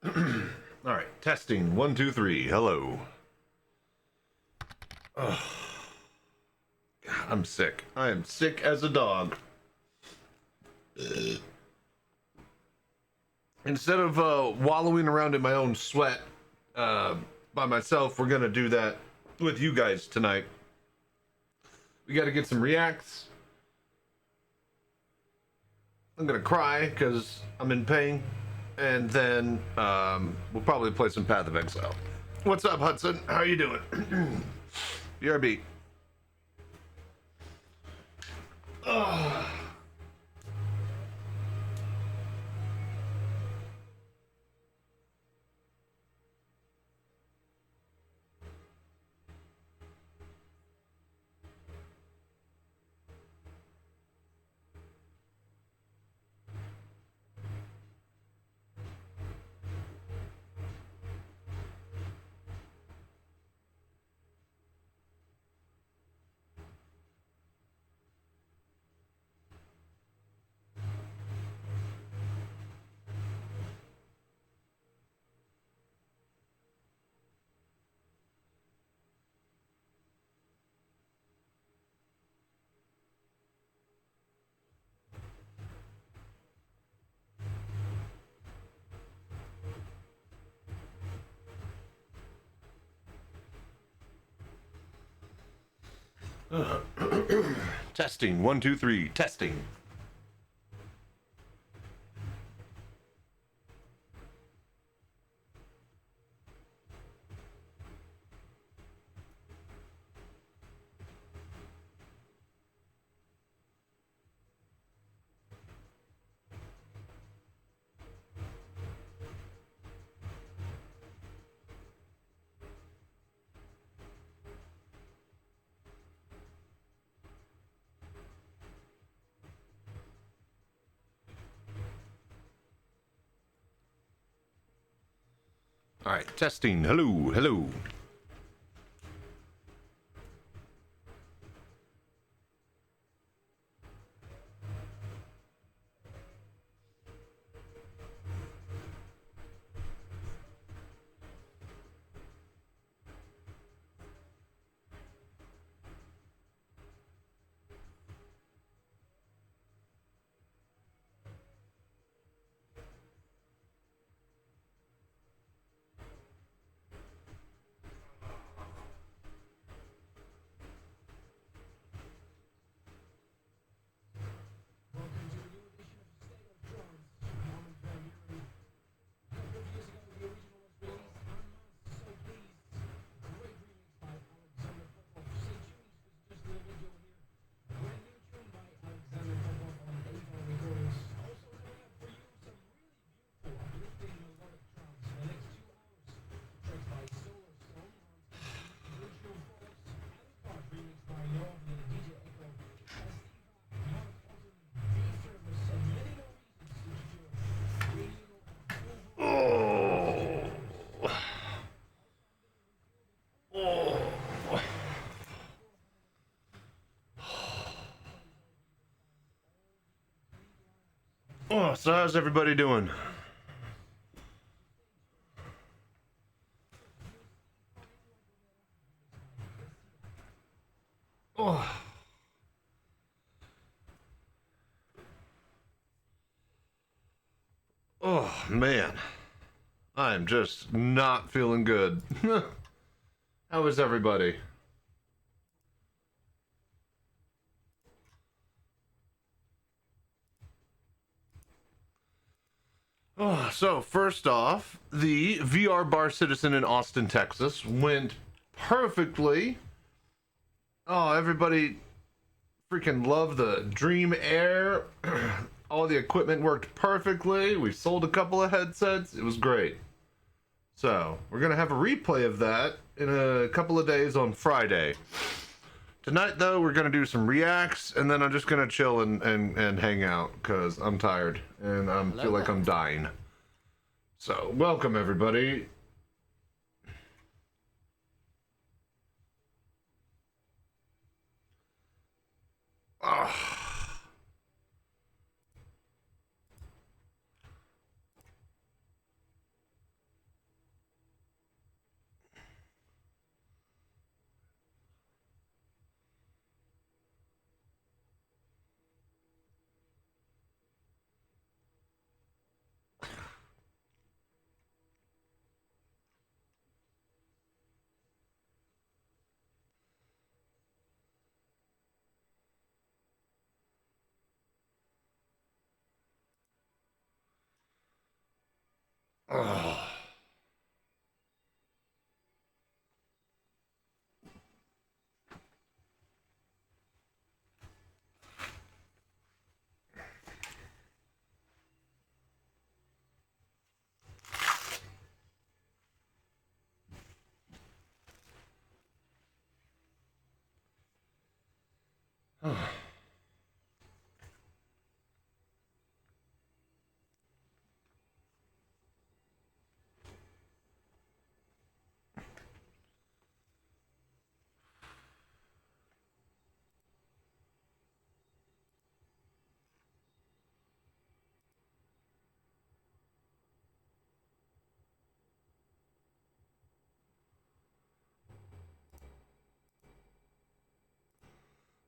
All right, testing. 1, 2, 3. Hello. God, I'm sick. I am sick as a dog. Instead of wallowing around in my own sweat by myself, we're gonna do that with you guys tonight. We got to get some reacts. I'm gonna cry because I'm in pain, and then we'll probably play some Path of Exile. What's up, Hudson? How you doing? BRB. Testing. 1, 2, 3. Testing. All right, testing. Hello, hello. Oh, so how's everybody doing? Oh. Oh, man. I'm just not feeling good. How is everybody? Oh, so first off, the VR Bar Citizen in Austin, Texas went perfectly. Oh, everybody freaking loved the Dream Air. All the equipment worked perfectly. We sold a couple of headsets. It was great. So, we're going to have a replay of that in a couple of days on Friday. Tonight, though, we're going to do some reacts, and then I'm just going to chill and hang out, because I'm tired, and I feel like I'm dying. So, welcome, everybody. Oh.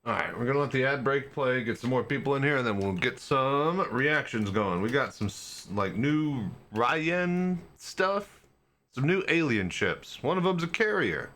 Alright, we're gonna let the ad break play, get some more people in here, and then we'll get some reactions going. We got some, like, new Ryan stuff. Some new alien ships. One of them's a carrier.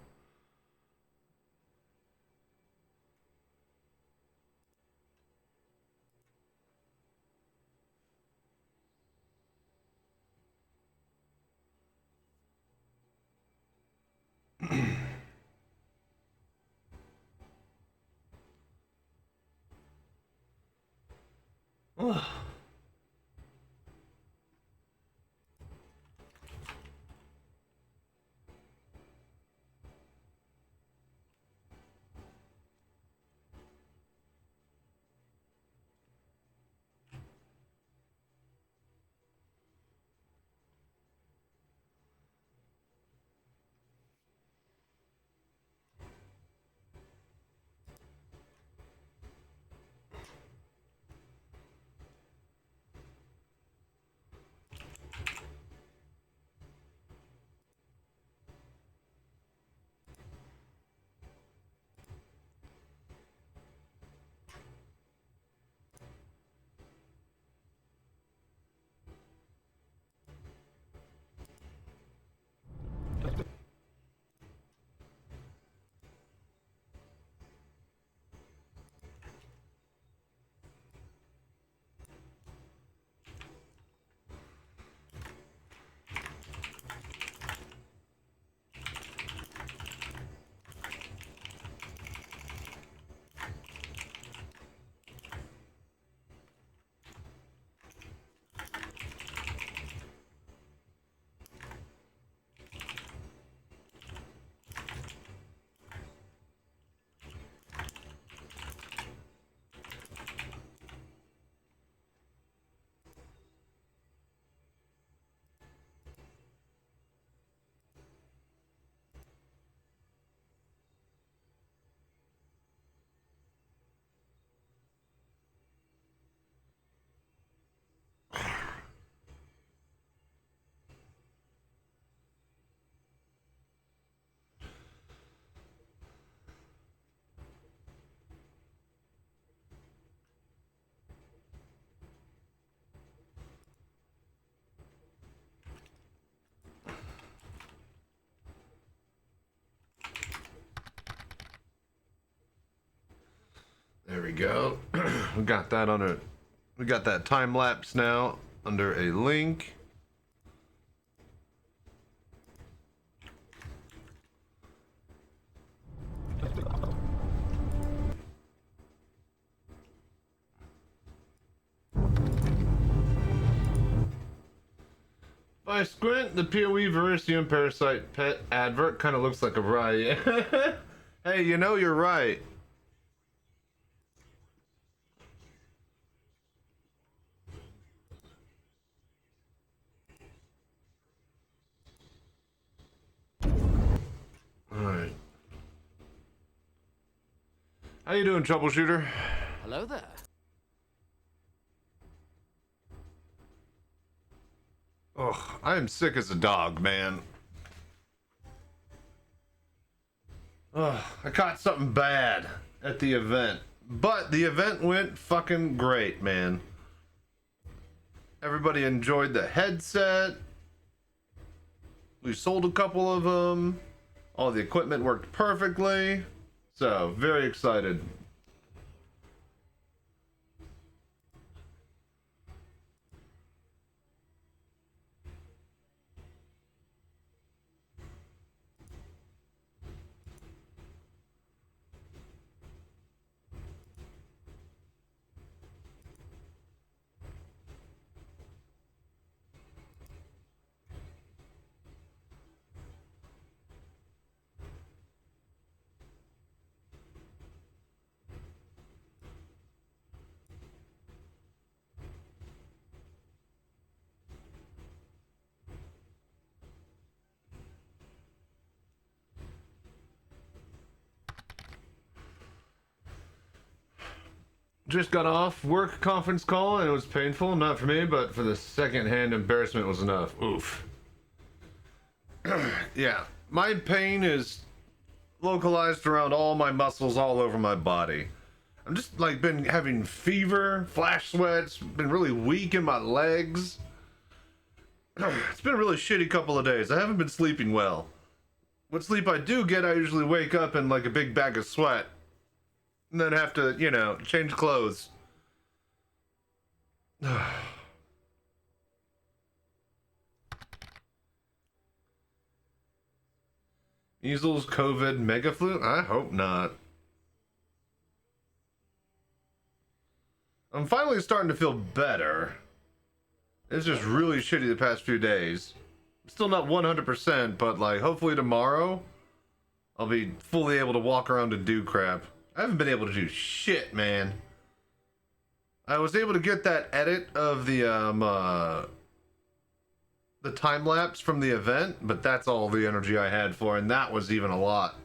There we go. We got that on a. We got that time lapse now under a link. By squint, the PoE Verisium Parasite pet advert kind of looks like a riot. Hey, you know you're right. Alright. How you doing, troubleshooter? Hello there. Ugh, I am sick as a dog, man. Ugh, I caught something bad at the event. But the event went fucking great, man. Everybody enjoyed the headset. We sold a couple of them. All the equipment worked perfectly. So, very excited. Just got off work conference call and it was painful. Not for me, but for the second-hand embarrassment was enough. Oof. Yeah, my pain is localized around all my muscles all over my body. I'm just like been having fever, flash sweats, been really weak in my legs. It's been a really shitty couple of days. I haven't been sleeping well. What sleep I do get, I usually wake up in like a big bag of sweat. And then have to, you know, change clothes. Measles, COVID, mega flu? I hope not. I'm finally starting to feel better. It's just really shitty the past few days. Still not 100%, but like hopefully tomorrow I'll be fully able to walk around and do crap. I haven't been able to do shit, man. I was able to get that edit of the time lapse from the event, but that's all the energy I had for, and that was even a lot.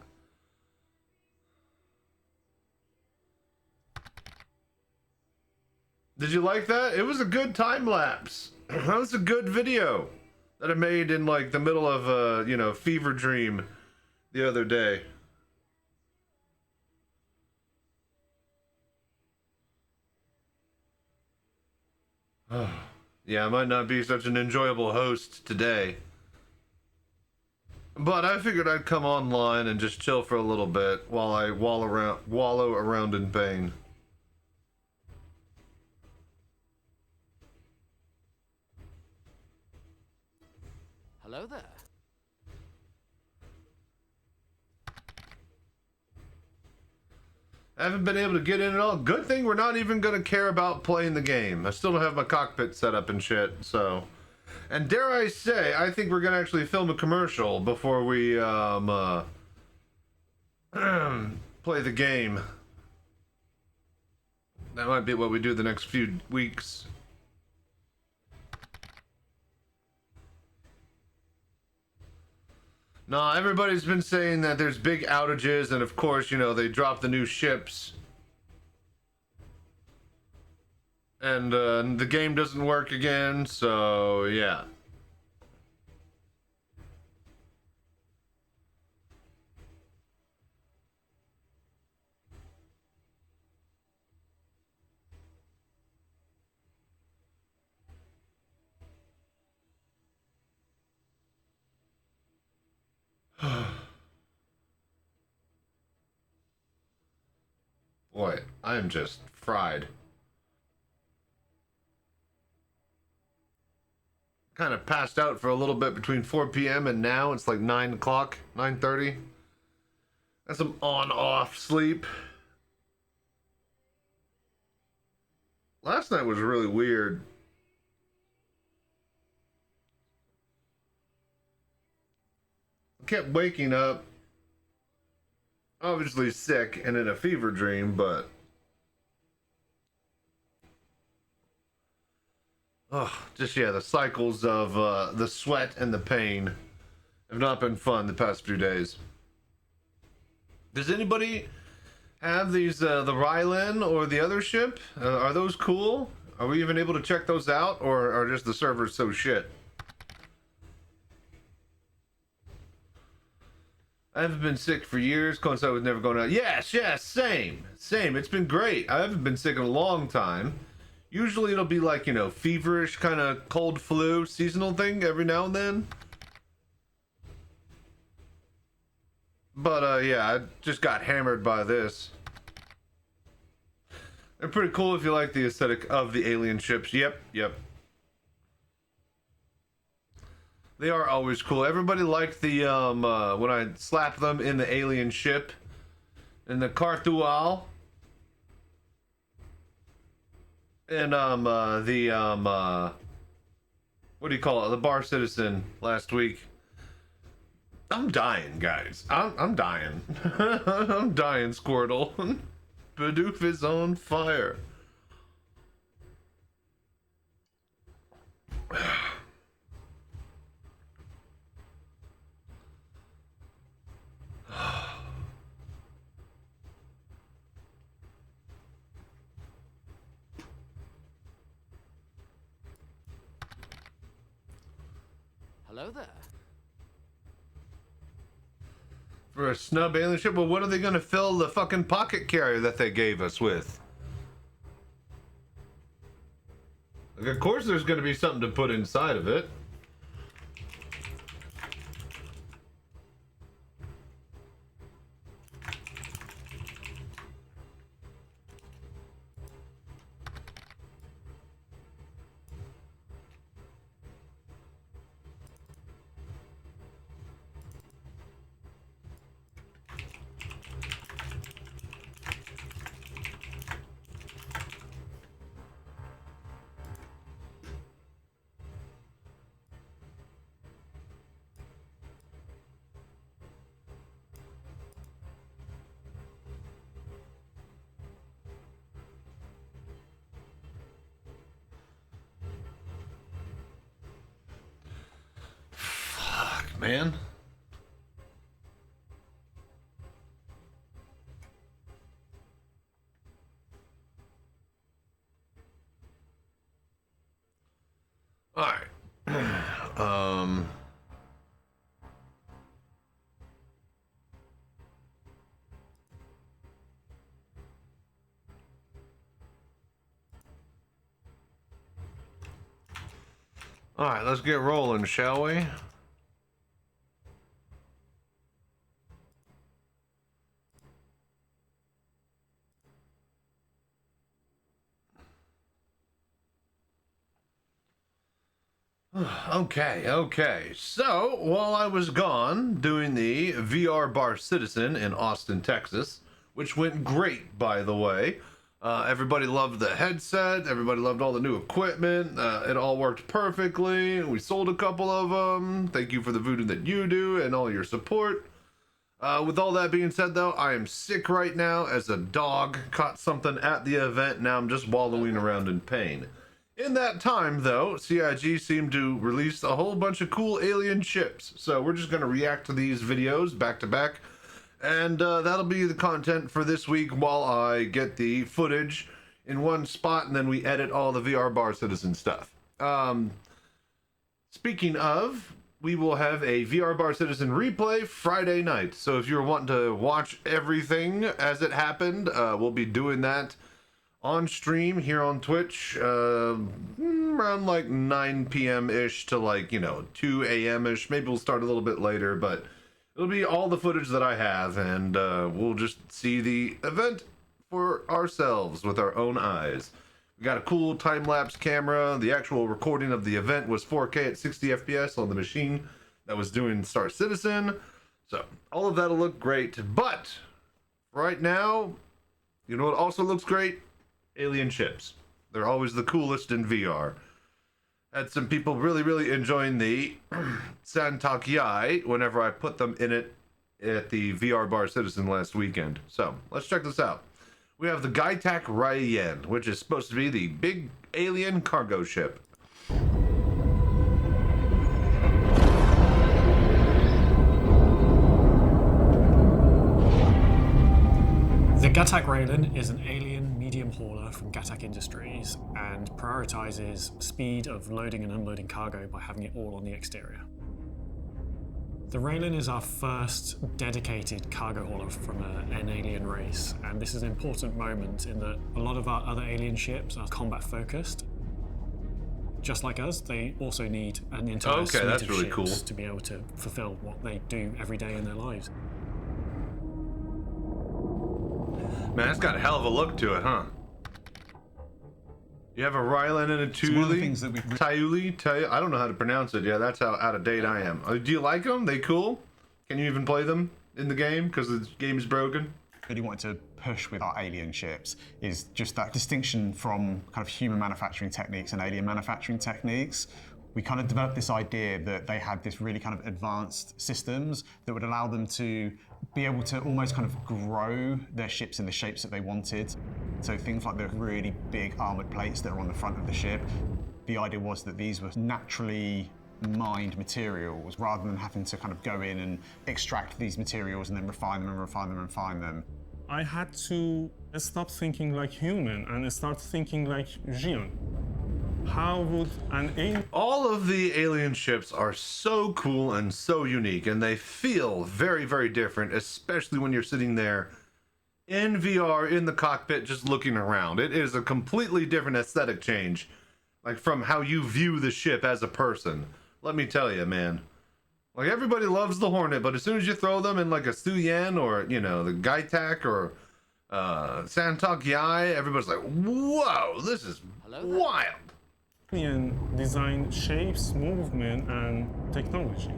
Did you like that? It was a good time lapse. That was a good video that I made in like the middle of you know, fever dream the other day. Yeah, I might not be such an enjoyable host today. But I figured I'd come online and just chill for a little bit while I wallow around in pain. Hello there. I haven't been able to get in at all. Good thing we're not even gonna care about playing the game. I still don't have my cockpit set up and shit, so. And dare I say, I think we're gonna actually film a commercial before we play the game. That might be what we do the next few weeks. No, everybody's been saying that there's big outages, and of course, you know, they dropped the new ships. And the game doesn't work again, so yeah. Boy, I am just fried. Kind of passed out for a little bit between 4 p.m. and now. It's like 9 o'clock, 9:30. That's some on-off sleep. Last night was really weird. I kept waking up, obviously sick and in a fever dream, but just yeah, the cycles of the sweat and the pain have not been fun the past few days. Does anybody have these the Rylan or the other ship? Are those cool? Are we even able to check those out, or are just the servers so shit? I haven't been sick for years. Coincide with never going out. Yes, same. It's been great. I haven't been sick in a long time. Usually it'll be like, you know, feverish kind of cold flu seasonal thing every now and then. But yeah, I just got hammered by this. They're pretty cool if you like the aesthetic of the alien ships. Yep. They are always cool. Everybody liked the when I slapped them in the alien ship in the Cartual. And what do you call it? The Bar Citizen last week. I'm dying, guys. I'm dying. I'm dying, Squirtle. Bidoof is on fire. Hello there. For a snub alien ship? Well, what are they gonna fill the fucking pocket carrier that they gave us with? Like, of course there's gonna be something to put inside of it. Man. All right. All right, let's get rolling, shall we? Okay. So, while I was gone doing the VR Bar Citizen in Austin, Texas, which went great, by the way. Everybody loved the headset. Everybody loved all the new equipment. It all worked perfectly. We sold a couple of them. Thank you for the voodoo that you do and all your support. With all that being said, though, I am sick right now as a dog caught something at the event. Now I'm just wallowing around in pain. In that time, though, CIG seemed to release a whole bunch of cool alien ships. So we're just going to react to these videos back to back. And that'll be the content for this week while I get the footage in one spot and then we edit all the VR Bar Citizen stuff. Speaking of, we will have a VR Bar Citizen replay Friday night. So if you're wanting to watch everything as it happened, we'll be doing that on stream here on Twitch around like 9 p.m.-ish to like, 2 a.m.-ish. Maybe we'll start a little bit later, but it'll be all the footage that I have, and we'll just see the event for ourselves with our own eyes. We got a cool time-lapse camera. The actual recording of the event was 4K at 60 FPS on the machine that was doing Star Citizen. So all of that'll look great, but right now, you know what also looks great? Alien ships. They're always the coolest in VR. Had some people really enjoying the Santakiai whenever I put them in it at the VR Bar Citizen last weekend. So let's check this out. We have the Gaitak Ryan, which is supposed to be the big alien cargo ship. The Gaitak Raylan is an alien medium hauler from Gaitak Industries and prioritizes speed of loading and unloading cargo by having it all on the exterior. The Raylan is our first dedicated cargo hauler from an alien race, and this is an important moment in that a lot of our other alien ships are combat focused. Just like us, they also need an entire suite that's of really ships cool. to be able to fulfill what they do every day in their lives. Man, that's got a hell of a look to it, huh? You have a Rylan and a Tuli? one of the things that we've... Tayuli? I don't know how to pronounce it. Yeah, that's how out of date I am. Do you like them? They cool? Can you even play them in the game? Because the game's broken? really wanted to push with our alien ships is just that distinction from kind of human manufacturing techniques and alien manufacturing techniques. We kind of developed this idea that they had this really kind of advanced systems that would allow them to be able to almost kind of grow their ships in the shapes that they wanted. So things like the really big armored plates that are on the front of the ship, the idea was that these were naturally mined materials rather than having to kind of go in and extract these materials and then refine them and refine them and refine them. I had to stop thinking like human and start thinking like Jian. How would an alien All of the alien ships are so cool and so unique, and they feel very, very different, especially when you're sitting there in VR in the cockpit just looking around. It is a completely different aesthetic change, like from how you view the ship as a person. Let me tell you, man. Like, everybody loves the Hornet, but as soon as you throw them in like a Suyen or, you know, the Gaitak or Santok Yai, everybody's like, whoa, this is wild. design shapes, movement, and technology?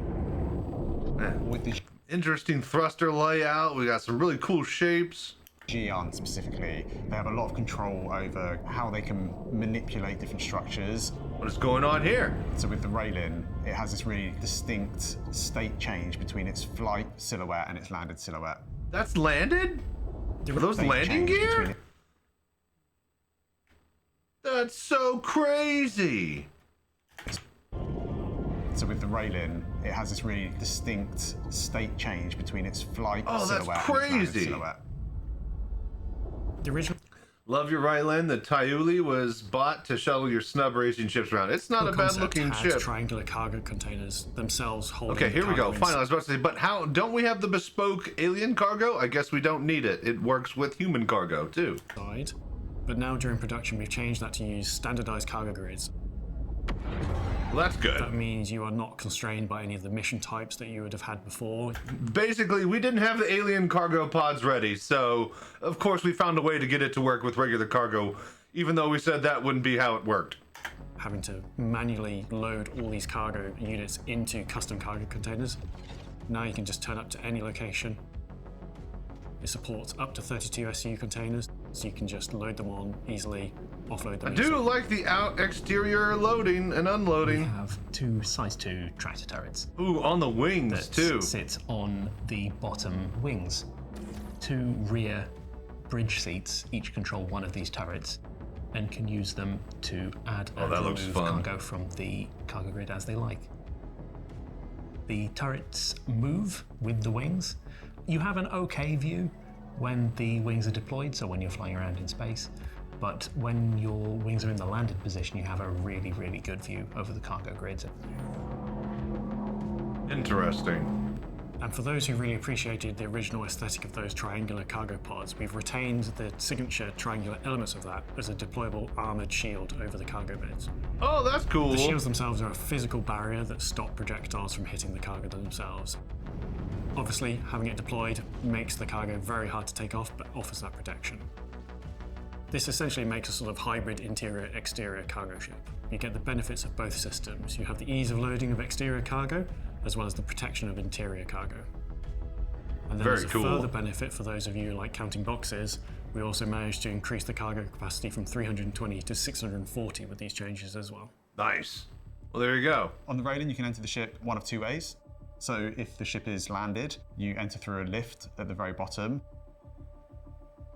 With the Interesting thruster layout. We got some really cool shapes. Gion specifically, they have a lot of control over how they can manipulate different structures. What is going on here? So with the Raylan, it has this really distinct state change between its flight silhouette and its landed silhouette. That's landed? Are those State landing change between gear? it- That's so crazy. So with the Raylan, it has this really distinct state change between its flight Oh, that's silhouette and its landed crazy. silhouette. The original Love your Ryland. The Tyuli was bought to shuttle your snub racing ships around. It's not a bad concept looking had ship. triangular cargo containers themselves holding. Okay, here we go. cargo Finally, I was about to say, but how don't we have the bespoke alien cargo? I guess we don't need it. It works with human cargo too. inside. But now during production, we've changed that to use standardized cargo grids. Well, that's good. That means you are not constrained by any of the mission types that you would have had before. Basically, we didn't have the alien cargo pods ready, so of course we found a way to get it to work with regular cargo, even though we said that wouldn't be how it worked. Having to manually load all these cargo units into custom cargo containers. Now you can just turn up to any location. It supports up to 32 SU containers, so you can just load them on easily, offload them I do easily. like the out exterior loading and We unloading. have two size 2 tractor turrets Ooh, on the wings that too. sit on the bottom wings. Two rear bridge seats each control one of these turrets and can use them to add and that looks remove fun. cargo from the cargo grid as they like. The turrets move with the wings. You have an okay view when the wings are deployed, so when you're flying around in space. But when your wings are in the landed position, you have a really, really good view over the cargo grids. Interesting. And for those who really appreciated the original aesthetic of those triangular cargo pods, we've retained the signature triangular elements of that as a deployable armored shield over the cargo beds. Oh, that's cool. The shields themselves are a physical barrier that stop projectiles from hitting the cargo themselves. Obviously, having it deployed makes the cargo very hard to take off, but offers that protection. This essentially makes a sort of hybrid interior-exterior cargo ship. You get the benefits of both systems. You have the ease of loading of exterior cargo, as well as the protection of interior cargo. And then Very as a cool. further benefit for those of you like counting boxes, we also managed to increase the cargo capacity from 320 to 640 with these changes as well. Nice. Well, there you go. On the Raylan, you can enter the ship one of two ways. So if the ship is landed, you enter through a lift at the very bottom.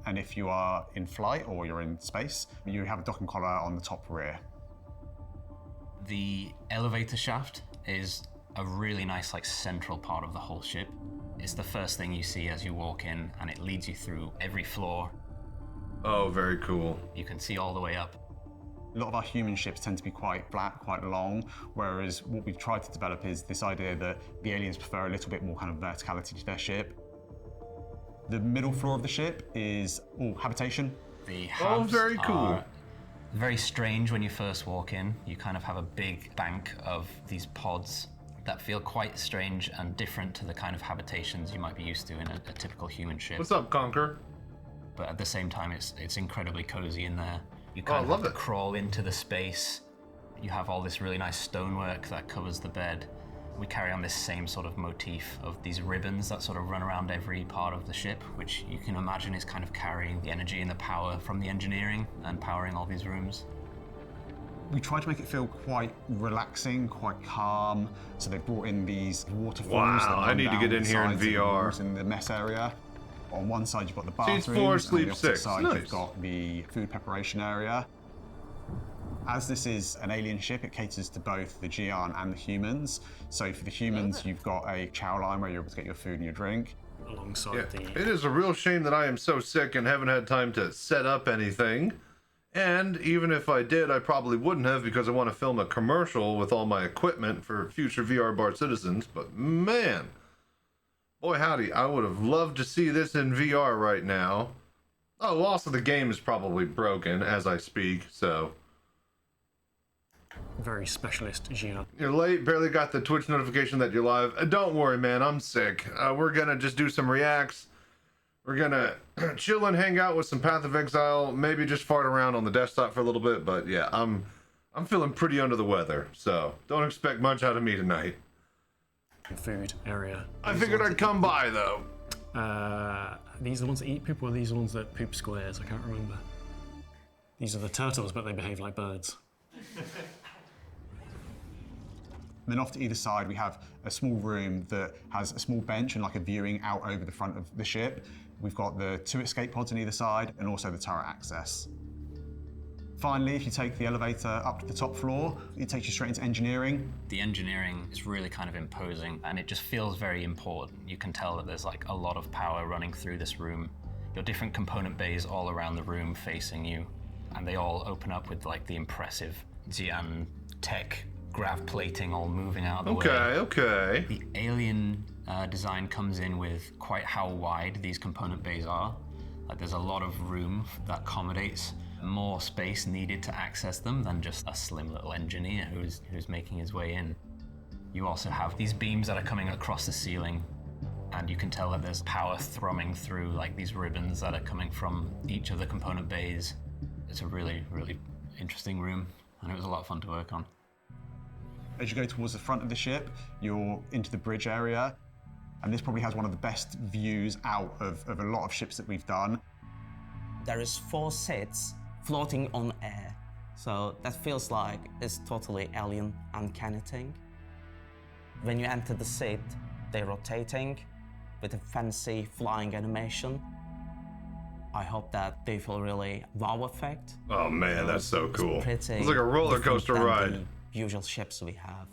And if you are in flight or you're in space, you have a docking collar on the top rear. The elevator shaft is a really nice, like, central part of the whole ship. It's the first thing you see as you walk in, and it leads you through every floor. Oh, very cool. You can see all the way up. A lot of our human ships tend to be quite flat, quite long, whereas what we've tried to develop is this idea that the aliens prefer a little bit more kind of verticality to their ship. The middle floor of the ship is all habitation. The halves very cool. are very strange when you first walk in. You kind of have a big bank of these pods that feel quite strange and different to the kind of habitations you might be used to in a typical human ship. What's up, Conker? But at the same time, it's incredibly cozy in there. You Oh, I kind of love have to it. crawl into the space. You have all this really nice stonework that covers the bed. We carry on this same sort of motif of these ribbons that sort of run around every part of the ship, which you can imagine is kind of carrying the energy and the power from the engineering and powering all these rooms. We tried to make it feel quite relaxing, quite calm. So they brought in these waterfalls. Wow, that I run need to down get in the here in sides of the VR. walls in the mess area. On one side, you've got the bathrooms. Seats 4, and sleep on the opposite 6. side, Nice. you've got the food preparation area. As this is an alien ship, it caters to both the Geon and the humans. So for the humans, you've got a chow line where you're able to get your food and your drink. Alongside Yeah. the It is a real shame that I am so sick and haven't had time to set up anything. And even if I did, I probably wouldn't have because I want to film a commercial with all my equipment for future VR Bar citizens. But man, boy howdy, I would have loved to see this in VR right now. Oh, also the game is probably broken as I speak, so. Very specialist Gian. You're late, barely got the Twitch notification that you're live. Don't worry, man, I'm sick. We're gonna just do some reacts. We're gonna chill and hang out with some Path of Exile, maybe just fart around on the desktop for a little bit, but yeah, I'm feeling pretty under the weather, so don't expect much out of me tonight. Food area. I figured I'd come by, though. These are the ones that eat poop, or are these the ones that poop squares? I can't remember. These are the turtles, but they behave like birds. And then off to either side, we have a small room that has a small bench and like a viewing out over the front of the ship. We've got the 2 escape pods on either side and also the turret access. Finally, if you take the elevator up to the top floor, it takes you straight into engineering. The engineering is really kind of imposing and it just feels very important. You can tell that there's like a lot of power running through this room. Your different component bays all around the room facing you, and they all open up with like the impressive Xi'an tech grav plating all moving out of the way. Okay. The alien design comes in with quite how wide these component bays are. Like there's a lot of room that accommodates more space needed to access them than just a slim little engineer who's making his way in. You also have these beams that are coming across the ceiling, and you can tell that there's power thrumming through like these ribbons that are coming from each of the component bays. It's a really, really interesting room, and it was a lot of fun to work on. As you go towards the front of the ship, you're into the bridge area, and this probably has one of the best views out of a lot of ships that we've done. There is 4 seats floating on air, so that feels like it's totally alien, uncanny thing. When you enter the seat, they're rotating with a fancy flying animation. I hope that they feel really wow effect. Oh man, that's so cool. It's Pretty like a roller different coaster than ride. the usual ships we have.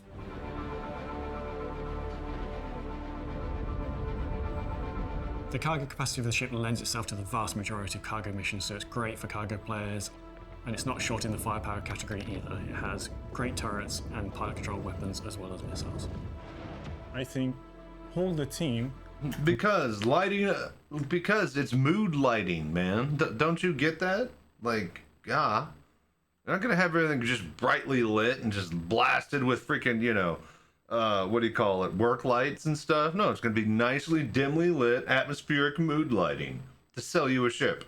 The cargo capacity of the ship lends itself to the vast majority of cargo missions, so it's great for cargo players, and it's not short in the firepower category either. It has great turrets and pilot-controlled weapons as well as missiles. I think hold the team. Because it's mood lighting, man. Don't you get that? Like, yeah. You're not gonna have everything just brightly lit and just blasted with freaking, what do you call it, work lights and stuff. No, it's gonna be nicely dimly lit, atmospheric mood lighting to sell you a ship.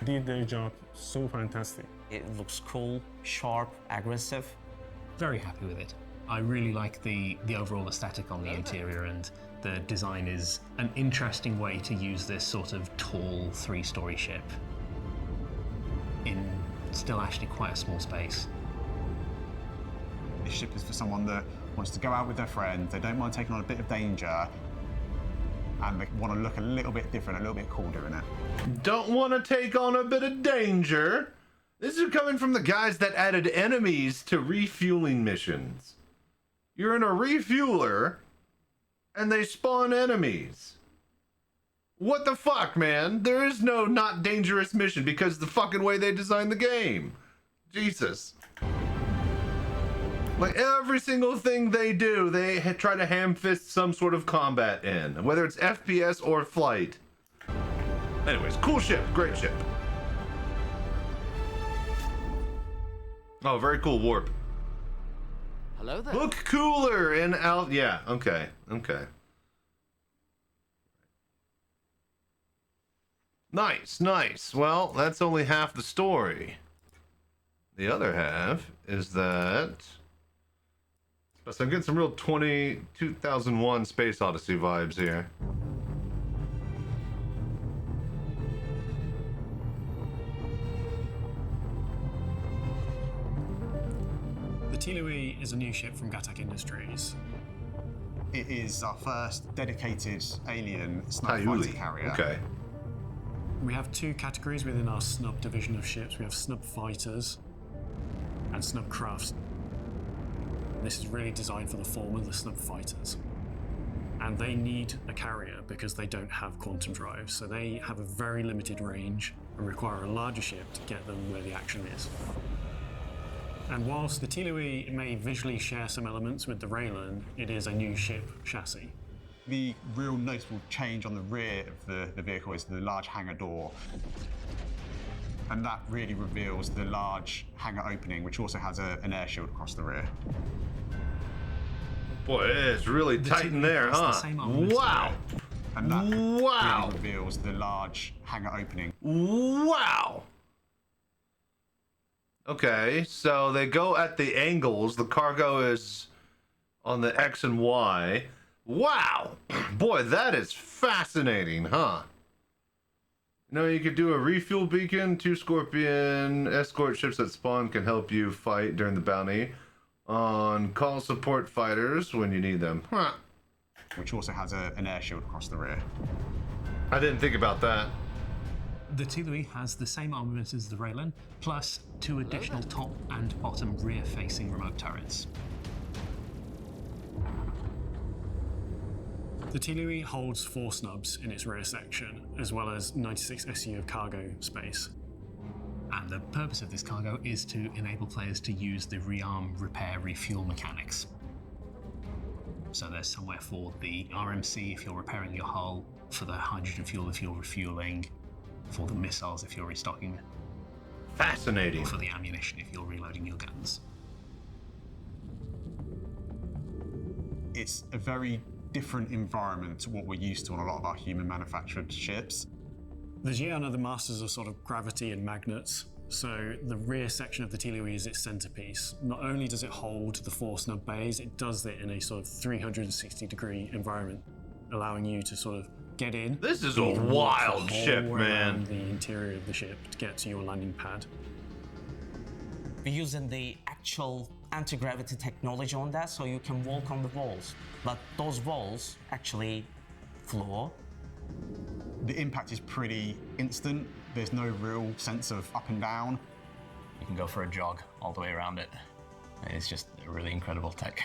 Did their job so fantastic. It looks cool, sharp, aggressive. Very happy with it. I really like the overall aesthetic on the interior, and the design is an interesting way to use this sort of tall 3-story ship in still actually quite a small space. This ship is for someone that wants to go out with their friends, they don't mind taking on a bit of danger, and they want to look a little bit different, a little bit cool doing it. Don't want to take on a bit of danger? This is coming from the guys that added enemies to refueling missions. You're in a refueler, and they spawn enemies. What the fuck, man? There is no not dangerous mission because the fucking way they designed the game. Jesus. Like every single thing they do, they try to ham-fist some sort of combat in, whether it's FPS or flight. Anyways, cool ship, great ship. Oh, very cool warp. Hello there. Look cooler in out. Yeah, okay. Nice. Well, that's only half the story. The other half is that. So I'm getting some real 2001 Space Odyssey vibes here. The Tilui is a new ship from Gatak Industries. It is our first dedicated alien sniper fighter carrier. Okay. We have 2 categories within our snub division of ships. We have snub fighters and snub crafts. This is really designed for the former, the snub fighters. And they need a carrier because they don't have quantum drive, so they have a very limited range and require a larger ship to get them where the action is. And whilst the Tilui may visually share some elements with the Raylan, it is a new ship chassis. The real noticeable change on the rear of the vehicle is the large hangar door. And that really reveals the large hangar opening, which also has an air shield across the rear. Boy, it's really tight in there, has the huh? same armament Wow! And that Wow! really reveals the large hangar opening. Wow! Okay, so they go at the angles. The cargo is on the X and Y. Wow! Boy, that is fascinating, huh? No, you could do a refuel beacon. 2 Scorpion escort ships that spawn can help you fight during the bounty. On call support fighters when you need them. Huh. Which also has an air shield across the rear. I didn't think about that. The Tilui has the same armament as the Raylan, plus 2 additional top and bottom rear-facing remote turrets. The Tilui holds 4 snubs in its rear section, as well as 96 SU of cargo space. And the purpose of this cargo is to enable players to use the rearm, repair, refuel mechanics. So there's somewhere for the RMC if you're repairing your hull, for the hydrogen fuel if you're refueling, for the missiles if you're restocking, Fascinating. or for the ammunition if you're reloading your guns. It's a very different environment to what we're used to on a lot of our human manufactured ships. The Xi'an are the masters of sort of gravity and magnets, so the rear section of the Tilui is its centerpiece. Not only does it hold the 4 snub bays, it does it in a sort of 360-degree environment, allowing you to sort of get in. This is a You can walk the wild whole ship, way man. around the interior of the ship to get to your landing pad. We're using the actual anti-gravity technology on that, so you can walk on the walls. But those walls actually floor. The impact is pretty instant. There's no real sense of up and down. You can go for a jog all the way around it. It's just a really incredible tech.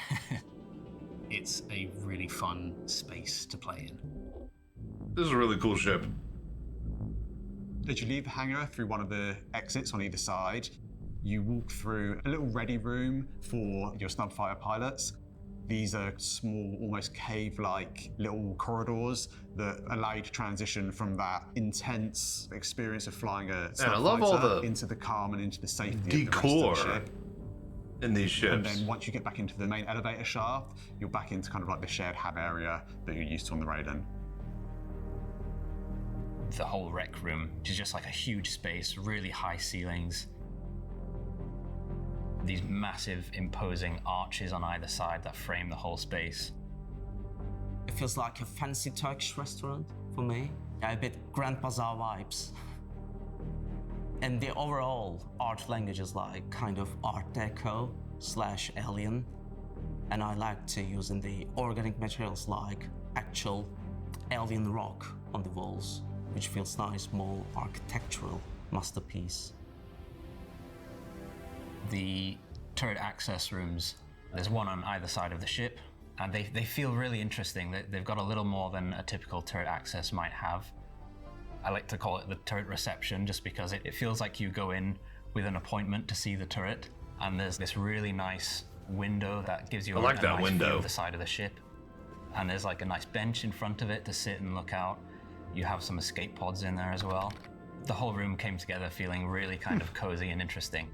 It's a really fun space to play in. This is a really cool ship. As you leave the hangar through one of the exits on either side, you walk through a little ready room for your snubfire pilots. These are small, almost cave-like little corridors that allow you to transition from that intense experience of flying a Man, I love all snubfighter the into the calm and into the safety decor of the rest of the ship. in these ships. And then once you get back into the main elevator shaft, you're back into kind of like the shared hab area that you're used to on the Raiden. The whole rec room, which is just like a huge space, really high ceilings. These massive, imposing arches on either side that frame the whole space. It feels like a fancy Turkish restaurant for me. A bit Grand Bazaar vibes. And the overall art language is like kind of Art Deco / Alien. And I like to use in the organic materials like actual alien rock on the walls, which feels nice, more architectural masterpiece. The turret access rooms, there's one on either side of the ship, and they feel really interesting. They've got a little more than a typical turret access might have. I like to call it the turret reception, just because it feels like you go in with an appointment to see the turret, and there's this really nice window that gives you a nice view of the side of the ship. And there's like a nice bench in front of it to sit and look out. You have some escape pods in there as well. The whole room came together feeling really kind of cozy and interesting.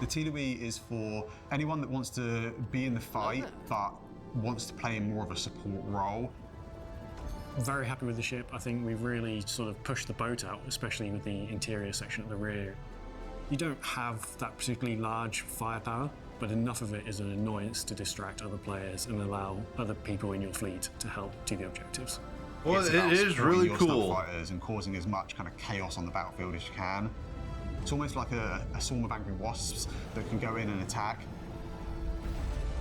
The Tilui is for anyone that wants to be in the fight but wants to play in more of a support role. Very happy with the ship. I think we've really sort of pushed the boat out, especially with the interior section at the rear. You don't have that particularly large firepower, but enough of it is an annoyance to distract other players and allow other people in your fleet to help do the objectives. Well, It's it about is supporting really your cool. snubfighters and causing as much kind of chaos on the battlefield as you can. It's almost like a swarm of angry wasps that can go in and attack.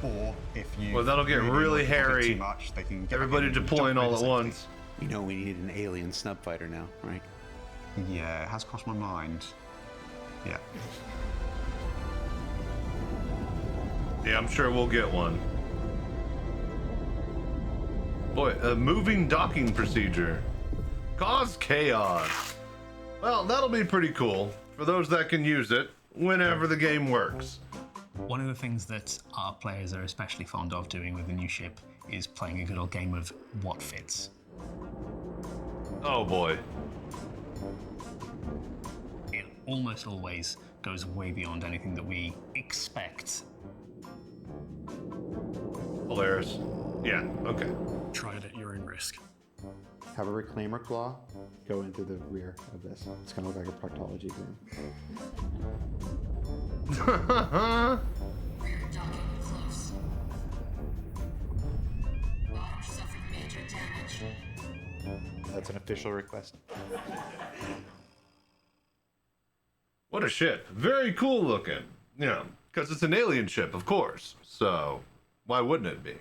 Or if you Well, that'll get really annoy hairy. too much, they can get Everybody back in and deploying jump all in at safety. once. You know we need an alien snub fighter now, right? Yeah, it has crossed my mind. Yeah. Yeah, I'm sure we'll get one. Boy, a moving docking procedure. Cause chaos. Well, that'll be pretty cool for those that can use it whenever the game works. One of the things that our players are especially fond of doing with the new ship is playing a good old game of what fits. Oh boy. It almost always goes way beyond anything that we expect. Hilarious. Yeah, okay. Try it at your own risk. Have a reclaimer claw go into the rear of this. It's going to look like a proctology thing. Rear docking close. Bottom suffered major damage. That's an official request. What a ship. Very cool looking. You know, because it's an alien ship, of course. So, why wouldn't it be?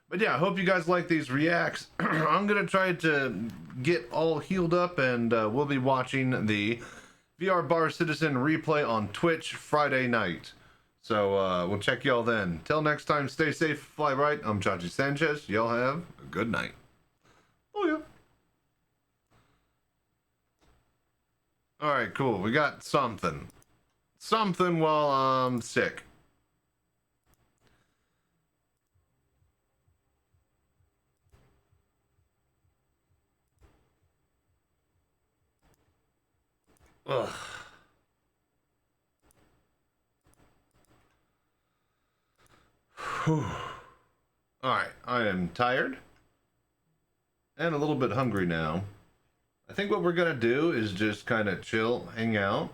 But yeah, I hope you guys like these reacts. I'm going to try to get all healed up, and we'll be watching the VR Bar Citizen replay on Twitch Friday night. So we'll check y'all then. Till next time, stay safe, fly right. I'm Chachi Sanchez. Y'all have a good night. Oh, yeah. All right, cool. We got something. Something while I'm sick. Ugh. Whew. All right, I am tired and a little bit hungry now. I think what we're gonna do is just kind of chill, hang out.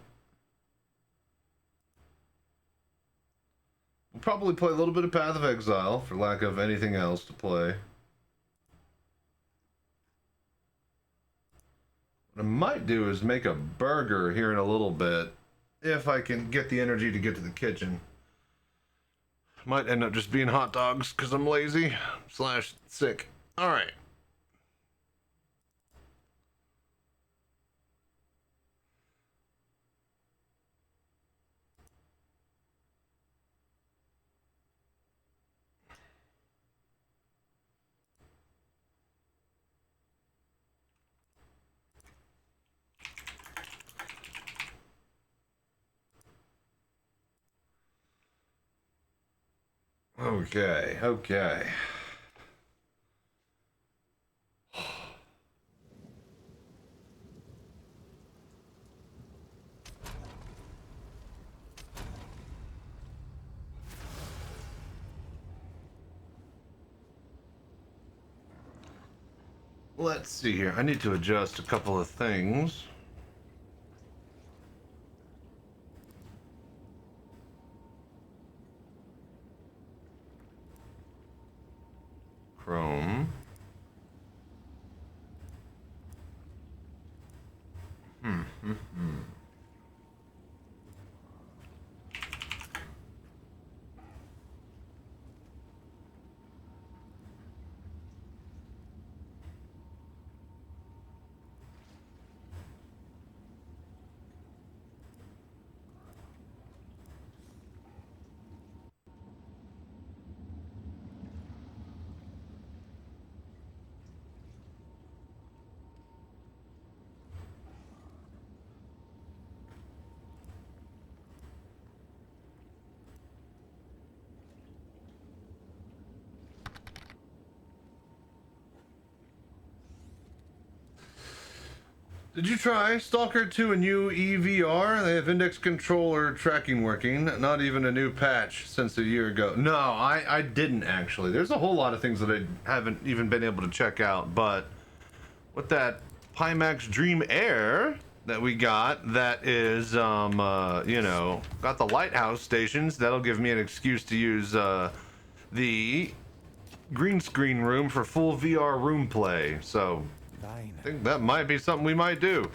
We'll probably play a little bit of Path of Exile for lack of anything else to play. What I might do is make a burger here in a little bit, if I can get the energy to get to the kitchen. Might end up just being hot dogs because I'm lazy / sick. All right. Okay. Let's see here. I need to adjust a couple of things. Chrome. Did you try Stalker 2 and new EVR? They have index controller tracking working. Not even a new patch since a year ago. No, I didn't actually. There's a whole lot of things that I haven't even been able to check out. But with that Pimax Dream Air that we got, that is, you know, got the lighthouse stations. That'll give me an excuse to use the green screen room for full VR room play. So I think that might be something we might do.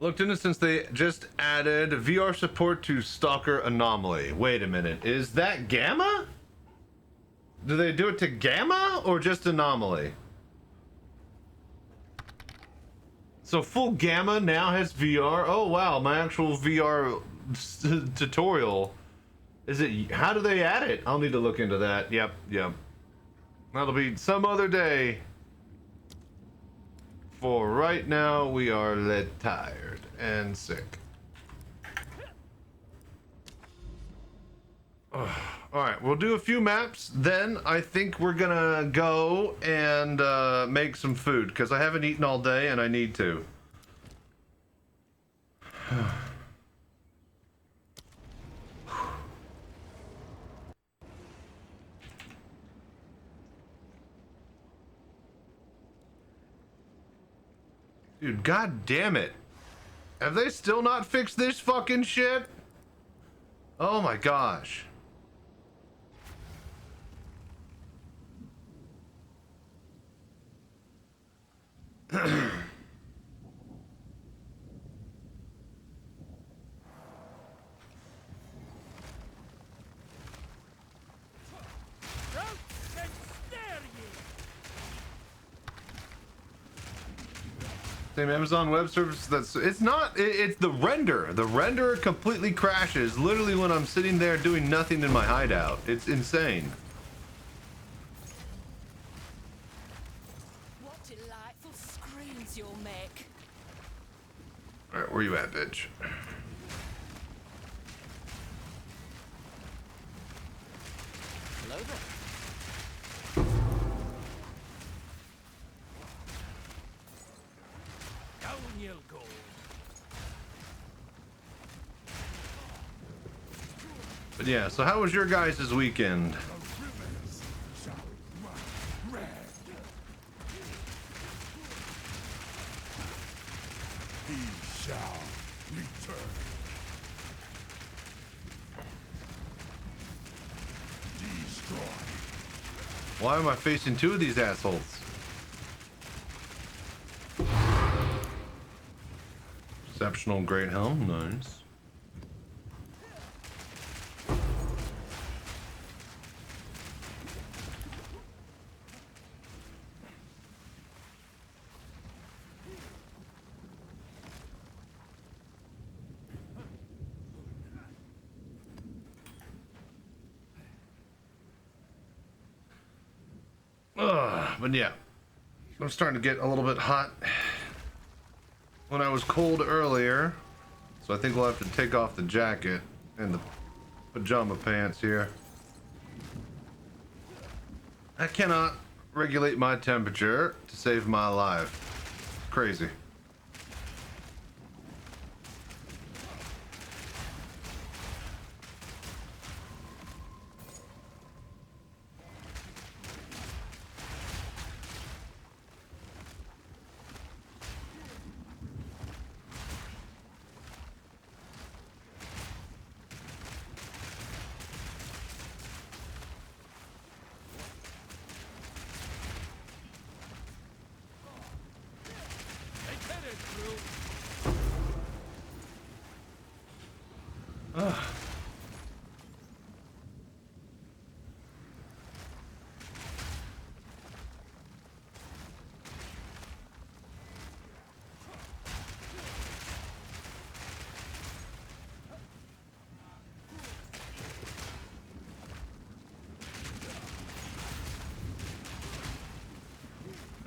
Looked into since they just added VR support to Stalker Anomaly. Wait a minute, is that Gamma? Do they do it to Gamma or just Anomaly? So full Gamma now has VR? Oh wow, my actual VR tutorial Is it? How do they add it? I'll need to look into that. Yep. That'll be some other day. For right now, we are tired and sick. Alright, we'll do a few maps, then I think we're gonna go and make some food, because I haven't eaten all day and I need to. Dude, god damn it. Have they still not fixed this fucking shit? Oh my gosh. Same Amazon Web Service. It's not. It's the render. The render completely crashes literally when I'm sitting there doing nothing in my hideout. It's insane. What delightful screams you'll make. All right, where you at, bitch? Hello there. But yeah, so how was your guys' weekend? Why am I facing two of these assholes? Exceptional great helm, nice. But yeah, I'm starting to get a little bit hot when I was cold earlier, so I think we'll have to take off the jacket and the pajama pants here. I cannot regulate my temperature to save my life. Crazy.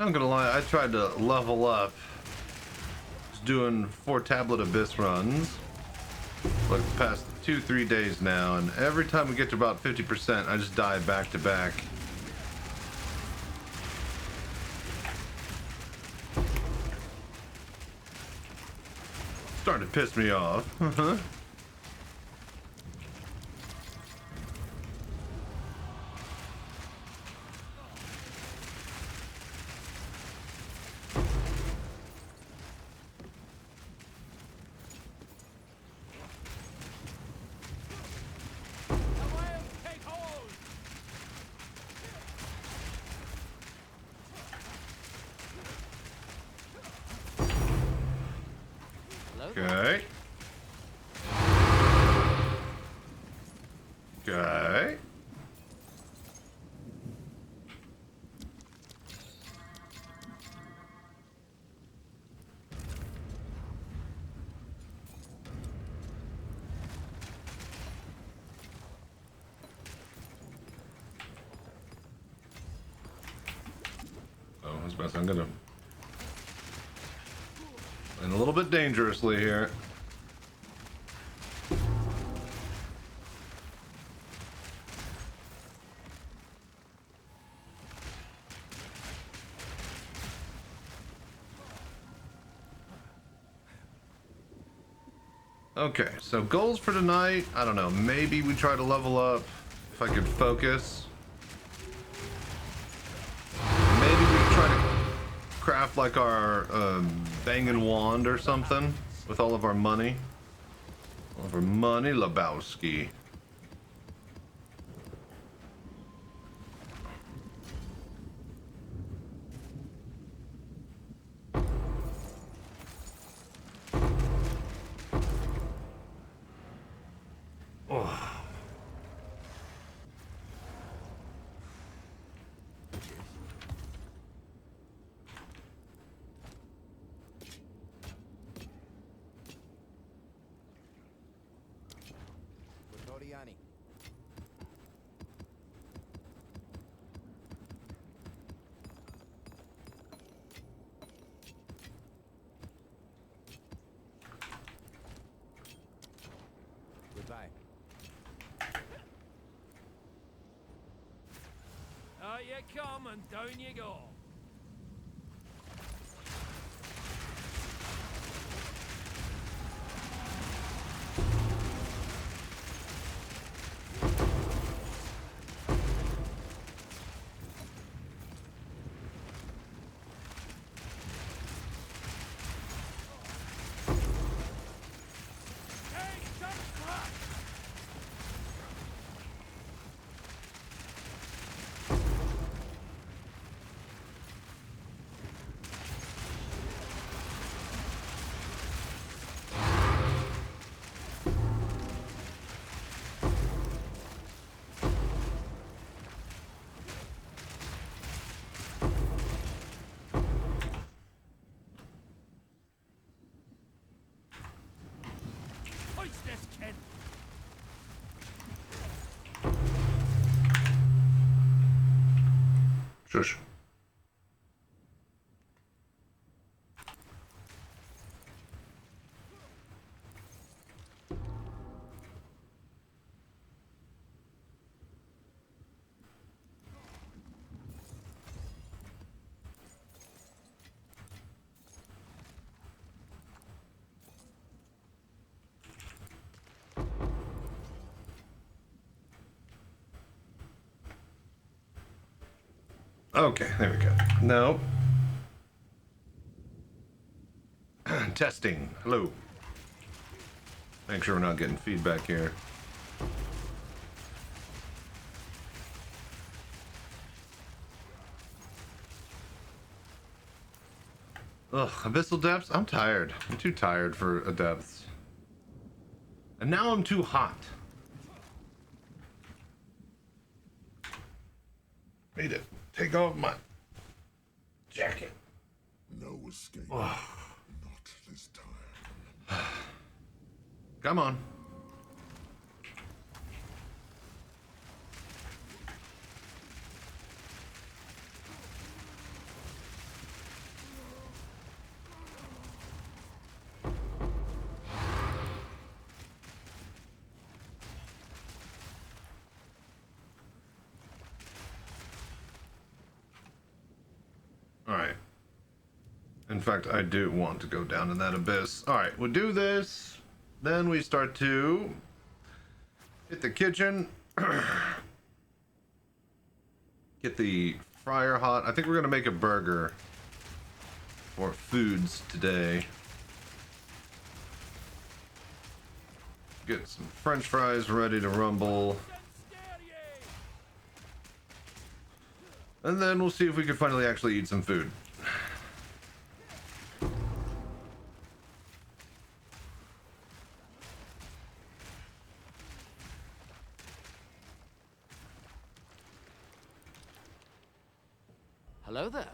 I'm gonna lie, I tried to level up. Just doing 4 tablet abyss runs like the past 2-3 days now, and every time we get to about 50%, I just die back to back. Starting to piss me off. Okay. Okay. was about to say, I'm gonna... And a little bit dangerously here. Okay, so goals for tonight, I don't know, maybe we try to level up if I could focus. Maybe we try to craft like our banging wand or something with all of our money. All of our money, Lebowski. Out you come and down you go. Shush. Okay, there we go. No. Testing. Hello. Make sure we're not getting feedback here. Ugh, Abyssal Depths? I'm tired. I'm too tired for a depths. And now I'm too hot. Need to take off my jacket. No escape. Ugh. Not this time. Come on. Alright. In fact, I do want to go down in that abyss. Alright, we'll do this. Then we start to hit the kitchen. Get the fryer hot. I think we're going to make a burger for foods today. Get some French fries ready to rumble. And then we'll see if we can finally actually eat some food. Hello there.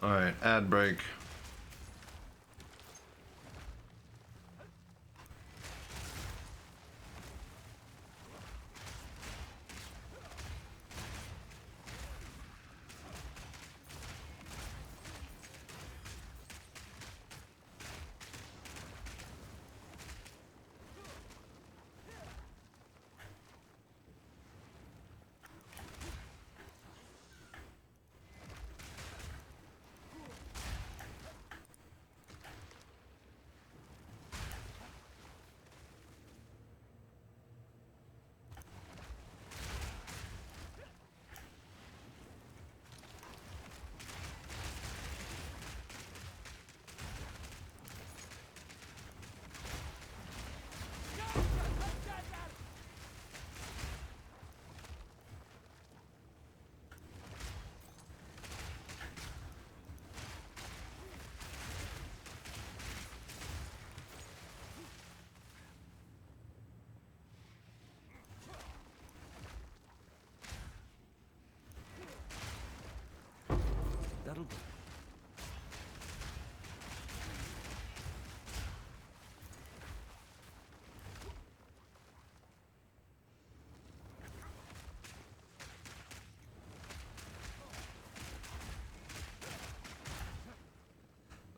All right, ad break. That'll do.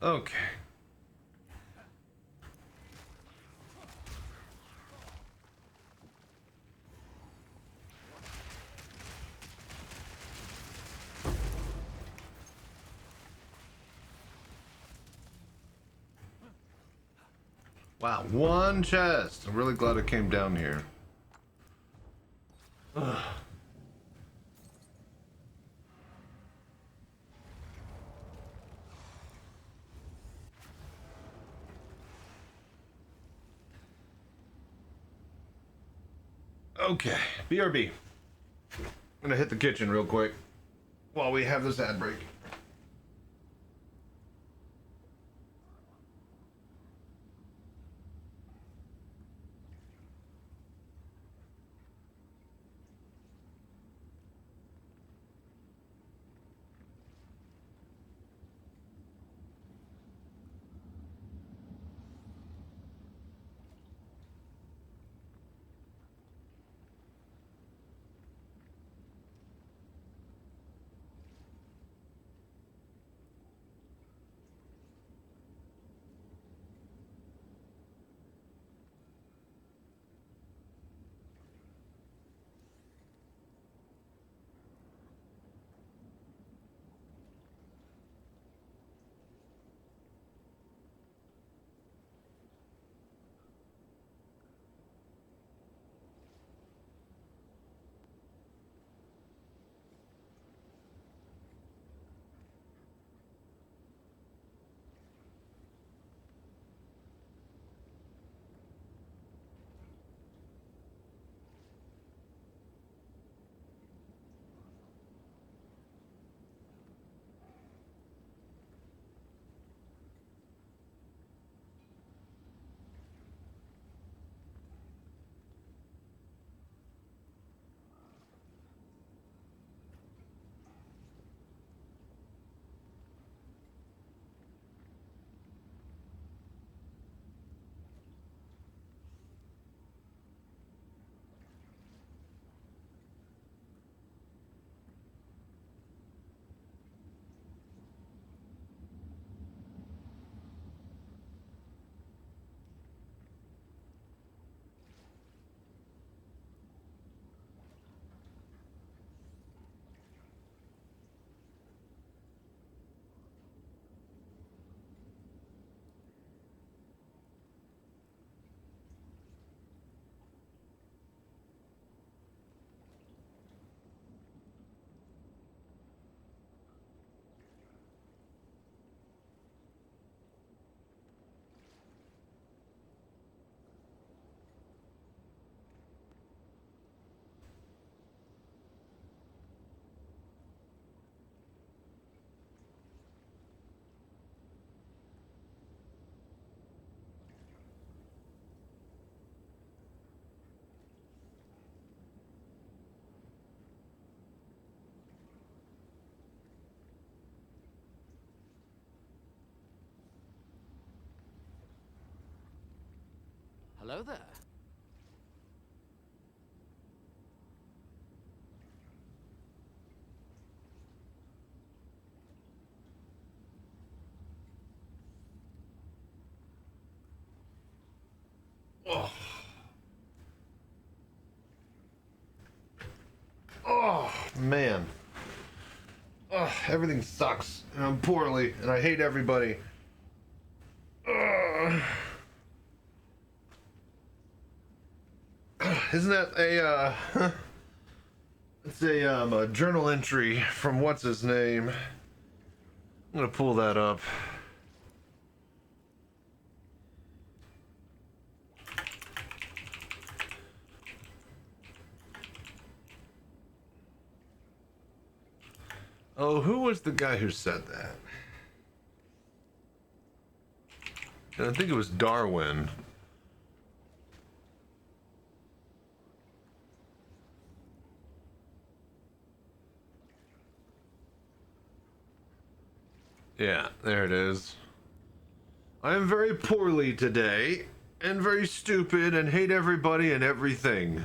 Okay. Wow, one chest. I'm really glad it came down here. Ugh. Okay, BRB. I'm gonna hit the kitchen real quick while we have this ad break. Hello there. Oh, man. Oh, everything sucks, and I'm poorly, and I hate everybody. Isn't that a, it's a journal entry from what's his name? I'm gonna pull that up. Oh, who was the guy who said that? I think it was Darwin. Yeah, there it is. I am very poorly today, and very stupid, and hate everybody and everything.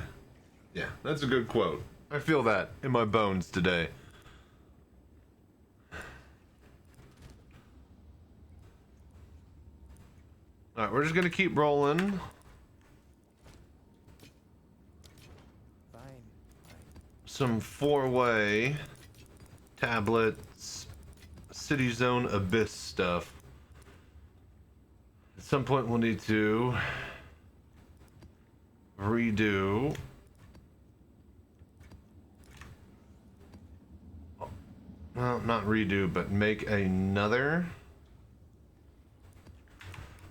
Yeah, that's a good quote. I feel that in my bones today. Alright, we're just gonna keep rolling. Some 4-way tablets, City Zone Abyss stuff. At some point we'll need to redo. Well, not redo, but make another.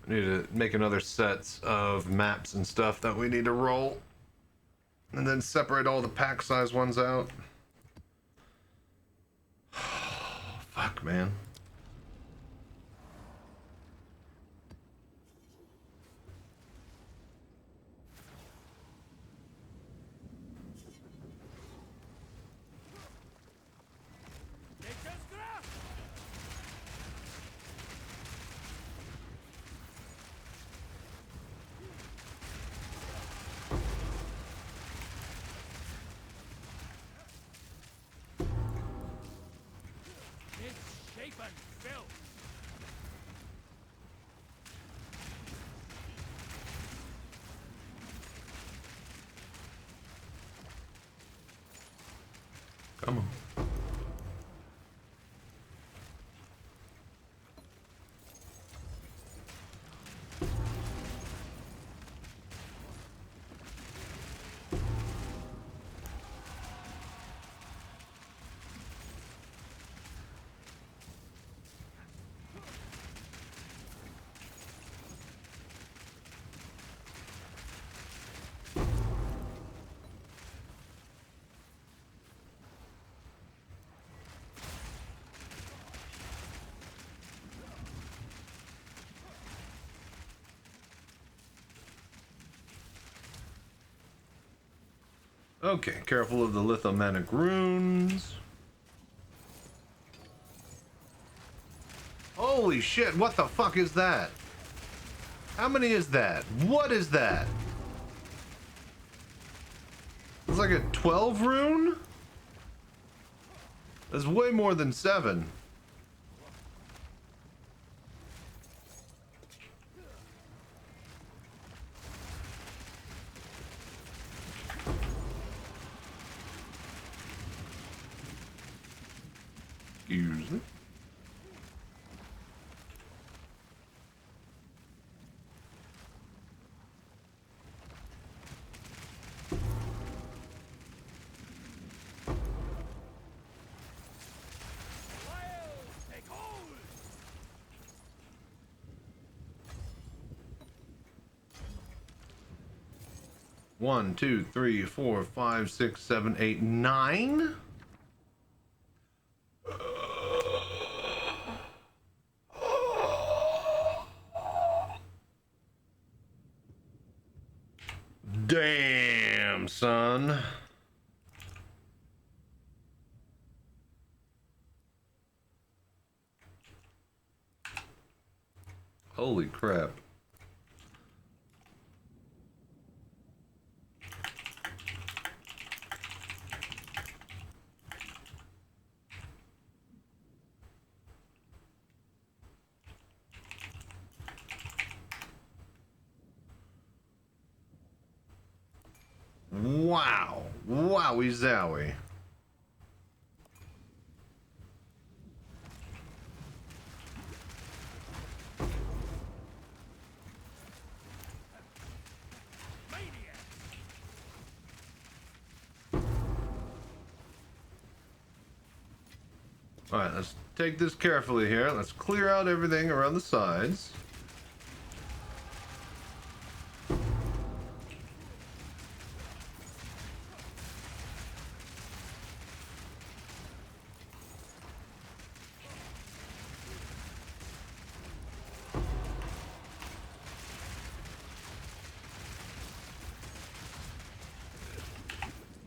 We need to make another sets of maps and stuff that we need to roll. And then separate all the pack size ones out. Fuck, man. Come on. Okay, careful of the lithomanic runes. Holy shit, what the fuck is that? How many is that? What is that? It's like a 12 rune? That's way more than 7. Excuse me. One, two, three, four, five, six, seven, eight, 9. Damn, son. Holy crap. Wow. Wowie zowie. Alright, let's take this carefully here. Let's clear out everything around the sides.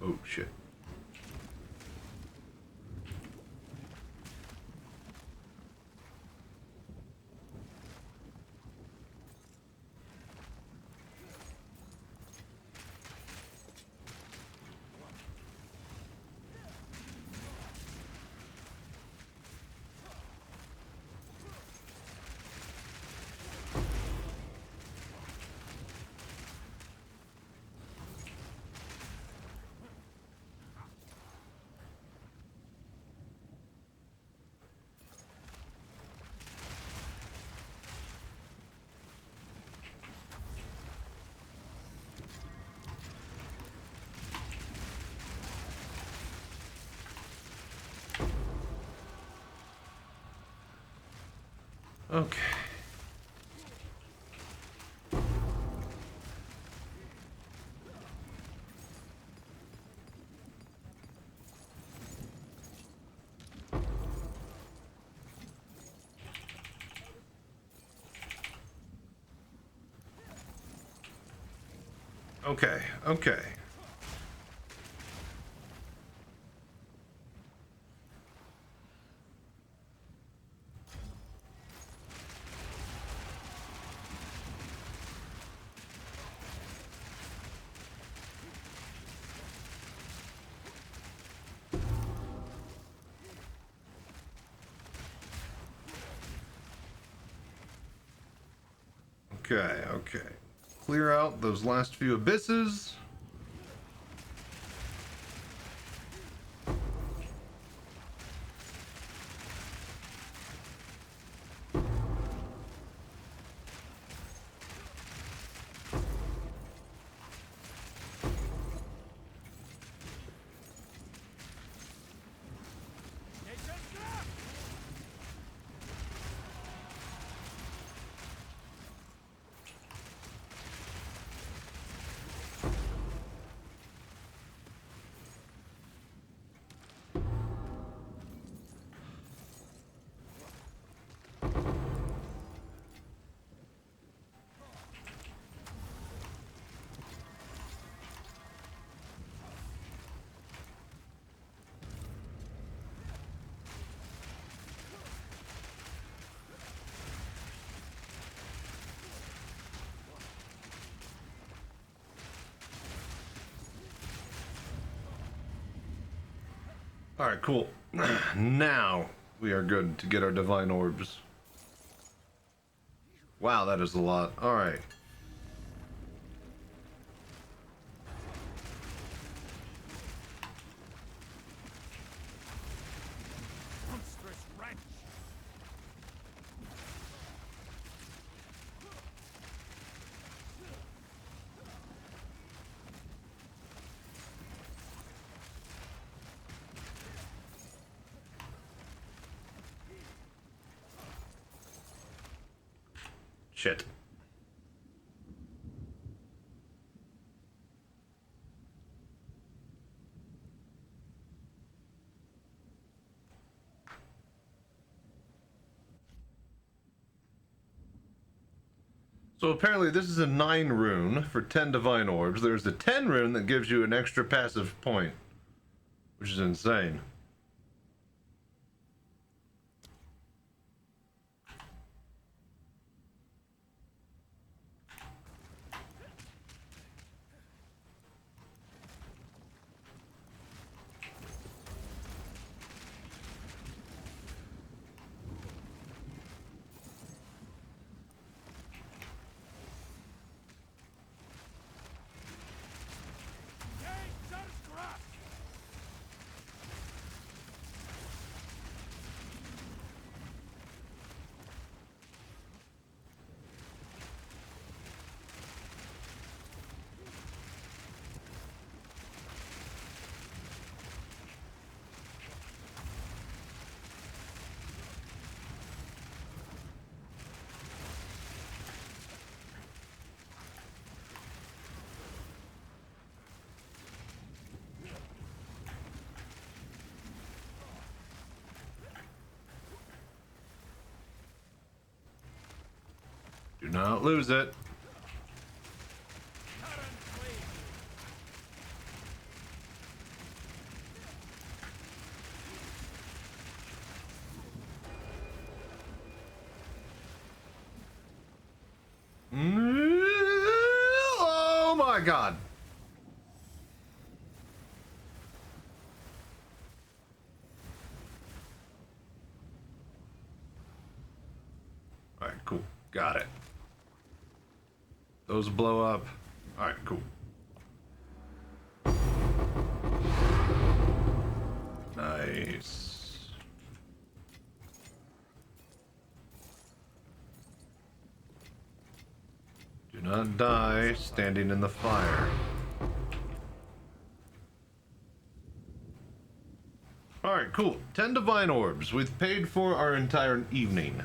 Oh, shit. Okay. Okay, okay. Okay, okay. Clear out those last few abysses. Alright, cool. Now we are good to get our divine orbs. Wow, that is a lot. Alright. Shit. So apparently this is a 9 rune for 10 divine orbs. There's the 10 rune that gives you an extra passive point, which is insane. Do not lose it. Oh my god. Alright, cool. Got it. Those blow up. Alright, cool. Nice. Do not die standing in the fire. Alright, cool. 10 divine orbs. We've paid for our entire evening.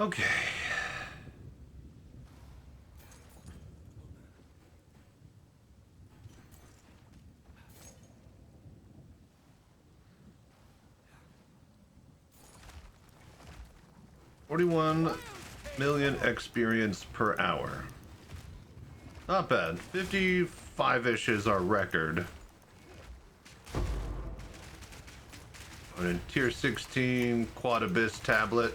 Okay. $41 million experience per hour. Not bad. 55-ish is our record. And in tier 16 quad abyss tablet.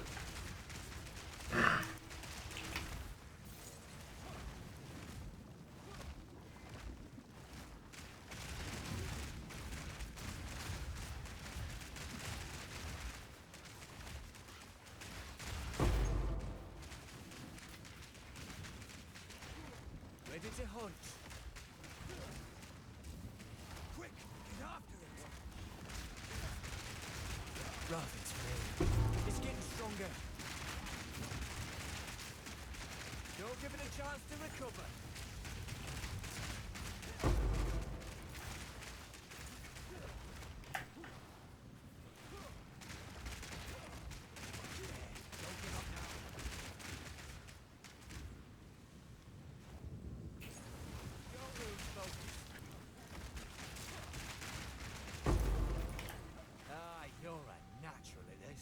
Ready to hunt. Quick, get after it. Rough, it's free. It's getting stronger. Don't give it a chance to recover. You're a natural at this.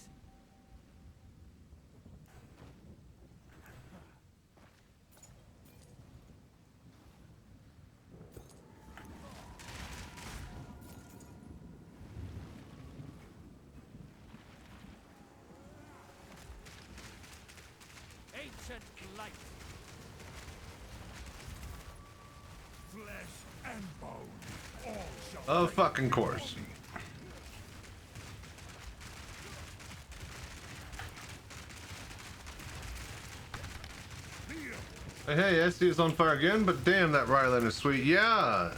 Ancient light. Flesh and bone, all shall Of fucking course. Hey, SD is on fire again, but damn, that Ryland is sweet. Yeah,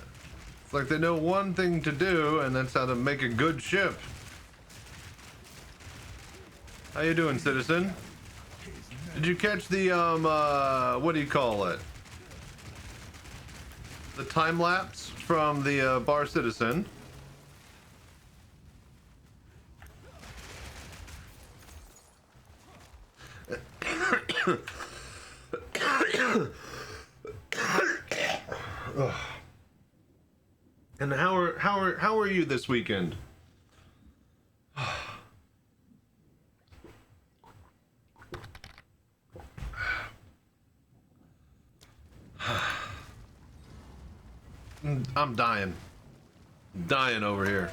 it's like they know one thing to do, and that's how to make a good ship. How you doing, citizen? Did you catch the what do you call it? The time lapse from the Bar Citizen? And how are you this weekend? I'm dying. Dying over here.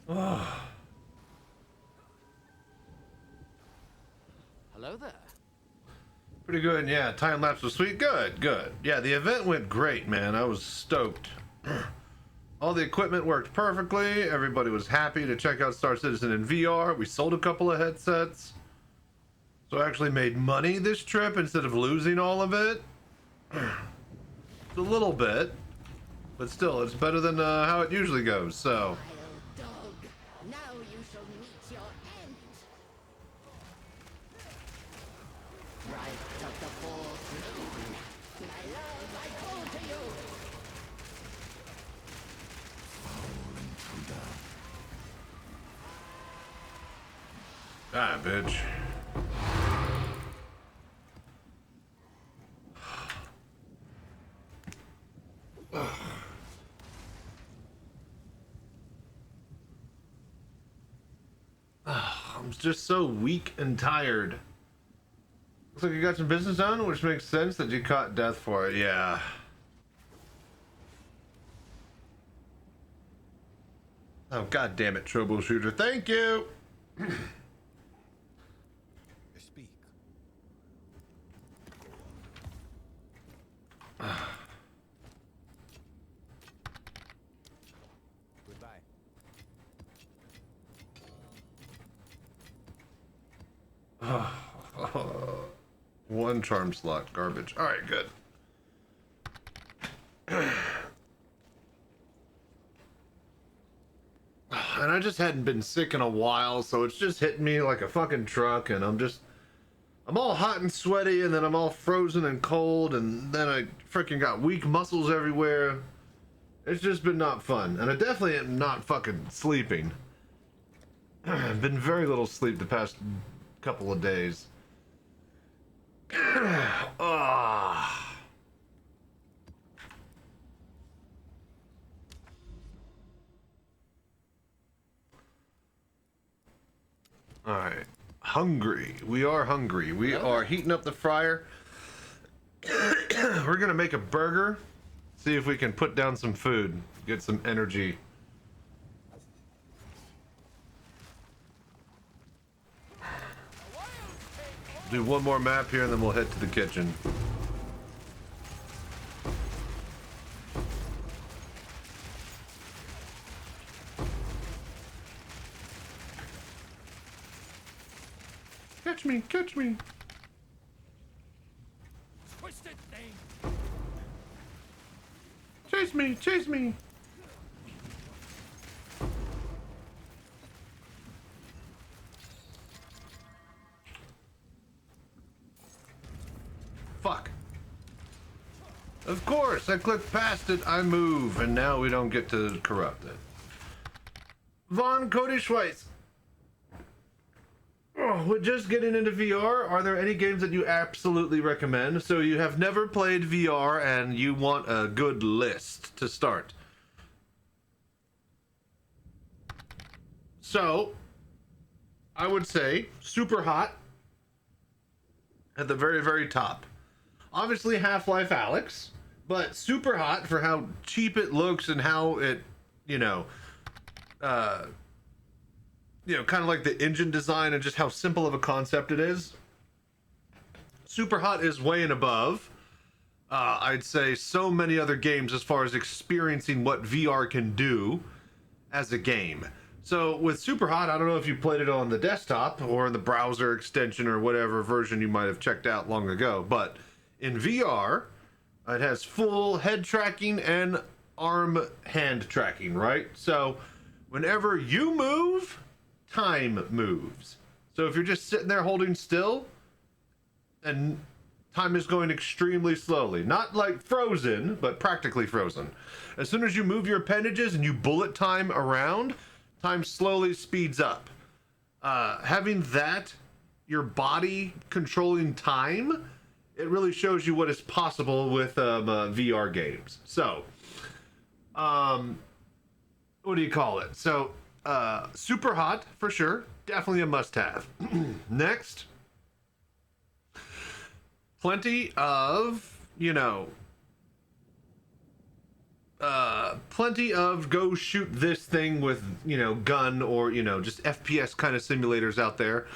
Hello there. Pretty good, yeah. Time lapse was sweet. Good, good. Yeah, the event went great, man. I was stoked. All the equipment worked perfectly. Everybody was happy to check out Star Citizen in VR. We sold a couple of headsets. So I actually made money this trip instead of losing all of it. A little bit. But still, it's better than how it usually goes, so. Dog, now you shall meet your end. Rise of the fourth moon. My love, I call to you. Ah, bitch. I'm just so weak and tired. Looks like you got some business done, which makes sense that you caught death for it. Yeah. Oh, god damn it, troubleshooter. Thank you. Speak. Goodbye. One charm slot, garbage. All right, good. And I just hadn't been sick in a while, so it's just hitting me like a fucking truck, and I'm all hot and sweaty, and then I'm all frozen and cold, and then I freaking got weak muscles everywhere. It's just been not fun, and I definitely am not fucking sleeping. I've been very little sleep the past couple of days. Ah. All right, hungry. We are hungry. We are heating up the fryer. We're gonna make a burger. See if we can put down some food, get some energy. Do one more map here and then we'll head to the kitchen. Catch me, catch me. Twisted thing. Chase me, chase me. Fuck. Of course, I clicked past it, I move, and now we don't get to corrupt it. Von Cody Schweiss. Oh, with just getting into VR, are there any games that you absolutely recommend? So you have never played VR and you want a good list to start. So, I would say Super Hot at the very, very top. Obviously Half-Life Alyx, but Super Hot for how cheap it looks and how it, kind of like the engine design and just how simple of a concept it is. Super Hot is way and above, I'd say, so many other games as far as experiencing what VR can do as a game. So with Super Hot, I don't know if you played it on the desktop or in the browser extension or whatever version you might have checked out long ago, but in VR, it has full head tracking and arm hand tracking, right? So whenever you move, time moves. So if you're just sitting there holding still, and time is going extremely slowly. Not like frozen, but practically frozen. As soon as you move your appendages and you bullet time around, time slowly speeds up. Having that, your body controlling time, it really shows you what is possible with VR games. So, what do you call it? So, Super Hot, for sure. Definitely a must-have. Next, plenty of, plenty of go shoot this thing with, you know, gun or, you know, just FPS kind of simulators out there.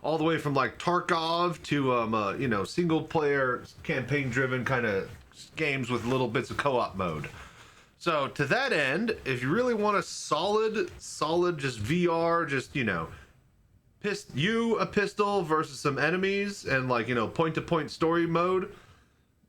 All the way from like Tarkov to, you know, single player campaign driven kind of games with little bits of co-op mode. So to that end, if you really want a solid just VR, just, you know, a pistol versus some enemies and like, you know, point-to-point story mode,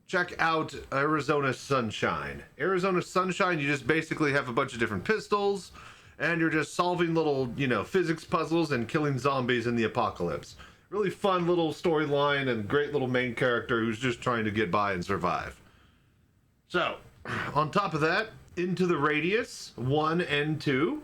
check out Arizona Sunshine. Arizona Sunshine, you just basically have a bunch of different pistols and you're just solving little, you know, physics puzzles and killing zombies in the apocalypse. Really fun little storyline and great little main character who's just trying to get by and survive. So, on top of that, Into the Radius 1 and 2.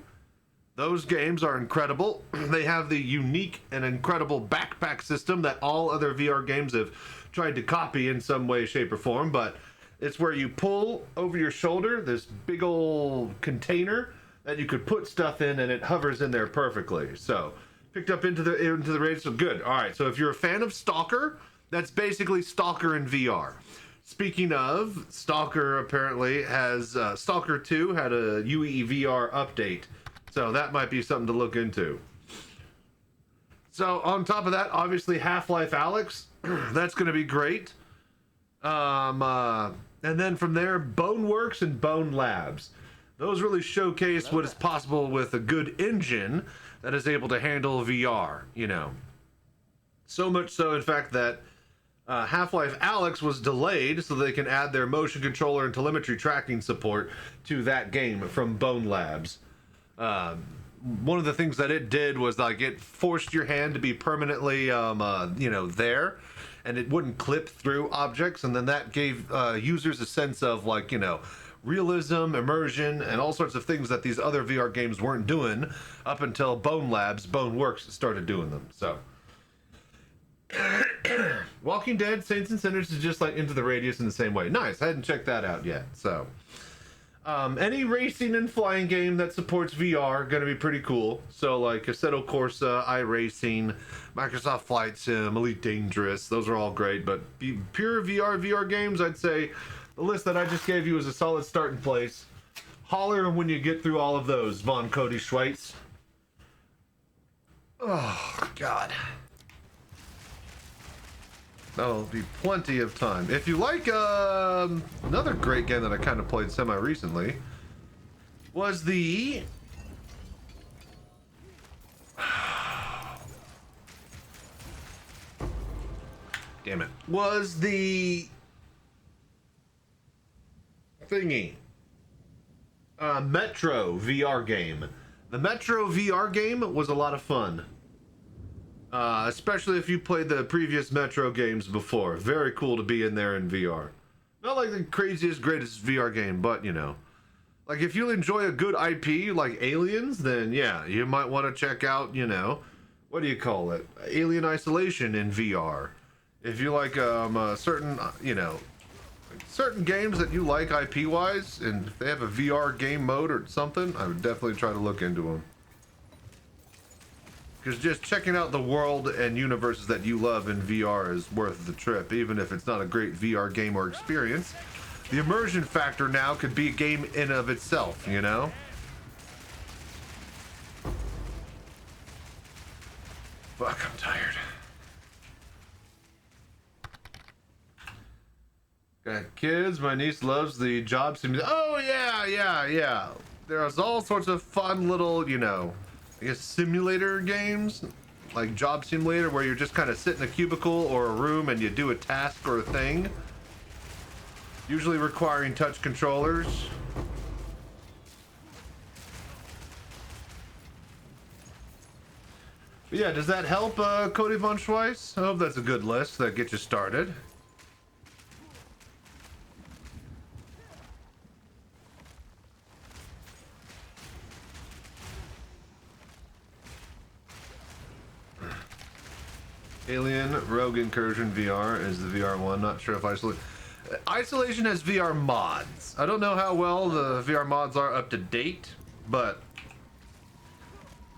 Those games are incredible. They have the unique and incredible backpack system that all other VR games have tried to copy in some way, shape, or form, but it's where you pull over your shoulder this big old container that you could put stuff in and it hovers in there perfectly. So, picked up Into the Radius, so good. All right, so if you're a fan of Stalker, that's basically Stalker in VR. Speaking of, Stalker apparently has, Stalker 2 had a UE VR update. So that might be something to look into. So on top of that, obviously Half-Life Alyx, that's going to be great. And then from there, Boneworks and Bone Labs. Those really showcase what is possible with a good engine that is able to handle VR, you know. So much so, in fact, that Half-Life Alyx was delayed so they can add their motion controller and telemetry tracking support to that game from Bone Labs. One of the things that it did was like it forced your hand to be permanently, you know, there, and it wouldn't clip through objects, and then that gave users a sense of like, you know, realism, immersion, and all sorts of things that these other VR games weren't doing up until Bone Labs, Boneworks started doing them. So, Walking Dead, Saints and Sinners is just like Into the Radius in the same way. Nice, I hadn't checked that out yet, so. Any racing and flying game that supports VR gonna be pretty cool. So like Assetto Corsa, iRacing, Microsoft Flight Sim, Elite Dangerous, those are all great. But pure VR games, I'd say the list that I just gave you is a solid starting place. Holler when you get through all of those, Von Cody Schweitz. Oh God. That'll be plenty of time. If you like, another great game that I kind of played semi-recently was the... Damn it. Was the... thingy. Metro VR game. The Metro VR game was a lot of fun. Especially if you played the previous Metro games before. Very cool to be in there in VR. Not like the craziest, greatest VR game, but, you know. Like, if you enjoy a good IP like Aliens, then, yeah, you might want to check out, you know, what do you call it? Alien Isolation in VR. If you like certain, you know, certain games that you like IP-wise, and if they have a VR game mode or something, I would definitely try to look into them. Because just checking out the world and universes that you love in VR is worth the trip, even if it's not a great VR game or experience. The immersion factor now could be a game in of itself, you know? Fuck, I'm tired. Got kids, my niece loves the job simulator. Oh yeah. There's all sorts of fun little, you know, I guess simulator games, like Job Simulator, where you're just kind of sit in a cubicle or a room and you do a task or a thing, usually requiring touch controllers. But yeah, does that help, Cody Von Schweiss? I hope that's a good list that gets you started. Alien Rogue Incursion VR is the VR one. Not sure if Isolation has VR mods. I don't know how well the VR mods are up to date, but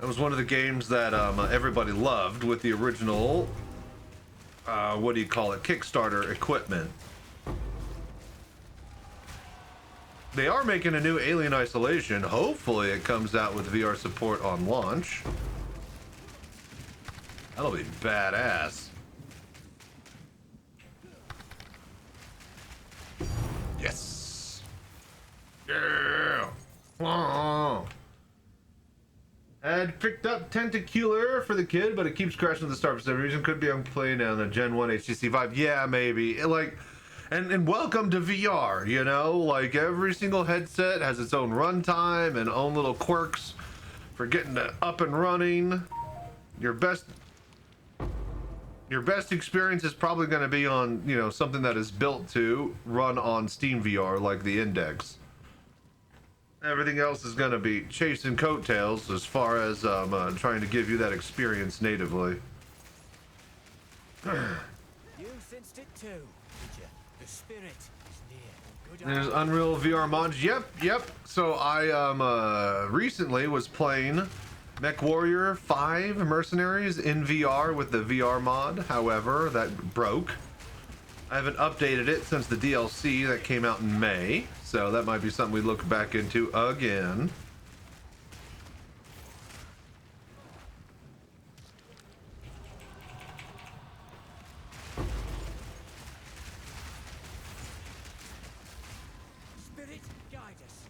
it was one of the games that everybody loved with the original, what do you call it, Kickstarter equipment. They are making a new Alien Isolation. Hopefully it comes out with VR support on launch. That'll be badass. Yes. Yeah. Oh. Had picked up Tentacular for the kid, but it keeps crashing the start for some reason. Could be on play now on the Gen 1 HTC Vive. Yeah, maybe. Like, and welcome to VR, you know? Like, every single headset has its own runtime and own little quirks for getting it up and running. Your best experience is probably going to be on, you know, something that is built to run on Steam VR, like the Index. Everything else is going to be chasing coattails as far as trying to give you that experience natively. You sensed it too, did you? The spirit is near. Good There's eye. Unreal VR mods. Yep. So I recently was playing MechWarrior 5 Mercenaries in VR with the VR mod. However, that broke. I haven't updated it since the DLC that came out in May, so that might be something we look back into again. Spirit, guide us.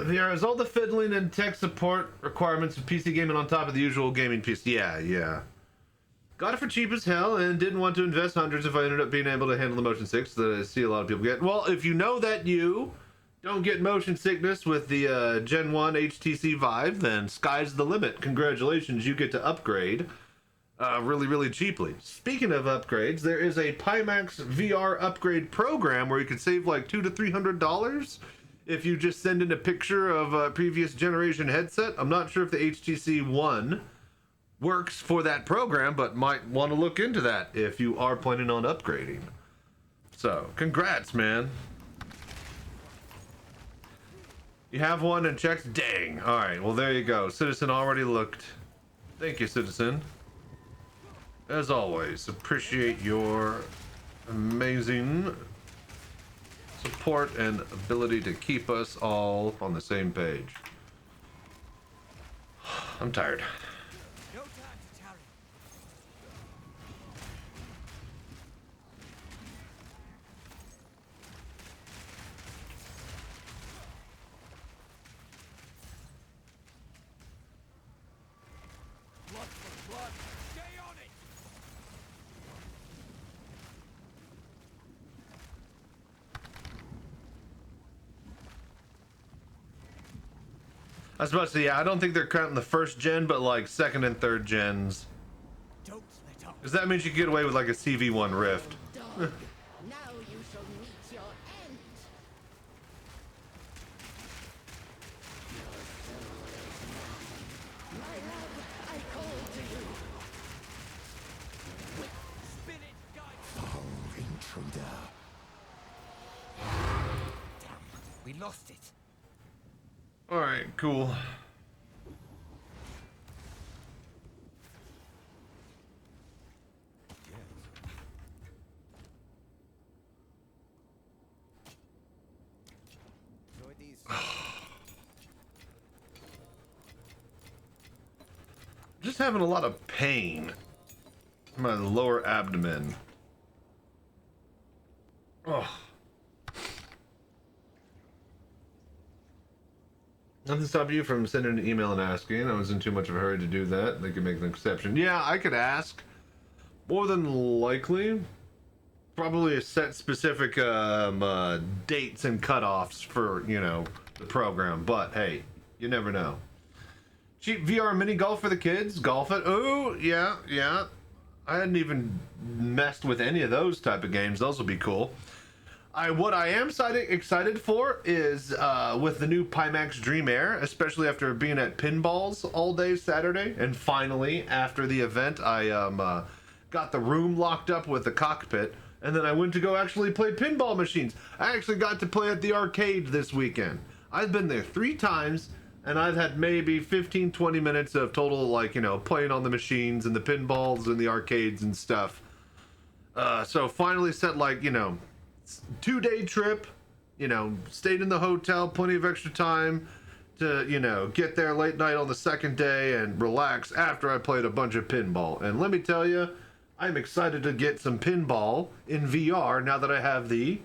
VR has all the fiddling and tech support requirements of PC gaming on top of the usual gaming PC. Yeah. Got it for cheap as hell and didn't want to invest hundreds if I ended up being able to handle the motion sickness that I see a lot of people get. Well, if you know that you don't get motion sickness with the Gen 1 HTC Vive, then sky's the limit. Congratulations, you get to upgrade really, really cheaply. Speaking of upgrades, there is a Pimax VR upgrade program where you can save like $200 to $300 if you just send in a picture of a previous generation headset. I'm not sure if the HTC One works for that program, but might want to look into that if you are planning on upgrading. So, congrats, man. You have one and checks? Dang. Alright, well there you go. Citizen already looked. Thank you, Citizen. As always, appreciate your amazing support and ability to keep us all on the same page. I'm tired. No time to tarry. Blood for blood. Stay on it. I was about to say, yeah, I don't think they're counting the first gen, but like second and third gens. Don't let up. Because that means you can get away with like a CV1 Rift. Dog, now you shall meet your end. My love, I call to you. Spirit, guide us. Foul intruder. Damn, we lost it. Alright, cool. Enjoy these. Just having a lot of pain in my lower abdomen. Oh. Nothing stop you from sending an email and asking. I was in too much of a hurry to do that. They could make an exception. Yeah, I could ask. More than likely. Probably set specific dates and cutoffs for, you know, the program. But hey, you never know. Cheap VR mini golf for the kids. Golf it. Oh, yeah. I hadn't even messed with any of those type of games. Those will be cool. What I am excited for is with the new Pimax Dream Air, especially after being at Pinballs all day Saturday, and finally after the event I got the room locked up with the Cockpit, and then I went to go actually play pinball machines. I actually got to play at the arcade this weekend. I've been there 3 times. and I've had maybe 15-20 minutes of total, like, you know, playing on the machines and the pinballs and the arcades and stuff. So finally set, like, you know, 2-day trip, you know, stayed in the hotel, plenty of extra time to, you know, get there late night on the second day and relax after I played a bunch of pinball. And let me tell you, I'm excited to get some pinball in VR now that I have the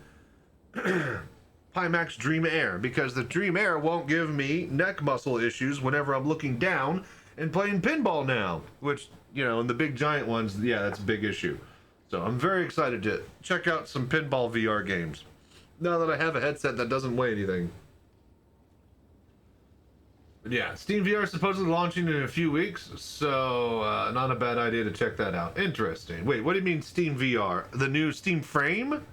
Pimax Dream Air, because the Dream Air won't give me neck muscle issues whenever I'm looking down and playing pinball now, which, you know, in the big giant ones, yeah, that's a big issue. So I'm very excited to check out some pinball VR games now that I have a headset that doesn't weigh anything. But yeah, Steam VR is supposedly launching in a few weeks, so not a bad idea to check that out. Interesting. Wait, what do you mean Steam VR? The new Steam Frame?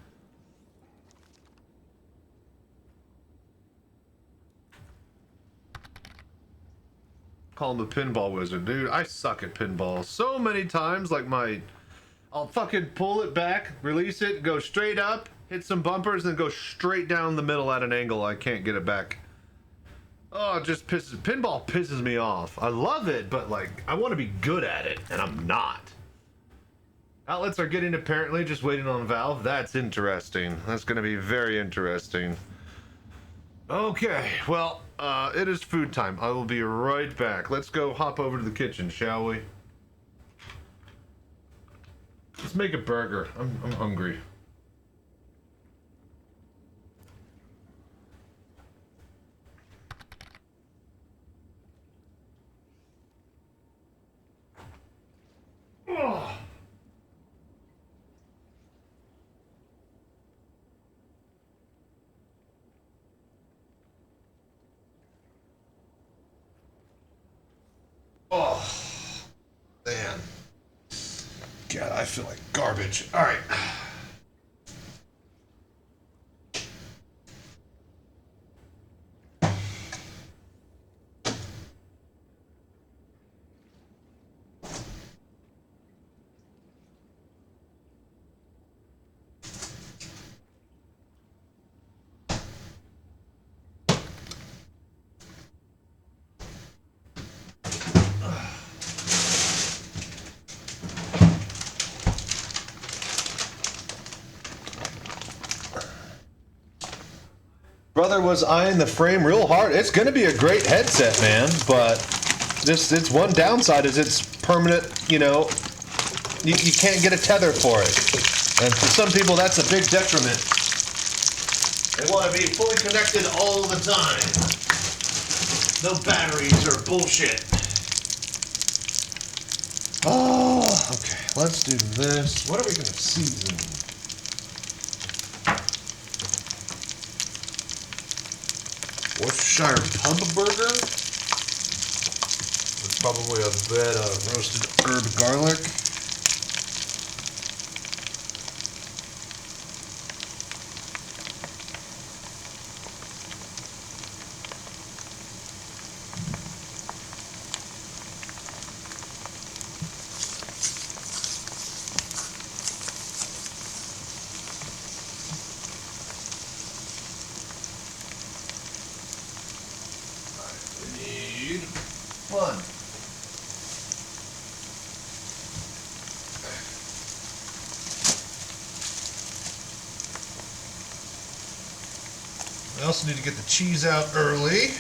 Call him the pinball wizard. Dude, I suck at pinball so many times. Like, I'll fucking pull it back, release it, go straight up, hit some bumpers, and then go straight down the middle at an angle. I can't get it back. Oh, it just pisses... Pinball pisses me off. I love it, but, like, I want to be good at it, and I'm not. Outlets are getting apparently, just waiting on Valve. That's interesting. That's going to be very interesting. Okay, well, it is food time. I will be right back. Let's go hop over to the kitchen, shall we? Let's make a burger. I'm hungry. Oh. Oh, man. God, I feel like garbage. All right. Brother was eyeing the frame real hard. It's going to be a great headset, man, but just its one downside is it's permanent, you know, you can't get a tether for it. And for some people, that's a big detriment. They want to be fully connected all the time. No batteries or bullshit. Oh, okay, let's do this. What are we going to season? Worcestershire pub burger with probably a bit of roasted herb garlic. Fun. I also need to get the cheese out early.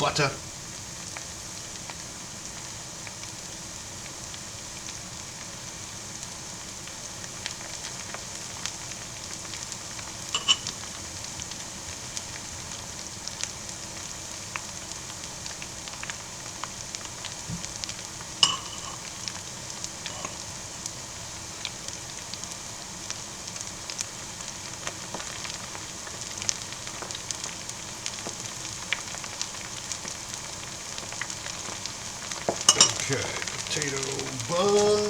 Butter. Okay, potato bun,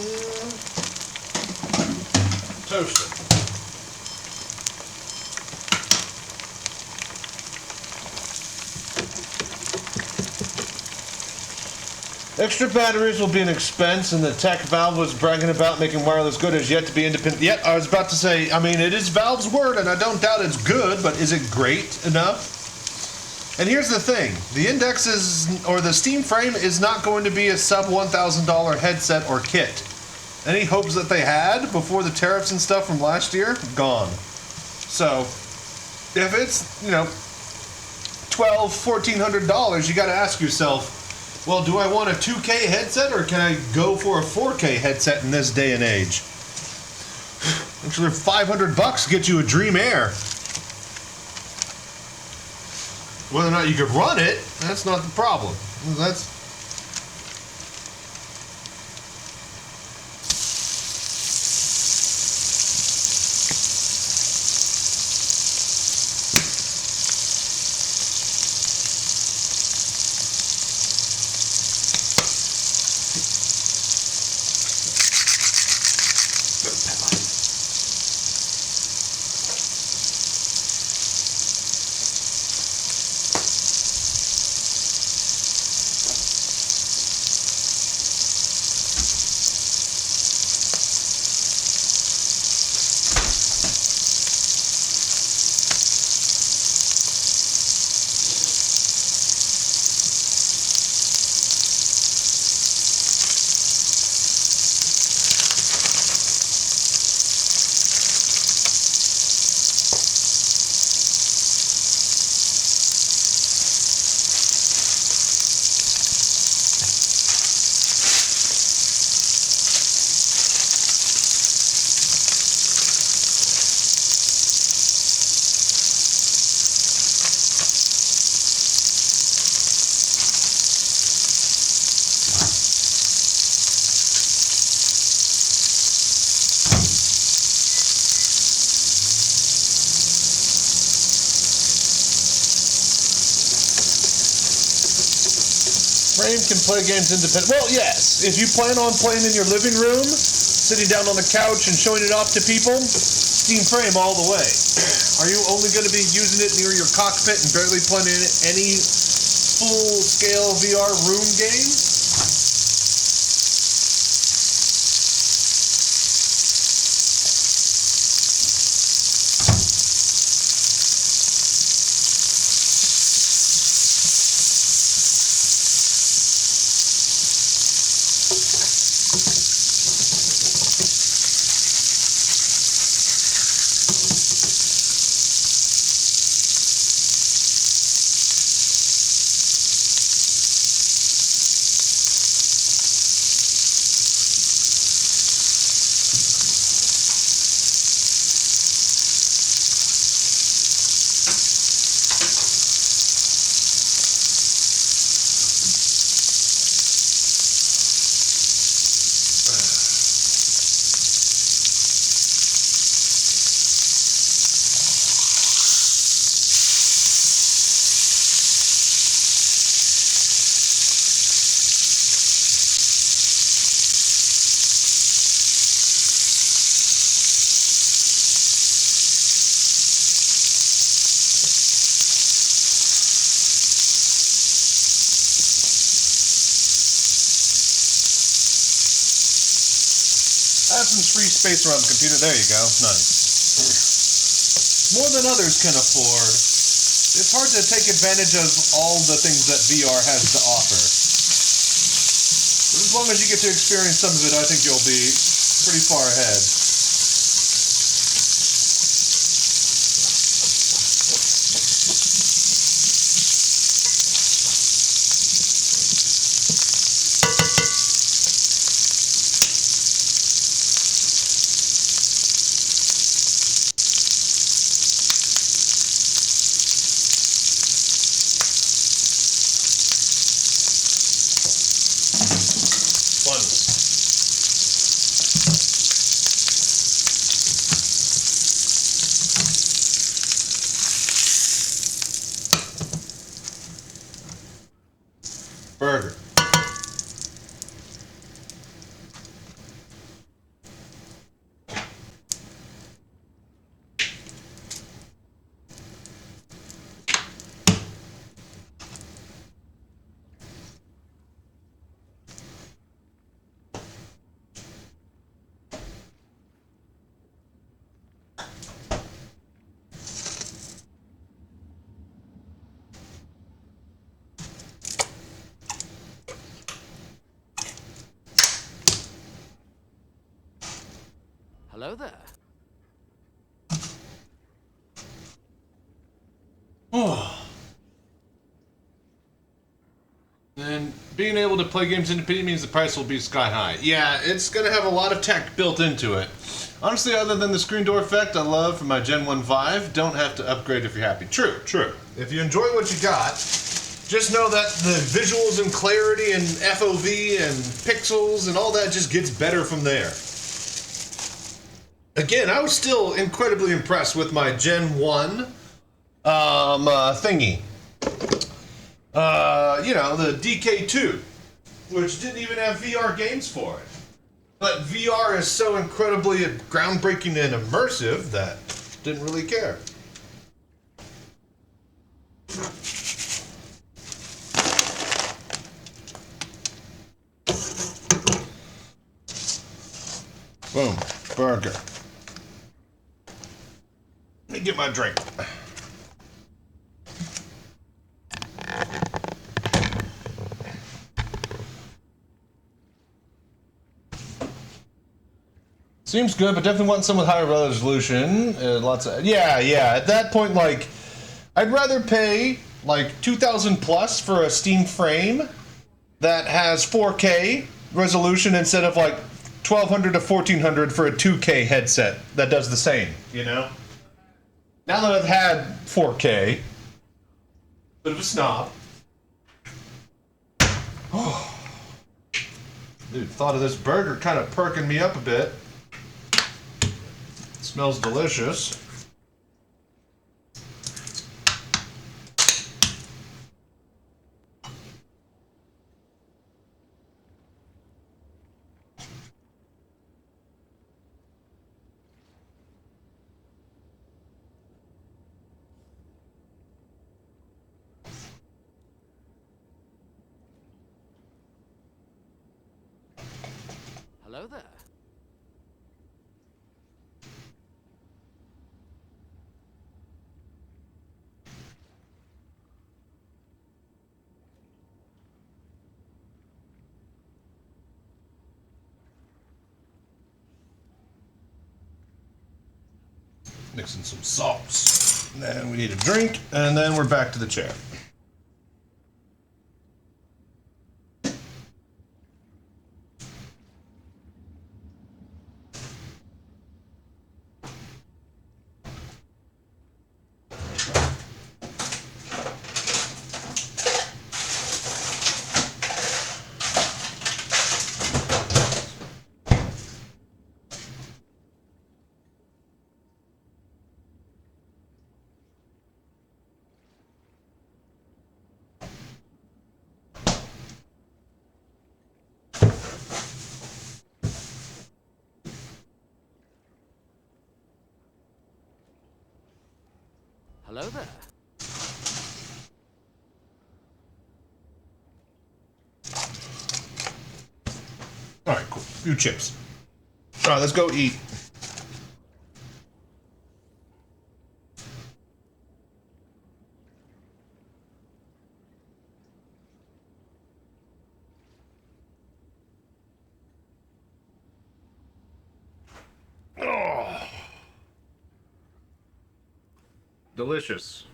toasted. Extra batteries will be an expense, and the tech Valve was bragging about making wireless good has yet to be independent. Yet, I was about to say, I mean, it is Valve's word, and I don't doubt it's good, but is it great enough? And here's the thing, the Index is, or the Steam Frame is not going to be a sub $1,000 headset or kit. Any hopes that they had before the tariffs and stuff from last year, gone. So, if it's, you know, $1,200, $1,400, you gotta ask yourself, well, do I want a 2K headset or can I go for a 4K headset in this day and age? Actually, $500 gets you a Dream Air. Whether or not you could run it, that's not the problem. That's Frame can play games independent. Well, yes. If you plan on playing in your living room, sitting down on the couch and showing it off to people, Steam Frame all the way. Are you only going to be using it near your cockpit and barely playing any full-scale VR room games? Have some free space around the computer. There you go. Nice. More than others can afford. It's hard to take advantage of all the things that VR has to offer. But as long as you get to experience some of it, I think you'll be pretty far ahead. Burger. And being able to play games independently means the price will be sky high. Yeah, it's going to have a lot of tech built into it. Honestly, other than the screen door effect I love from my Gen 1 Vive, don't have to upgrade if you're happy. True, true. If you enjoy what you got, just know that the visuals and clarity and FOV and pixels and all that just gets better from there. Again, I was still incredibly impressed with my Gen 1 thingy. You know, the DK2, which didn't even have VR games for it. But VR is so incredibly groundbreaking and immersive that didn't really care. Boom, burger. Let me get my drink. Seems good, but definitely want some with higher resolution. Lots of yeah. At that point, like, I'd rather pay like 2,000 plus for a Steam frame that has 4K resolution instead of like 1,200 to 1,400 for a 2K headset that does the same. You know. Now that I've had 4K, bit of a snob. Oh, dude, thought of this burger kind of perking me up a bit. Smells delicious. Hello there. Mixing some salts. And then we need a drink, and then we're back to the chair. Hello there. All right, cool. Few chips. All right, let's go eat. Oh. Delicious.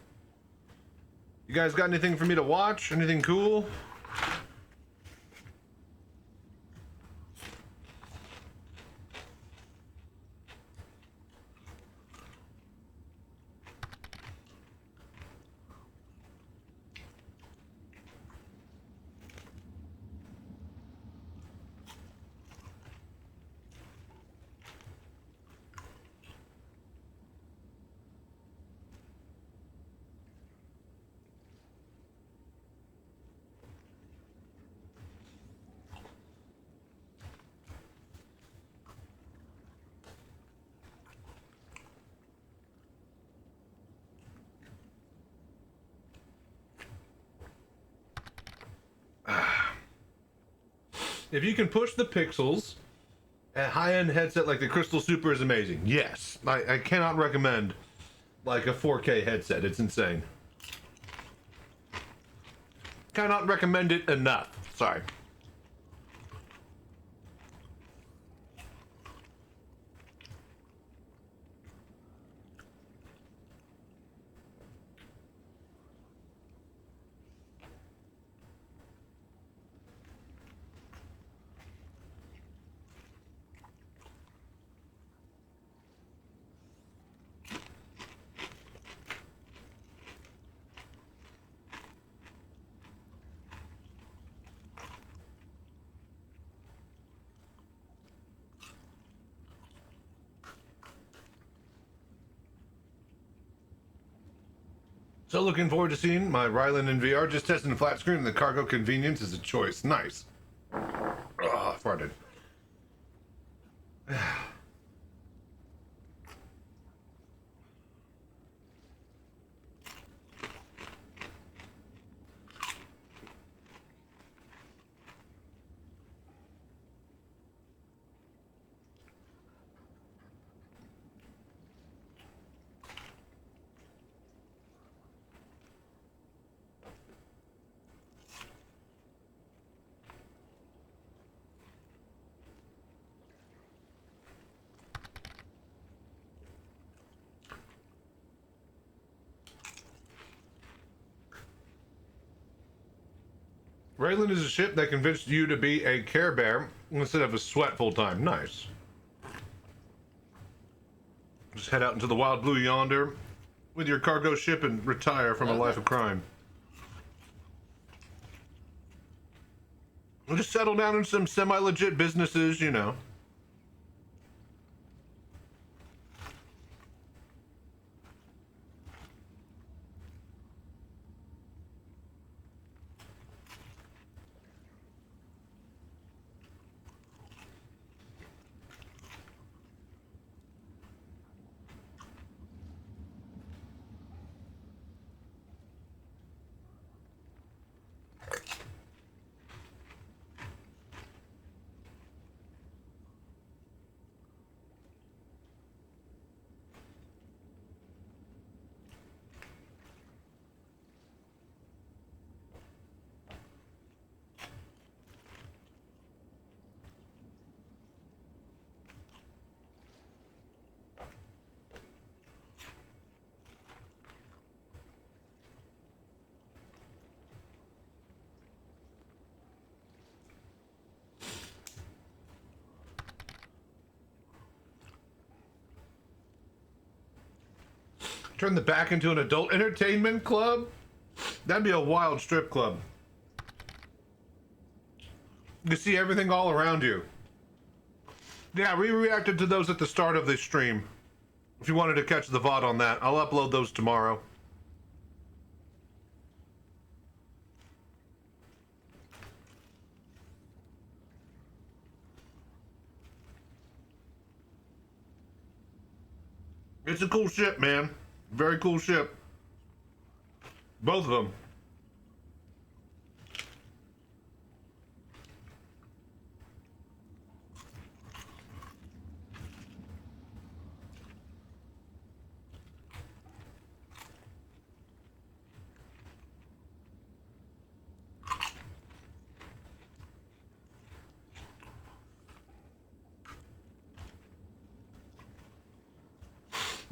You guys got anything for me to watch? Anything cool? If you can push the pixels, a high-end headset like the Crystal Super is amazing. Yes, I cannot recommend like a 4K headset. It's insane. Cannot recommend it enough. Sorry. So looking forward to seeing my Ryland in VR. Just testing the flat screen and the cargo convenience is a choice. Nice. Oh, farted. Raylan is a ship that convinced you to be a Care Bear instead of a sweat full time. Nice. Just head out into the wild blue yonder with your cargo ship and retire from a life of crime. We'll just settle down in some semi-legit businesses, you know. Turn the back into an adult entertainment club? That'd be a wild strip club. You see everything all around you. Yeah, we reacted to those at the start of this stream. If you wanted to catch the VOD on that, I'll upload those tomorrow. It's a cool ship, man. Very cool ship. Both of them.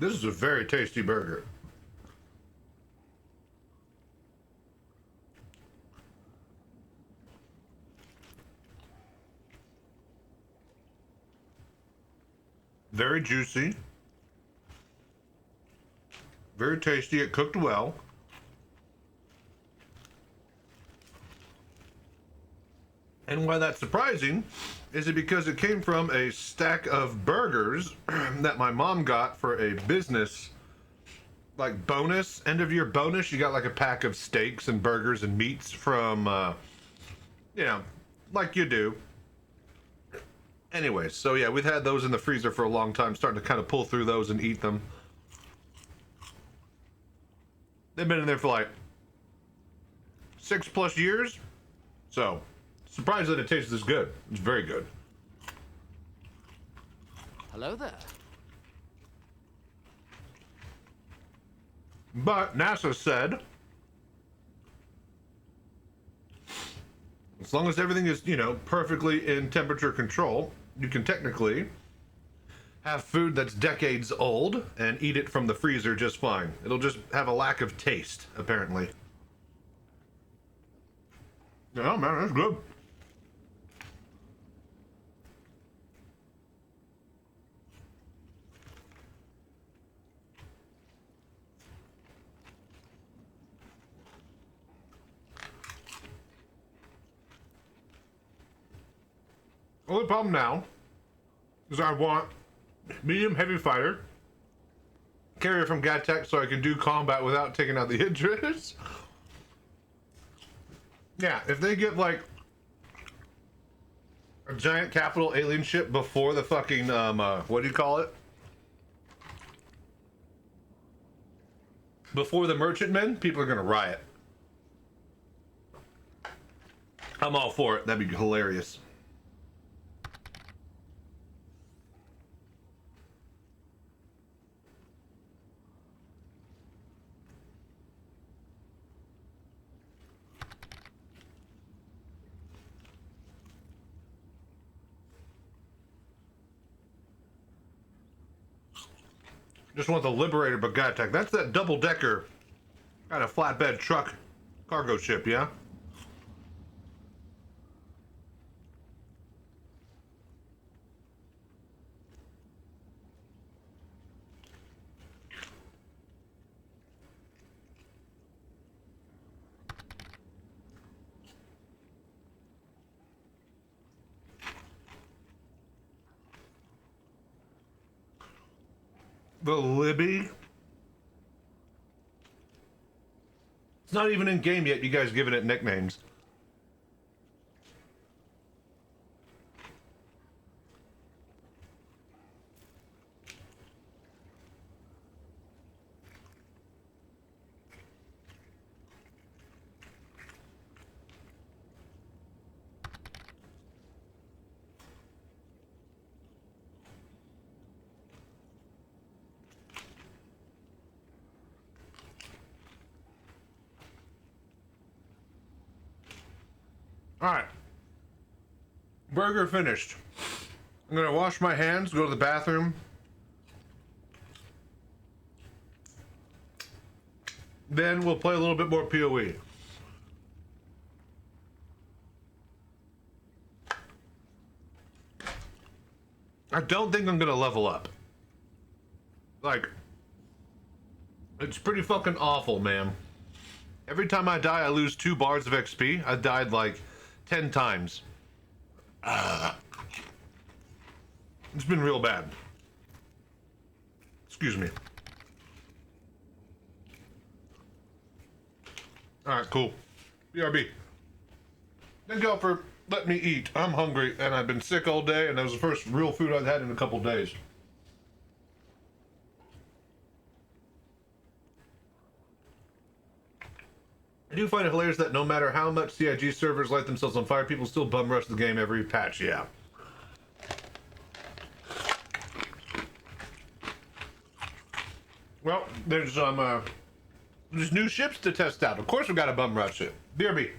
This is a very tasty burger. Very juicy. Very tasty. It cooked well. And why that's surprising is it because it came from a stack of burgers that my mom got for a business, like bonus, end of year bonus. You got like a pack of steaks and burgers and meats from, you know, like you do. Anyways, so yeah, we've had those in the freezer for a long time, starting to kind of pull through those and eat them. They've been in there for like 6+ years, so surprised that it tastes this good. It's very good. Hello there. But NASA said, as long as everything is, you know, perfectly in temperature control, you can technically have food that's decades old and eat it from the freezer just fine. It'll just have a lack of taste, apparently. Yeah, man, that's good. Only problem now is I want medium heavy fighter carrier from Gattack so I can do combat without taking out the Idris. Yeah, if they get like a giant capital alien ship before the fucking what do you call it? Before the merchantmen, people are gonna riot. I'm all for it. That'd be hilarious. Just want the Liberator Bagatek. That's that double-decker kind of flatbed truck cargo ship, yeah? The Libby? It's not even in game yet, you guys giving it nicknames. Alright. Burger finished. I'm gonna wash my hands, go to the bathroom. Then we'll play a little bit more PoE. I don't think I'm gonna level up. Like, it's pretty fucking awful, man. Every time I die, I lose 2 bars of XP. I died like 10 times. It's been real bad. Excuse me. Alright, cool. BRB. Thank y'all for letting me eat. I'm hungry and I've been sick all day and that was the first real food I've had in a couple days. I do find it hilarious that no matter how much CIG servers light themselves on fire, people still bum rush the game every patch, yeah. Well, there's new ships to test out. Of course we gotta bum rush it. BRB.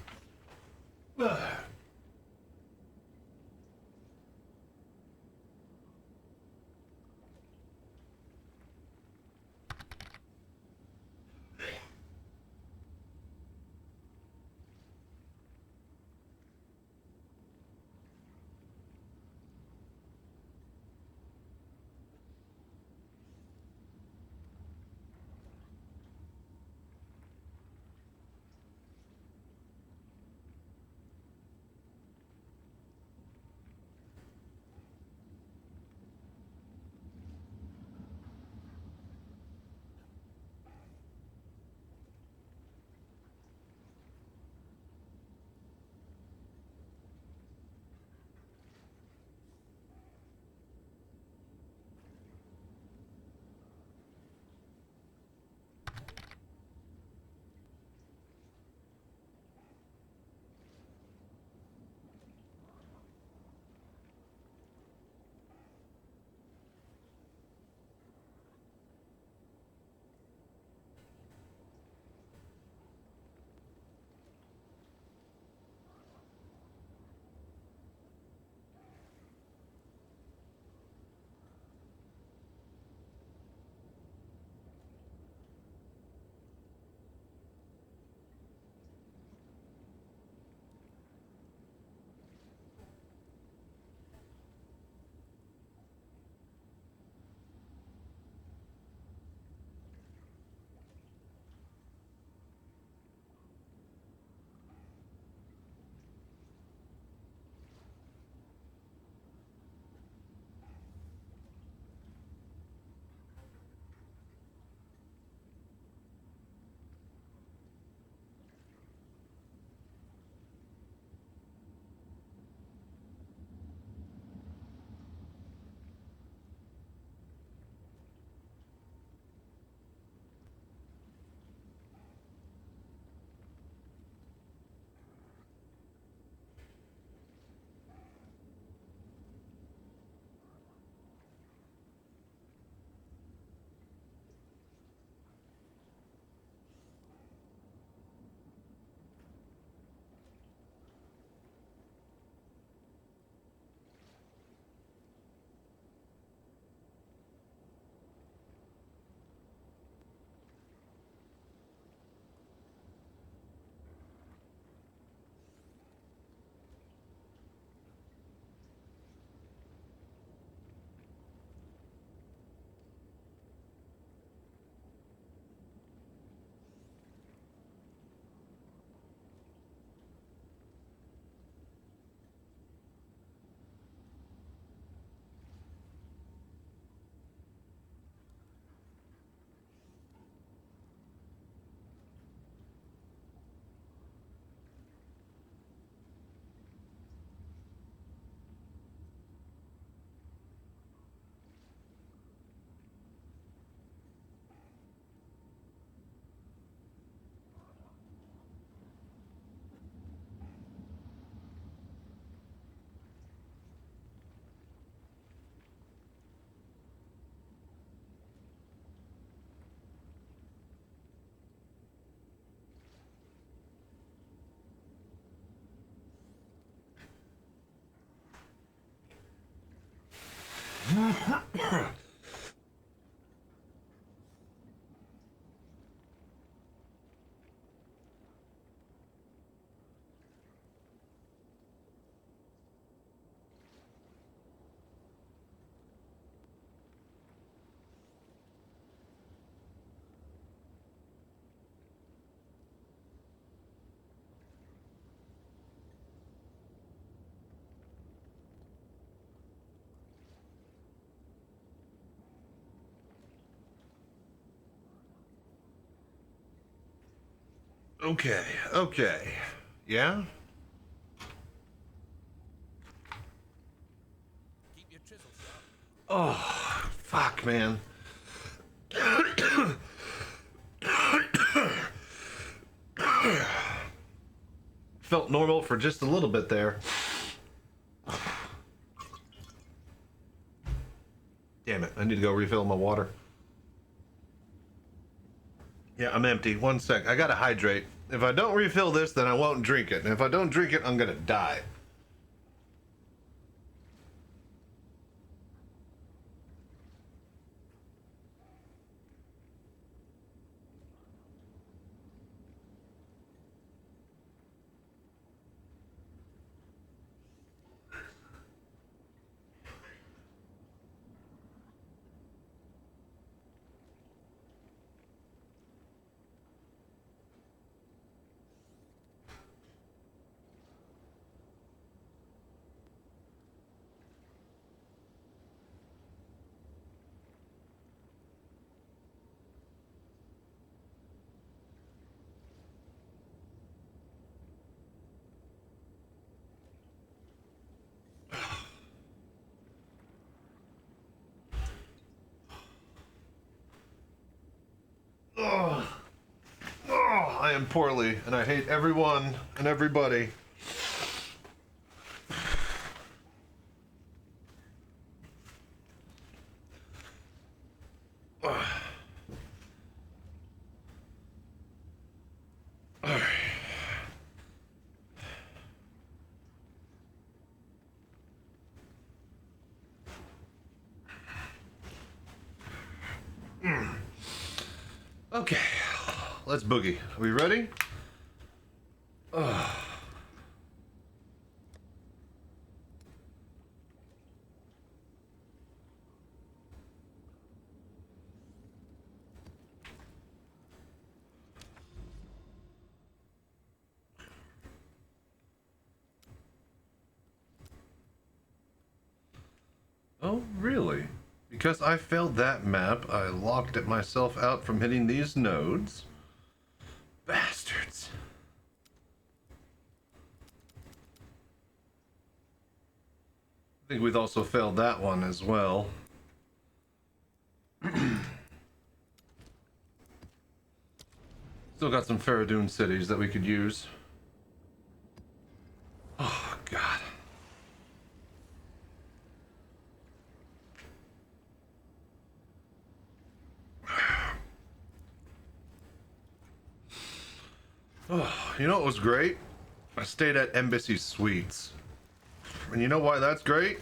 Okay, okay. Yeah? Keep your chisel sharp. Oh, fuck, man. Felt normal for just a little bit there. Damn it, I need to go refill my water. Yeah, I'm empty. One sec. I gotta hydrate. If I don't refill this, then I won't drink it. And if I don't drink it, I'm gonna die. Oh, I am poorly, and I hate everyone and everybody. Okay, let's boogie. Are we ready? Oh, really? Because I failed that map, I locked it myself out from hitting these nodes. Bastards. I think we've also failed that one as well. Still got some Faradun cities that we could use. Oh, God. Oh, you know what was great? I stayed at Embassy Suites. And you know why that's great?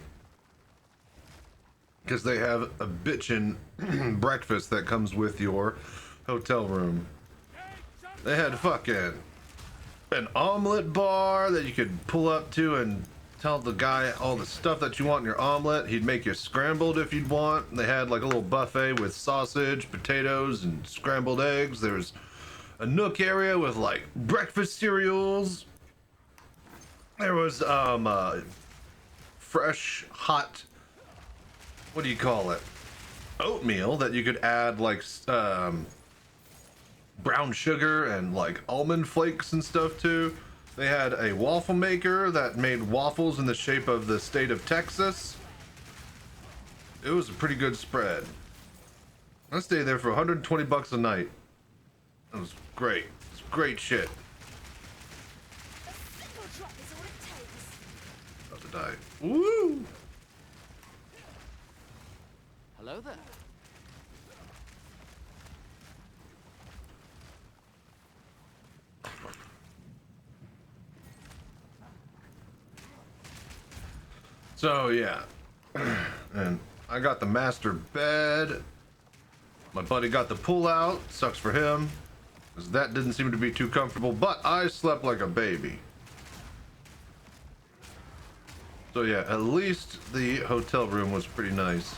Because they have a bitchin' breakfast that comes with your hotel room. They had fucking an omelet bar that you could pull up to and tell the guy all the stuff that you want in your omelet. He'd make you scrambled if you'd want. They had like a little buffet with sausage, potatoes, and scrambled eggs. There's a nook area with like breakfast cereals. There was fresh, hot, what do you call it? Oatmeal that you could add like brown sugar and like almond flakes and stuff to. They had a waffle maker that made waffles in the shape of the state of Texas. It was a pretty good spread. I stayed there for 120 bucks a night. It was great. It's great shit. About to die. Woo! Hello there. So yeah, and I got the master bed. My buddy got the pull-out. Sucks for him, because that didn't seem to be too comfortable, but I slept like a baby. So yeah, at least the hotel room was pretty nice.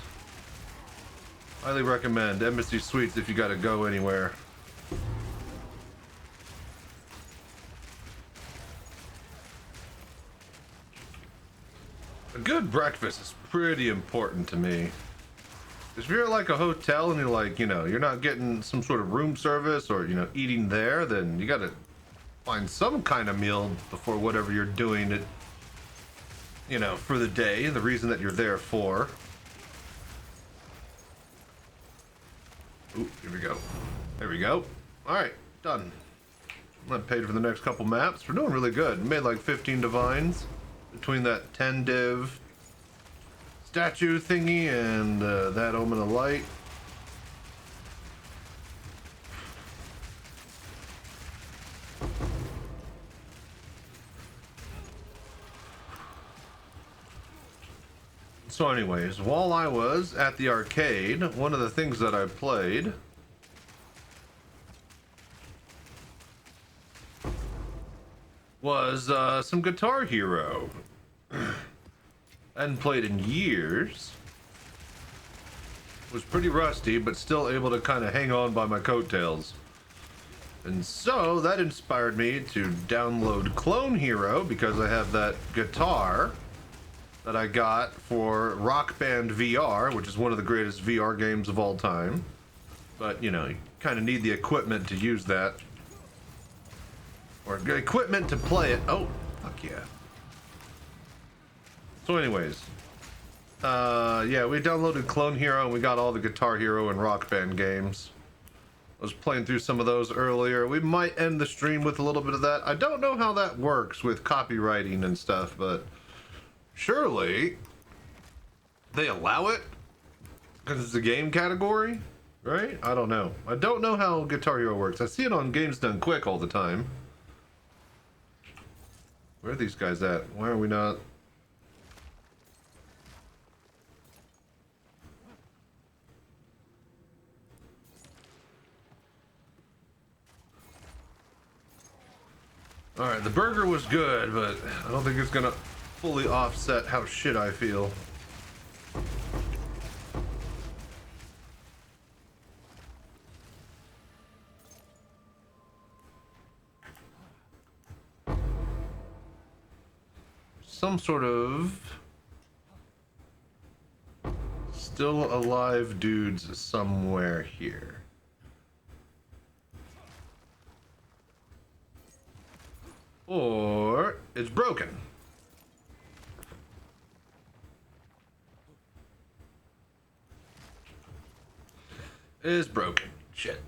Highly recommend Embassy Suites if you gotta go anywhere. A good breakfast is pretty important to me. If you're at like a hotel and you're like, you know, you're not getting some sort of room service or, you know, eating there, then you gotta find some kind of meal before whatever you're doing it, you know, for the day, the reason that you're there for. Ooh, here we go. There we go. Alright, done. I'm paid for the next couple maps. We're doing really good. Made like 15 divines between that 10 div statue thingy and that Omen of Light. So anyways, while I was at the arcade, one of the things that I played was some Guitar Hero. I hadn't played in years. Was pretty rusty, but still able to kind of hang on by my coattails. And so that inspired me to download Clone Hero because I have that guitar that I got for Rock Band VR, which is one of the greatest VR games of all time. But, you know, you kind of need the equipment to use that. Or equipment to play it. Oh, fuck yeah. So anyways, yeah, we downloaded Clone Hero and we got all the Guitar Hero and Rock Band games. I was playing through some of those earlier. We might end the stream with a little bit of that. I don't know how that works with copywriting and stuff, but surely they allow it because it's a game category, right? I don't know. I don't know how Guitar Hero works. I see it on Games Done Quick all the time. Where are these guys at? Why are we not? Alright, the burger was good, but I don't think it's gonna fully offset how shit I feel. Some sort of still alive dudes somewhere here. Or it's broken. It's broken. Shit.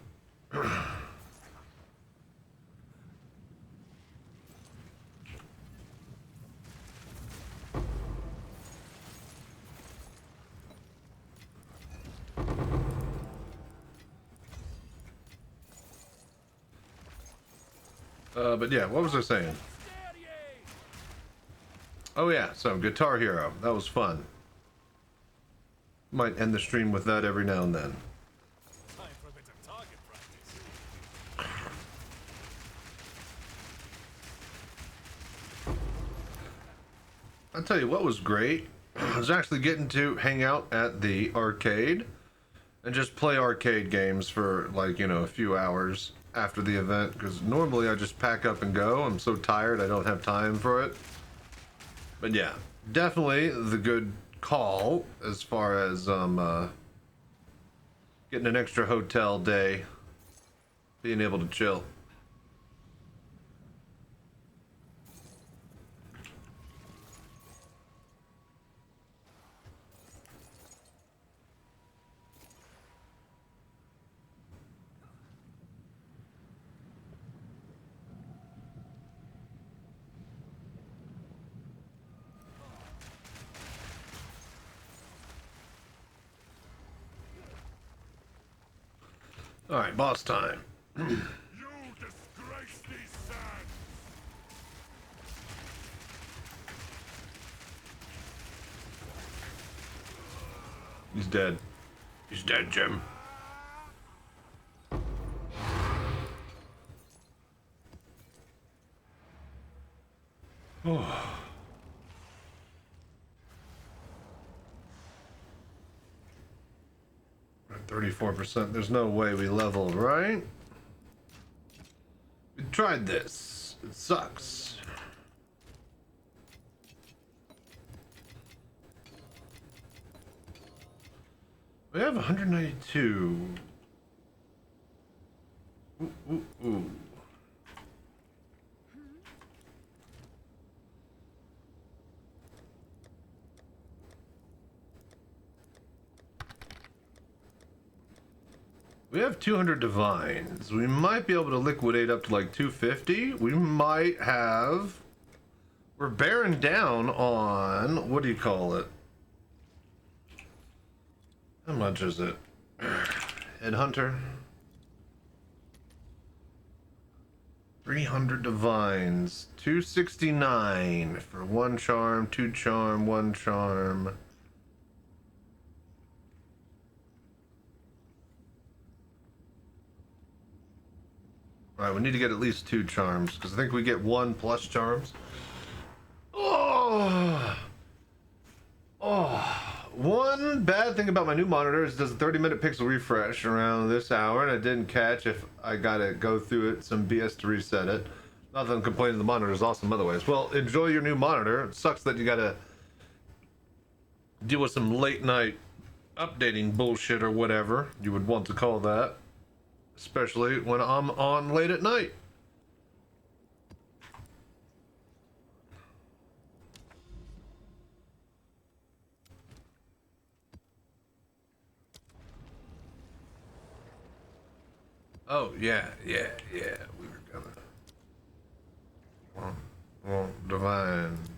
But yeah, what was I saying? Oh yeah, so Guitar Hero. That was fun. Might end the stream with that every now and then. Time for a bit of target practice. I'll tell you what was great. I was actually getting to hang out at the arcade and just play arcade games for like, you know, a few hours after the event, because normally I just pack up and go. I'm so tired I don't have time for it. But yeah, definitely the good call as far as getting an extra hotel day, being able to chill. All right, boss time. You disgrace these sands! He's dead. He's dead, Jim. Oh. 34%. There's no way we level, right? We tried this. It sucks. We have 192. Ooh. We have 200 divines. We might be able to liquidate up to like 250. We might have... We're bearing down on... What do you call it? How much is it? Headhunter? 300 divines. 269 for 1 charm, 2 charm, 1 charm. Alright, we need to get at least 2 charms, because I think we get 1 plus charms. Oh! One bad thing about my new monitor is it does a 30-minute pixel refresh around this hour, and I didn't catch if I gotta go through it, some BS to reset it. Not that I'm complaining, the monitor is awesome otherwise. Well, enjoy your new monitor. It sucks that you gotta deal with some late night updating bullshit or whatever you would want to call that. Especially when I'm on late at night. Oh, yeah. We were gonna... Well, divines.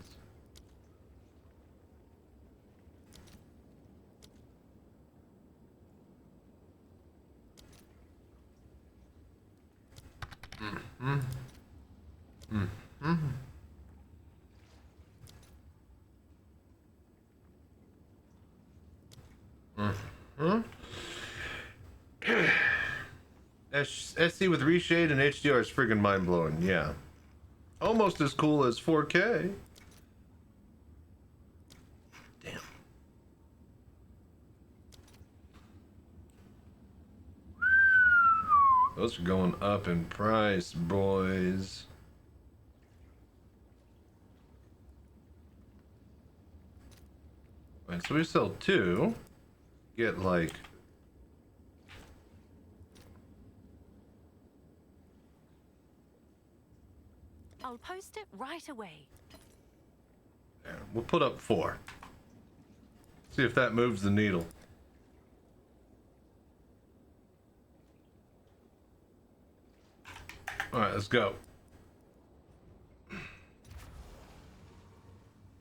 SC with reshade and HDR is freaking mind-blowing, yeah. Almost as cool as 4K. Damn. Those are going up in price, boys. Alright, so we sell 2. Get like... I'll post it right away. There, we'll put up 4. See if that moves the needle. Alright, let's go.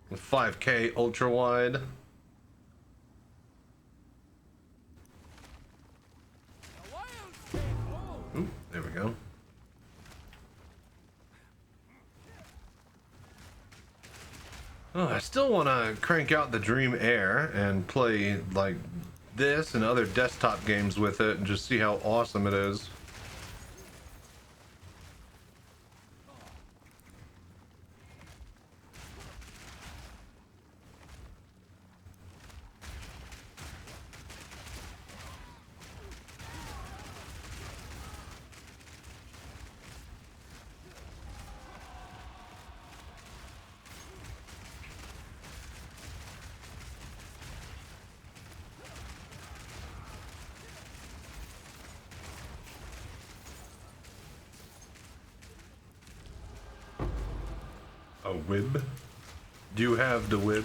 With 5K ultra wide. Ooh, there we go. Oh, I still want to crank out the Dream Air and play like this and other desktop games with it and just see how awesome it is. A whib? Do you have the whib?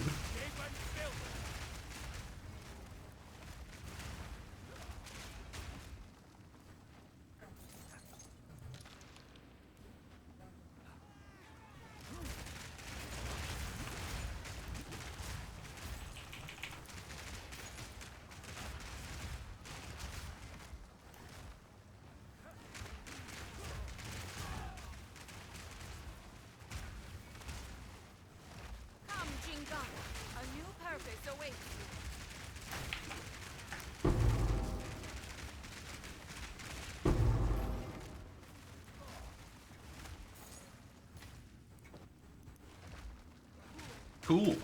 A new purpose awaits you. Cool.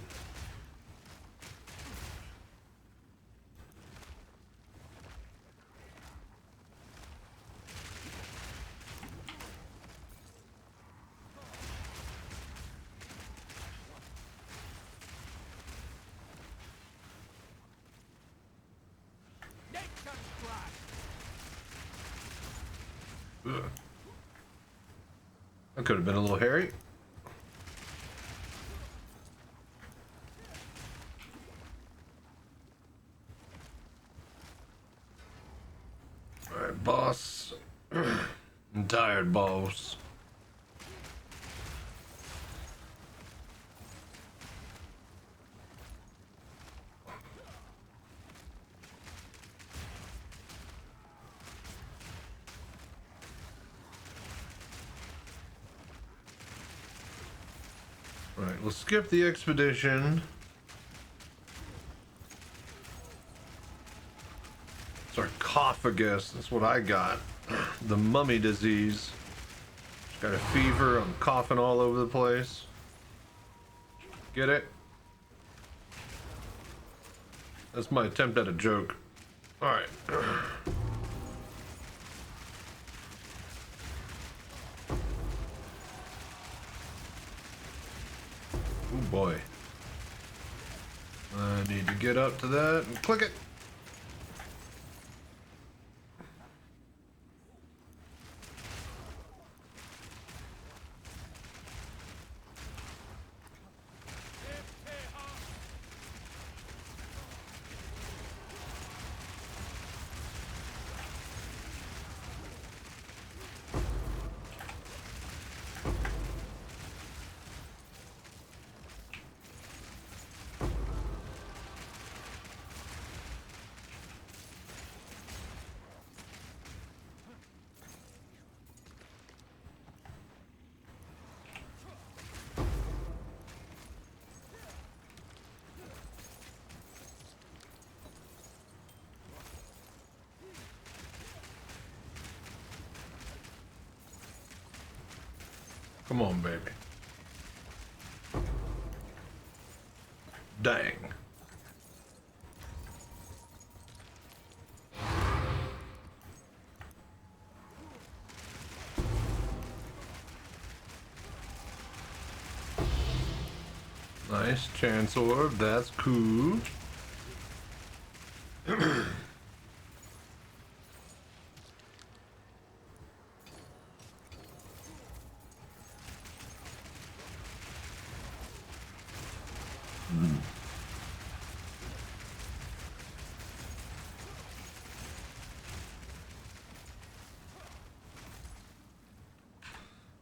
Ugh. That could have been a little hairy. Alright, boss. I'm tired, boss. Alright, we'll skip the expedition. Sarcophagus, that's what I got. The mummy disease. Got a fever, I'm coughing all over the place. Get it? That's my attempt at a joke. Alright. Oh boy. I need to get up to that and click it. Come on, baby. Dang. Nice chance orb, that's cool.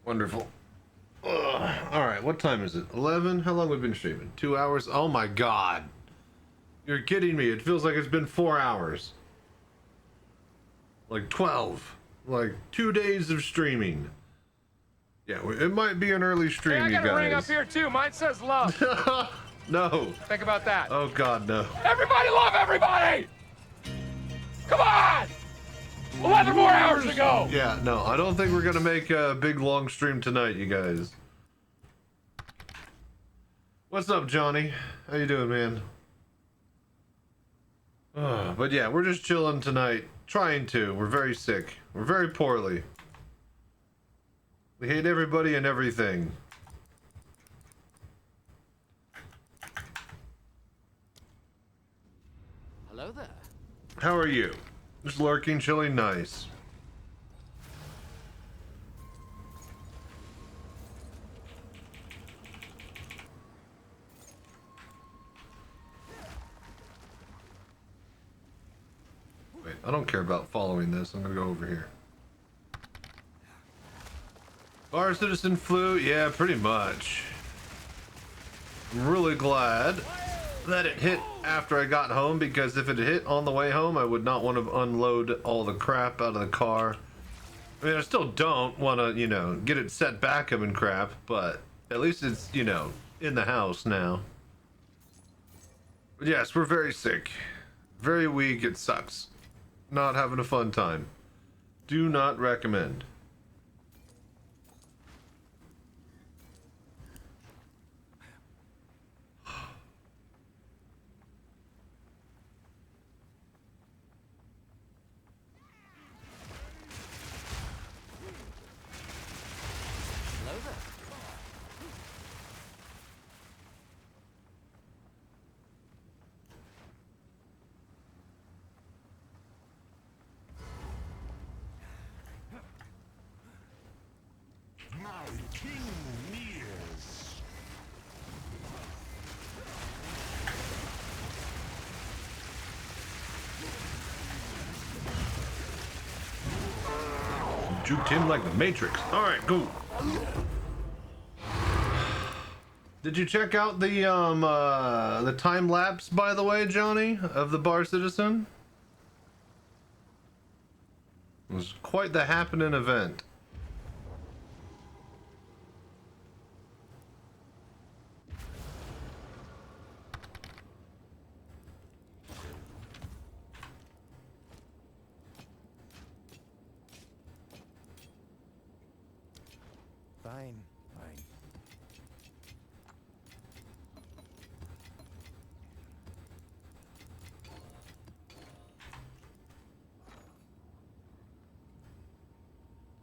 Wonderful. Alright, what time is it? 11? How long have we been streaming? 2 hours? Oh my god. You're kidding me. It feels like it's been 4 hours. Like 12. Like 2 days of streaming. Yeah, it might be an early stream, hey, you I got a guys. ring up here too. Mine says love. No. Think about that. Oh god, no. Everybody love everybody! Come on! 11 more hours to go! Yeah, no, I don't think we're gonna make a big long stream tonight, you guys. What's up, Johnny? How you doing, man? But yeah, we're just chilling tonight. Trying to. We're very sick. We're very poorly. We hate everybody and everything. Hello there. How are you? Just lurking, chilling, nice. Wait, I don't care about following this. I'm gonna go over here. Bar Citizen flew? Yeah, pretty much. I'm really glad that it hit after I got home, because if it hit on the way home, I would not want to unload all the crap out of the car. I mean, I still don't want to, you know, get it set back up and crap, but at least it's, you know, in the house now. But yes, we're very sick. Very weak, it sucks. Not having a fun time. Do not recommend. My king nears. Juked him like the Matrix. All right, go. Did you check out the time lapse, by the way, Johnny, of the Bar Citizen? It was quite the happening event. Fine, fine.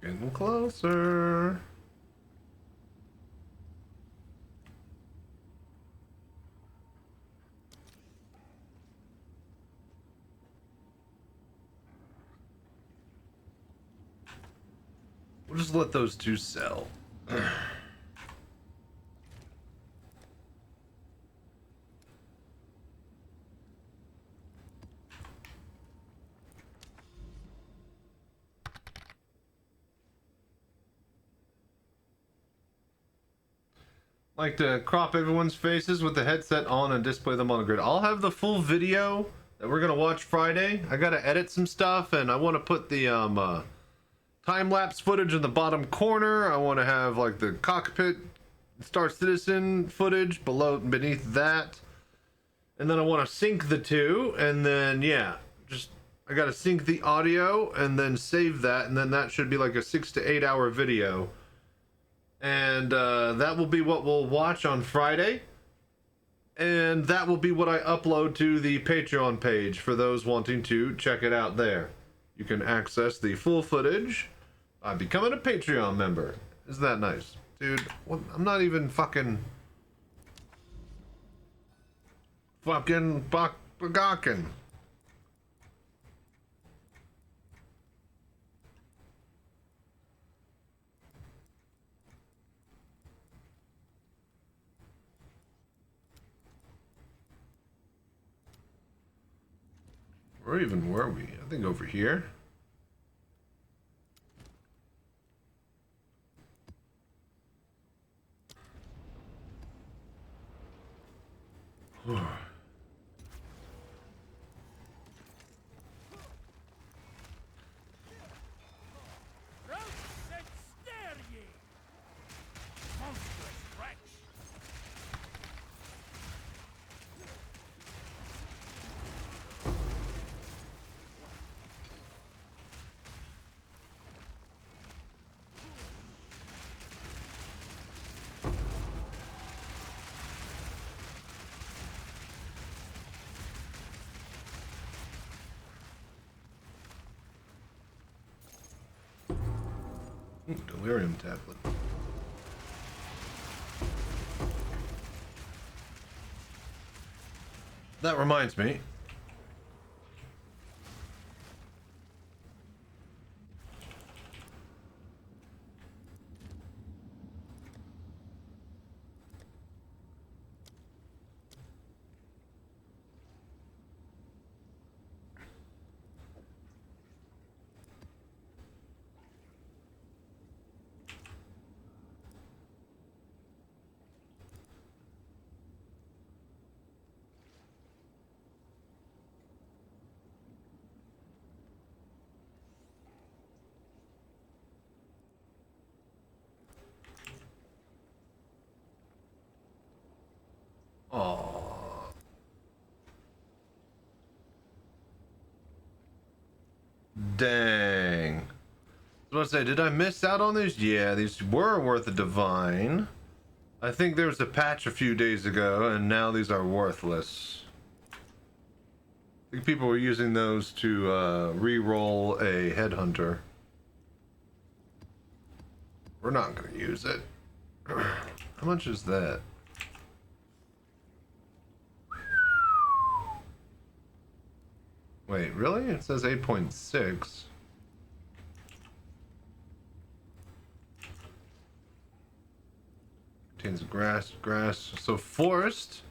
Getting closer. We'll just let those two sell. Like to crop everyone's faces with the headset on and display them on the grid. I'll have the full video that we're gonna watch Friday. I gotta edit some stuff, and I want to put the time-lapse footage in the bottom corner. I want to have like the cockpit Star Citizen footage beneath that, and then I want to sync the two, and then yeah, just I gotta sync the audio and then save that, and then that should be like a 6 to 8 hour video. And that will be what we'll watch on Friday. And that will be what I upload to the Patreon page for those wanting to check it out there. You can access the full footage by becoming a Patreon member. Isn't that nice? Dude, what, I'm not even fucking bagocking. Where even were we? I think over here. Delirium tablet. That reminds me. Oh. Dang. I was about to say, did I miss out on these? Yeah, these were worth a divine. I think there was a patch a few days ago, and now these are worthless. I think people were using those to re-roll a headhunter. We're not going to use it. How much is that? Wait, really? It says 8.6. Contains grass. So forest.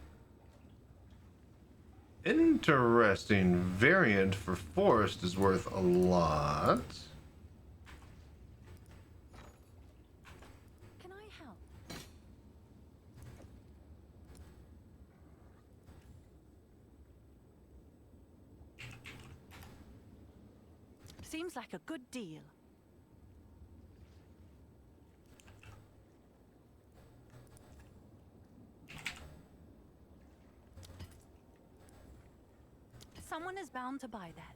Interesting. Variant for forest is worth a lot. Can I help? Seems like a good deal. Someone is bound to buy that.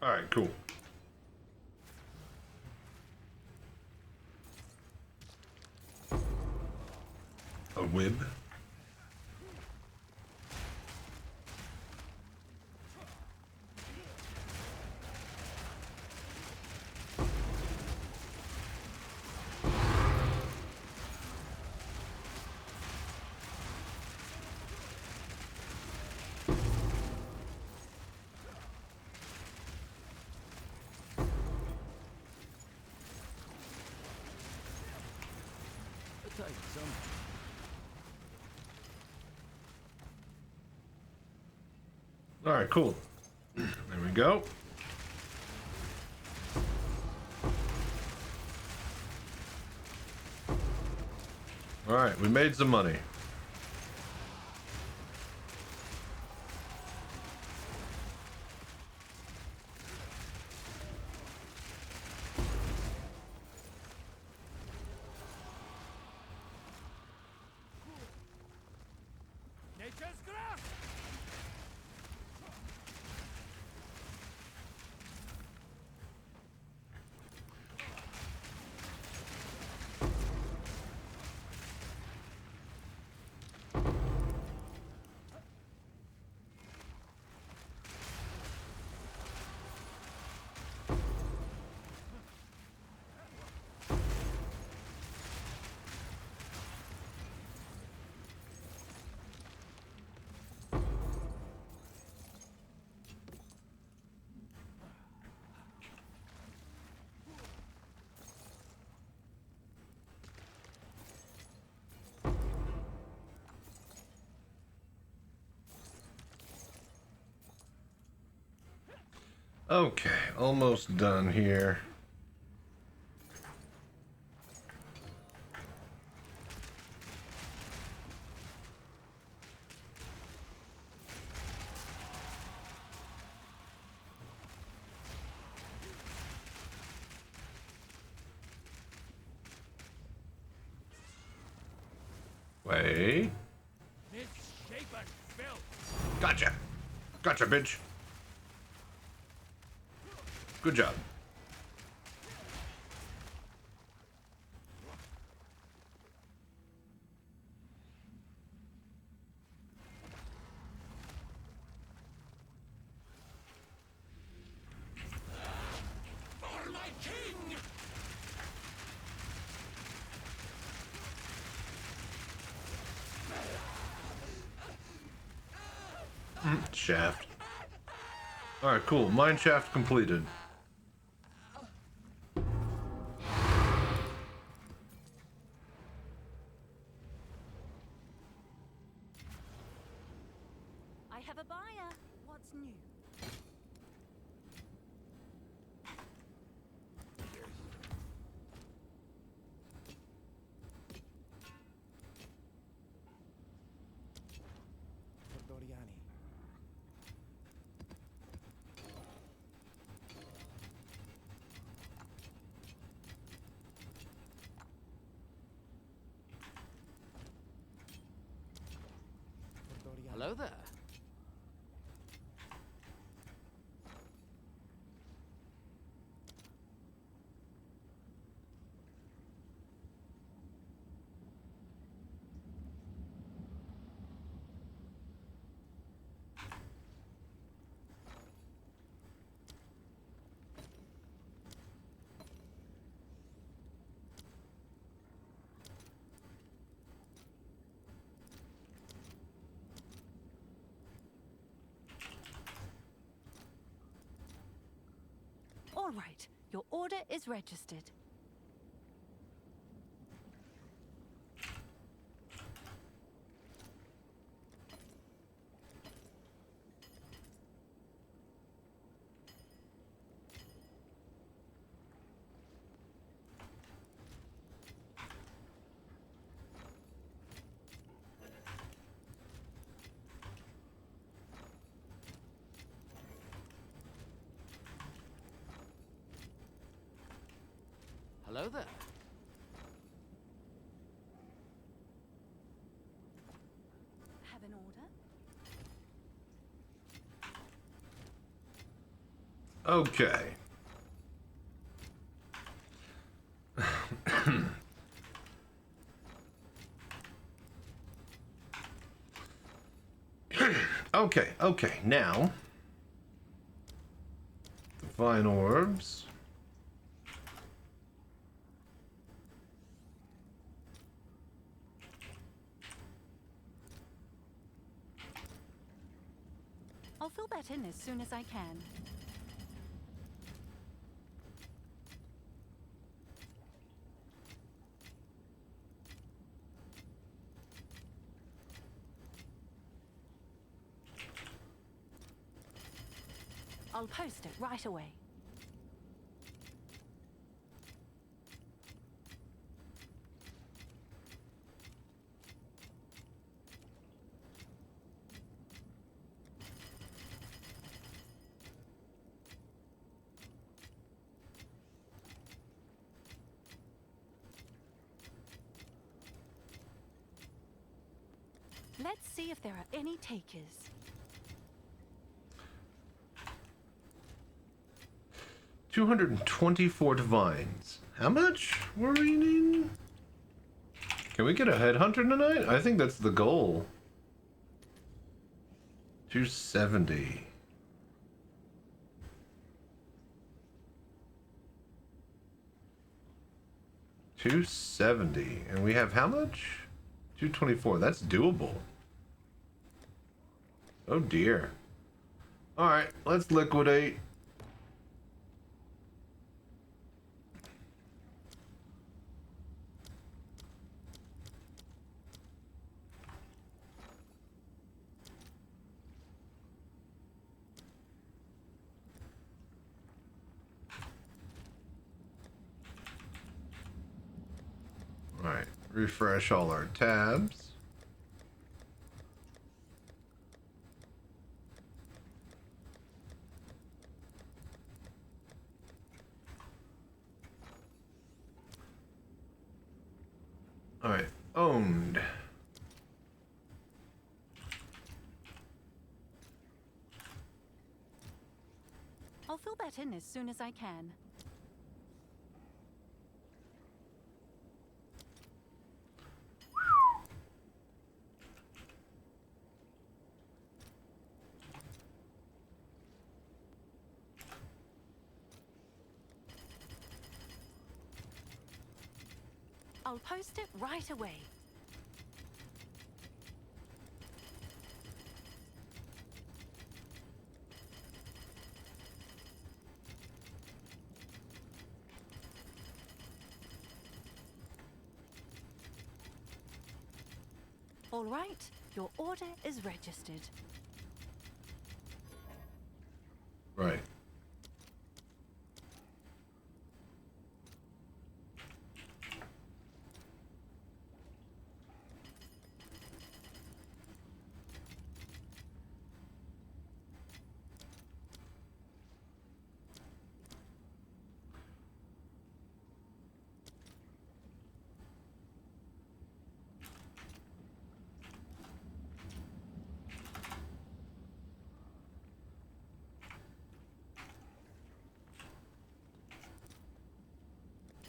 All right, cool. A whip. All right, cool. There we go. All right, we made some money. Nature's grass! Okay, almost done here. Wait. Misshapen filth! Gotcha. Gotcha, bitch. Good job. For my king! Shaft. Alright, cool. Mine shaft completed. I have a buyer. What's new? Doriani. Hello there. right, your order is registered. Hello there. Have an order? Okay. Okay, now. Divine orbs. I'll fill that in as soon as I can. I'll post it right away. Let's see if there are any takers. 224 divines. How much were we needing? Can we get a headhunter tonight? I think that's the goal. 270. $270. And we have how much? 224. That's doable. Oh dear. Alright, let's liquidate. Alright, refresh all our tabs. Alright, owned. I'll fill that in as soon as I can. I'll post it right away. All right, your order is registered. Right.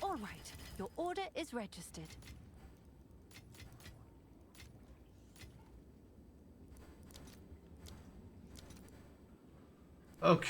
All right, your order is registered. Okay.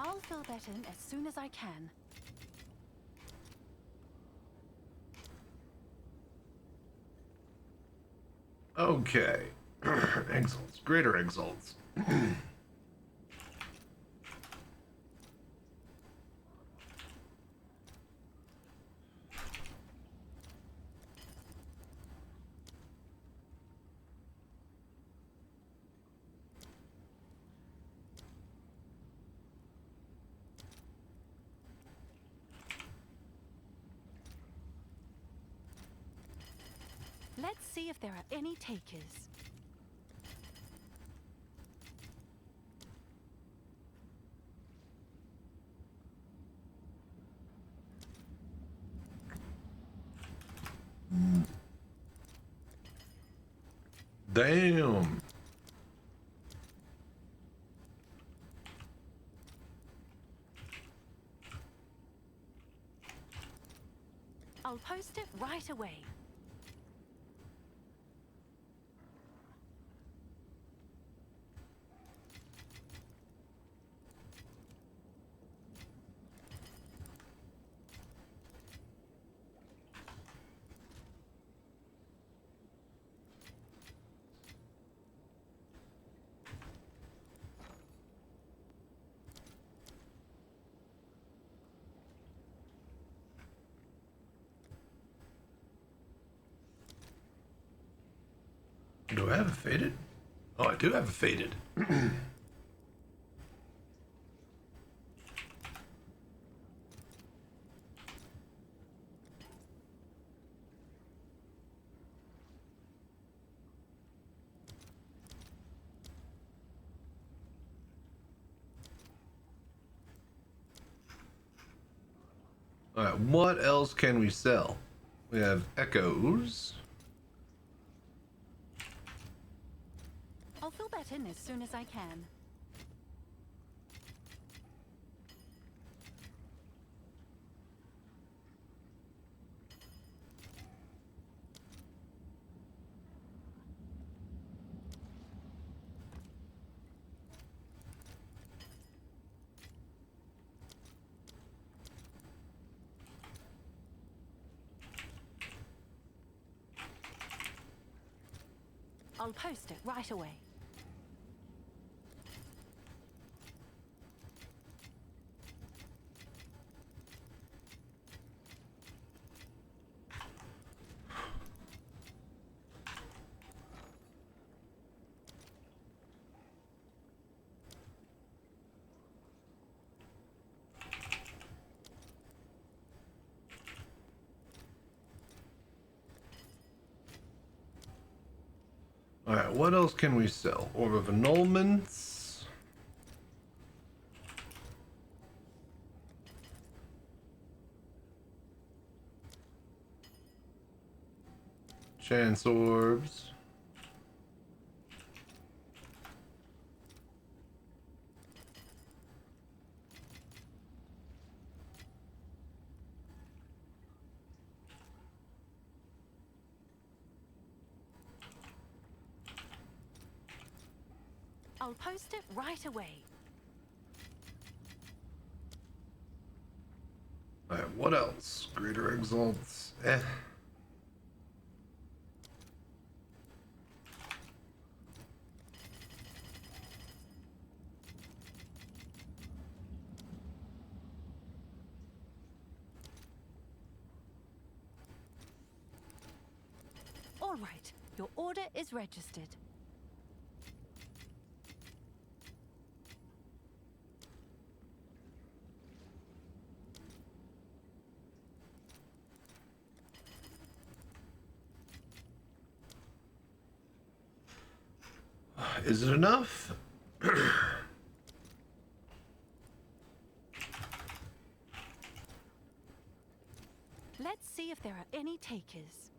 I'll fill that in as soon as I can. Okay. Exalts. Greater exalts. Let's see if there are any takers. Damn. I'll post it right away. Do I have a faded? Oh, I do have a faded. Alright, what else can we sell? We have echoes. I'll fill that in as soon as I can. I'll post it right away. Alright, what else can we sell? Orb of Annulments. Chance Orbs. I'll post it right away. Alright, what else? Greater Exalts. All right, your order is registered. Is it enough? Let's see if there are any takers.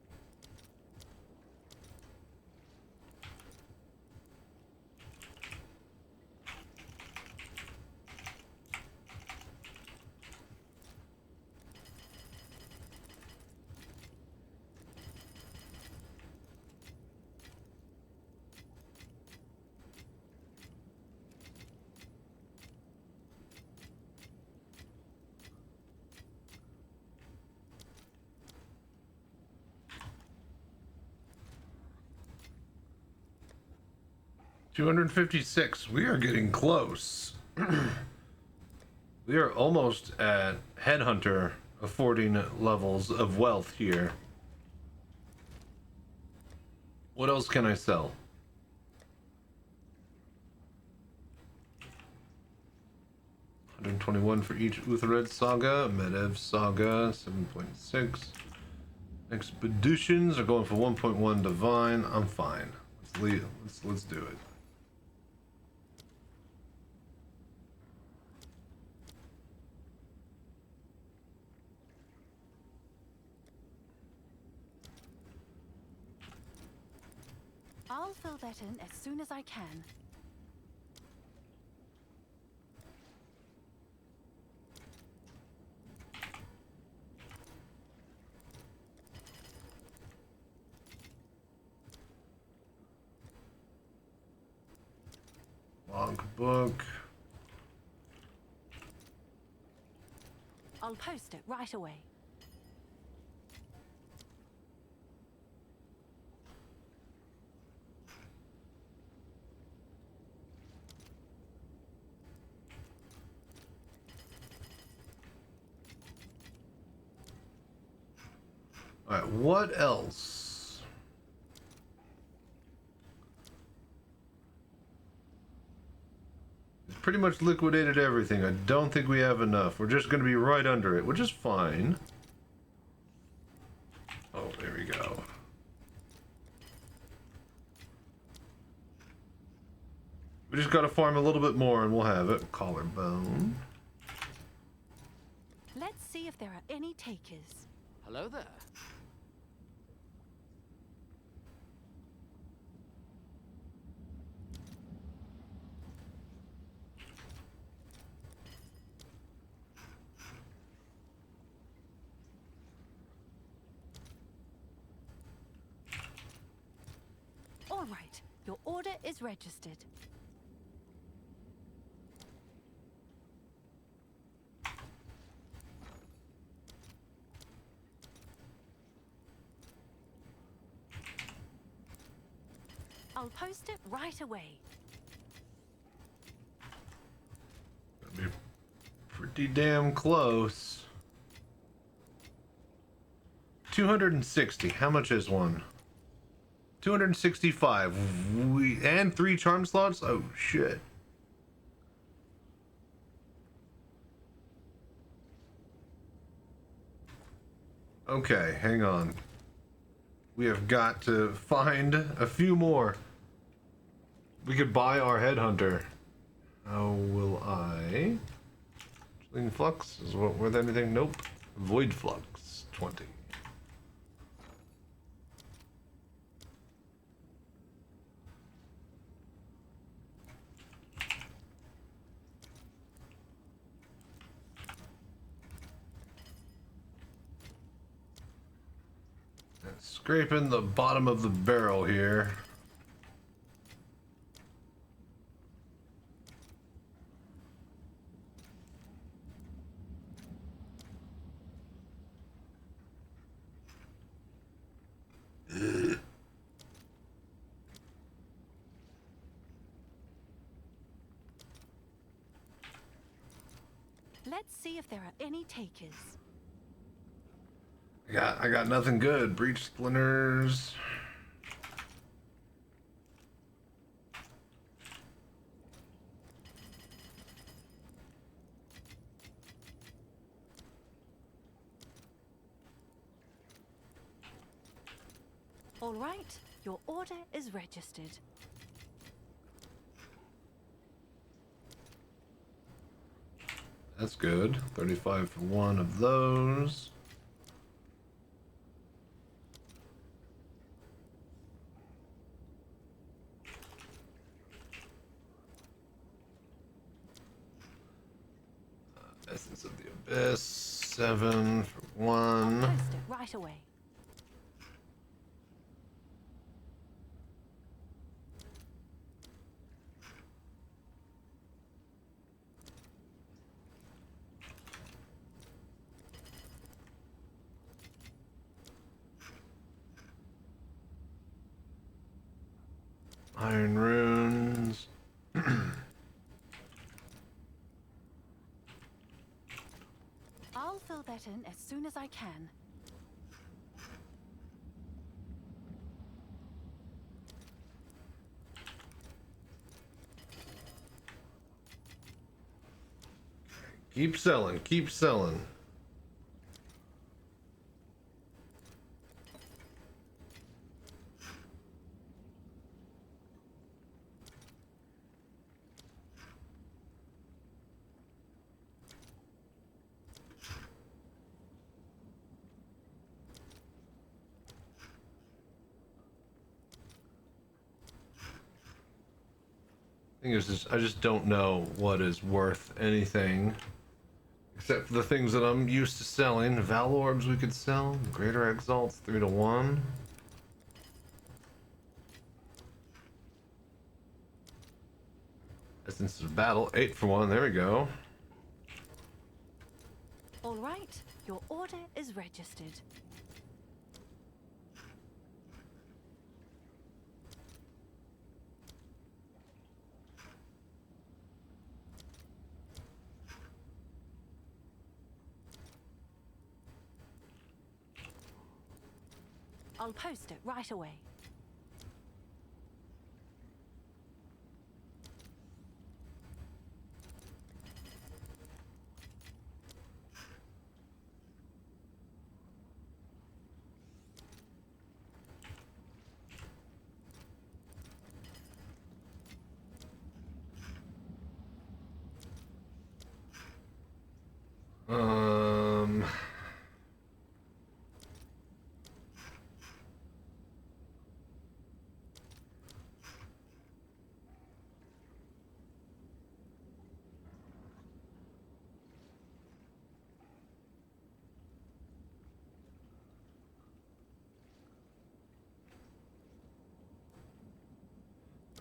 256. We are getting close. We are almost at Headhunter affording levels of wealth here. What else can I sell? $121 for each Uthered Saga, Medev Saga, 7.6. Expeditions are going for 1.1 Divine. I'm fine. Let's do it. I'll fill that in as soon as I can. Logbook. I'll post it right away. All right, what else? It's pretty much liquidated everything. I don't think we have enough. We're just going to be right under it, which is fine. Oh, there we go. We just got to farm a little bit more and we'll have it. Collarbone. Let's see if there are any takers. Hello there. All right, your order is registered. I'll post it right away. That'd be pretty damn close. 260. How much is one? 265. And 3 charm slots? Oh, shit. Okay, hang on. We have got to find a few more. We could buy our Headhunter. How will I? Chilling Flux? Is what worth anything? Nope. Void Flux. 20. Scraping the bottom of the barrel here. Let's see if there are any takers. I got nothing good. Breach splinters. All right, your order is registered. That's good. 35 for one of those. Essence of the Abyss. 7 for one. I'll post it right away. Iron runes. I'll fill that in as soon as I can. Keep selling, keep selling. Thing is, I just don't know what is worth anything. Except for the things that I'm used to selling. Val Orbs we could sell. Greater Exalts 3-1. Essence of Battle 8-1. There we go. All right, your order is registered. I'll post it right away.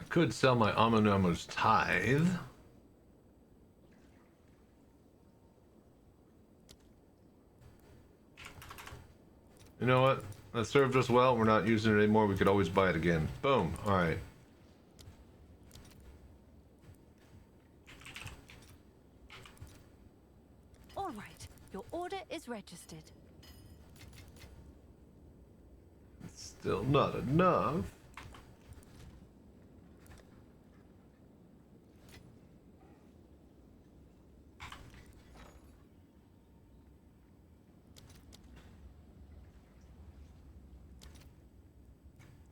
I could sell my Amunamu's Tithe. You know what? That served us well. We're not using it anymore. We could always buy it again. Boom. All right. All right, your order is registered. It's still not enough.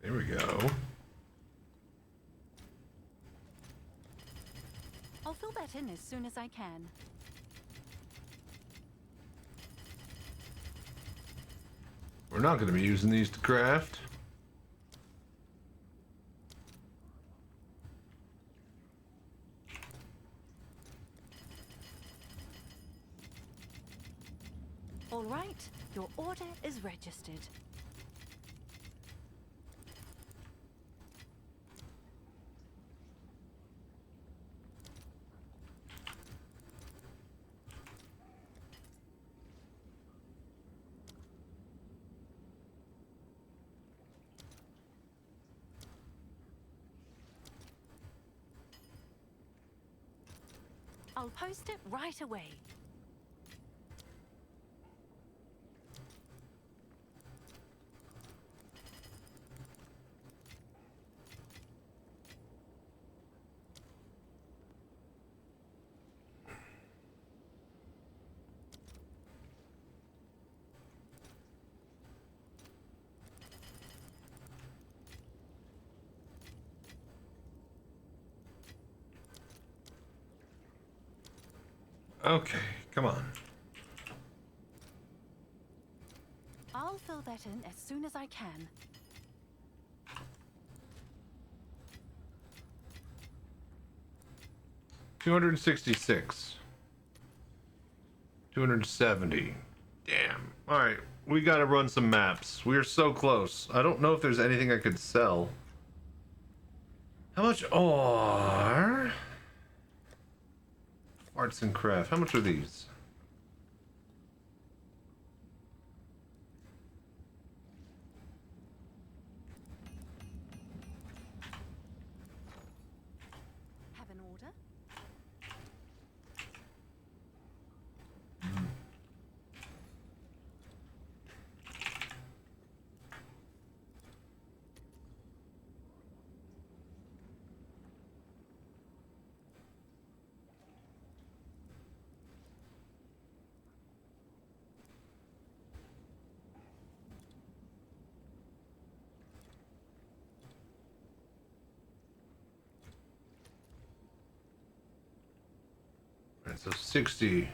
There we go. I'll fill that in as soon as I can. We're not going to be using these to craft. All right, your order is registered. I'll post it right away. Okay, come on. I'll fill that in as soon as I can. $266. 270. Damn. Alright, we gotta run some maps. We're so close. I don't know if there's anything I could sell. How much are arts and craft? How much are these? Have an order? Alright, so 60.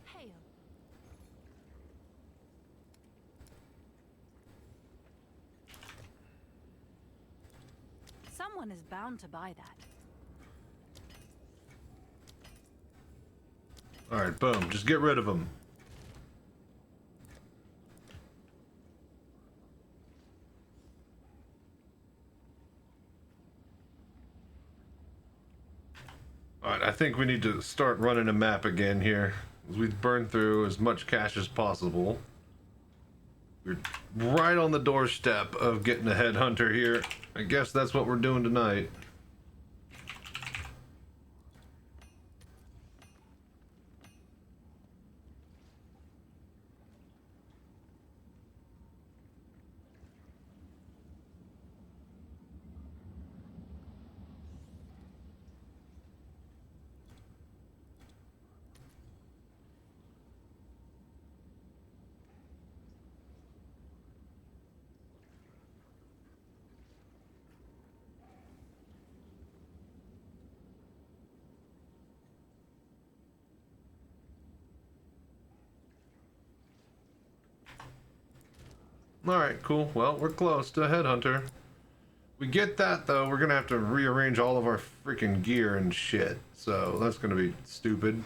Hail. Someone is bound to buy that. Alright, boom. Just get rid of them. Alright, I think we need to start running a map again here. We've burned through as much cash as possible. We're right on the doorstep of getting a headhunter here. I guess that's what we're doing tonight. Alright, cool. Well, we're close to a headhunter. We get that, though, we're gonna have to rearrange all of our freaking gear and shit. So, that's gonna be stupid.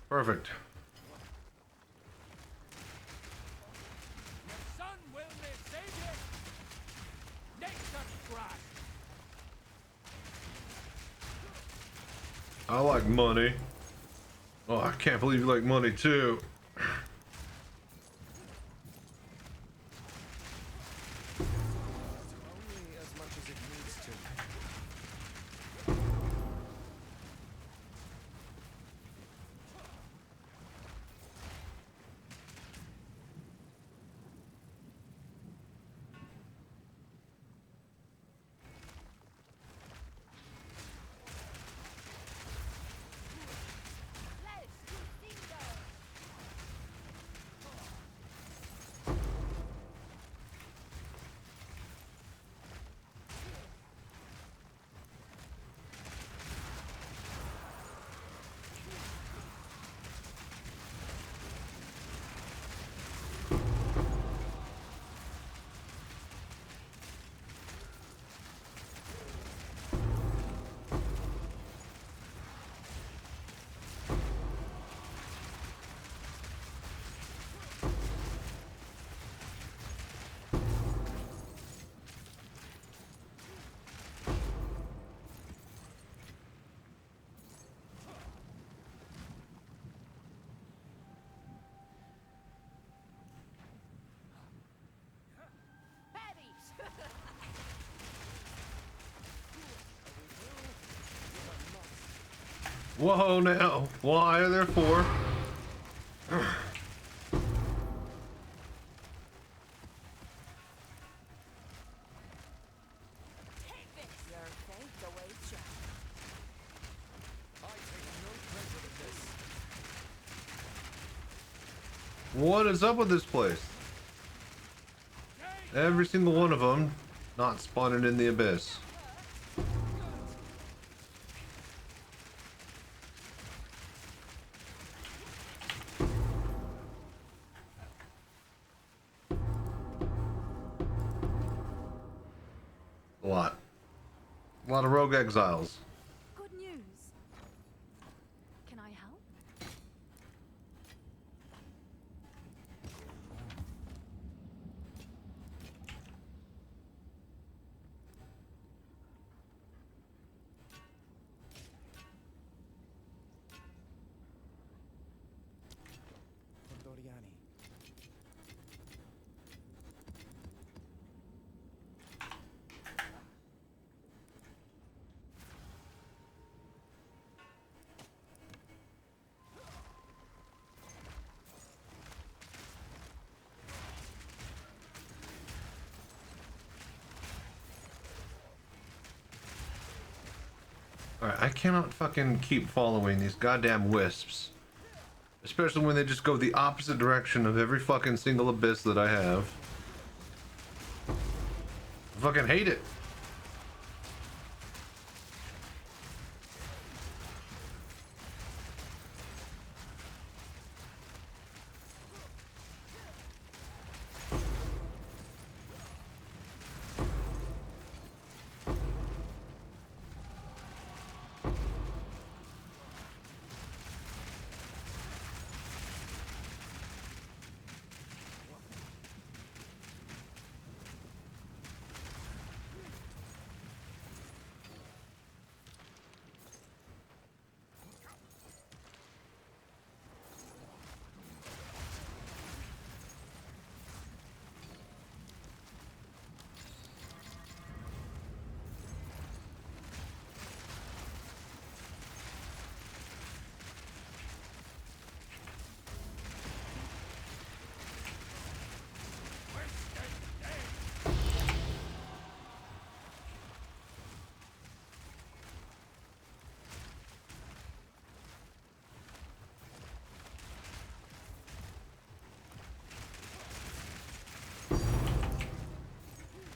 Perfect. Son will me save you. Next crash. I like money. Oh, I can't believe you like money, too. Only as much as it needs to. Whoa, now. Why are there four? What is up with this place? Every single one of them not spawning in the abyss. A lot of rogue exiles. Good news. Can I help? Condoriani. Alright, I cannot fucking keep following these goddamn wisps. Especially when they just go the opposite direction of every fucking single abyss that I have. I fucking hate it.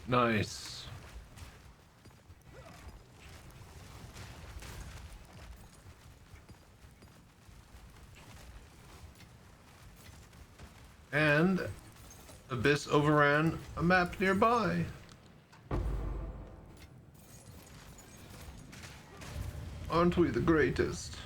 Nice. And Abyss overran a map nearby. Aren't we the greatest?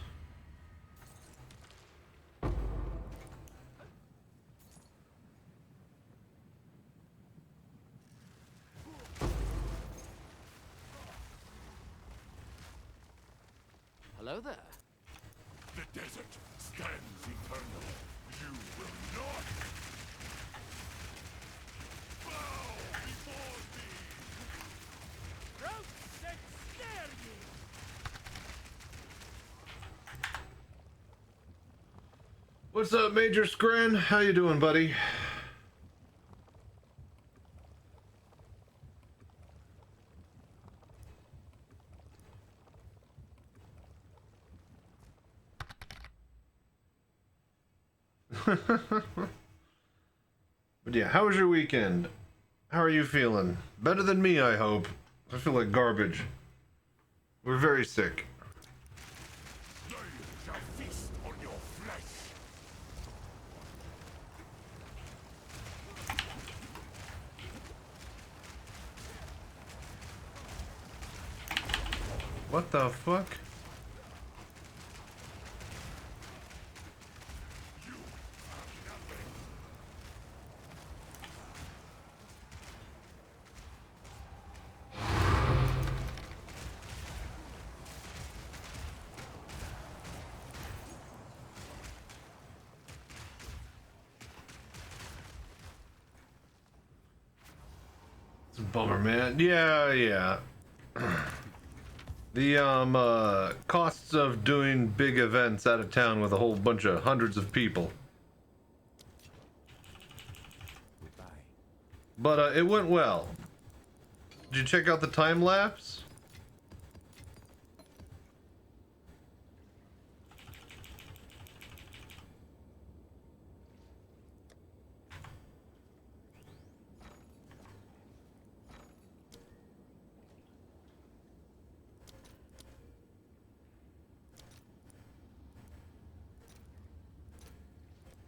Hello there. The desert stands eternal. You will not bow before me. Ropes and snare ye. What's up, Major Scran? How you doing, buddy? But yeah, how was your weekend? How are you feeling? Better than me, I hope. I feel like garbage. We're very sick. They shall feast on your flesh. What the fuck? It's a bummer, man. Yeah. The costs of doing big events out of town with a whole bunch of hundreds of people. But it went well. Did you check out the time lapse?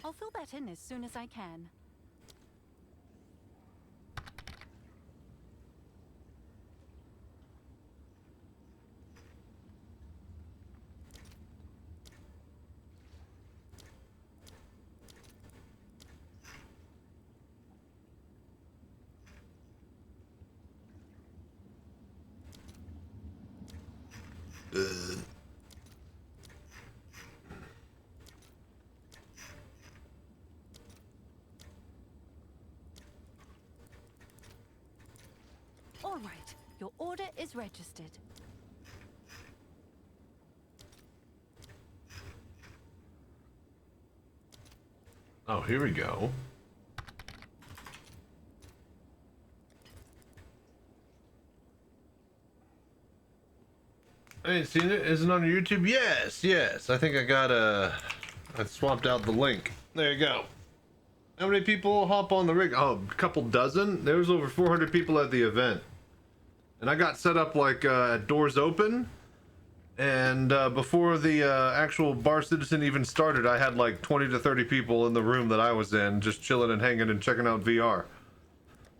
I'll fill that in as soon as I can. All right, your order is registered. Oh, here we go. I ain't seen it. Is it on YouTube? Yes, yes. I think I got I swapped out the link. There you go. How many people hop on the rig? Oh, a couple dozen. There was over 400 people at the event. And I got set up like doors open. And before the actual Bar Citizen even started, I had like 20 to 30 people in the room that I was in, just chilling and hanging and checking out VR.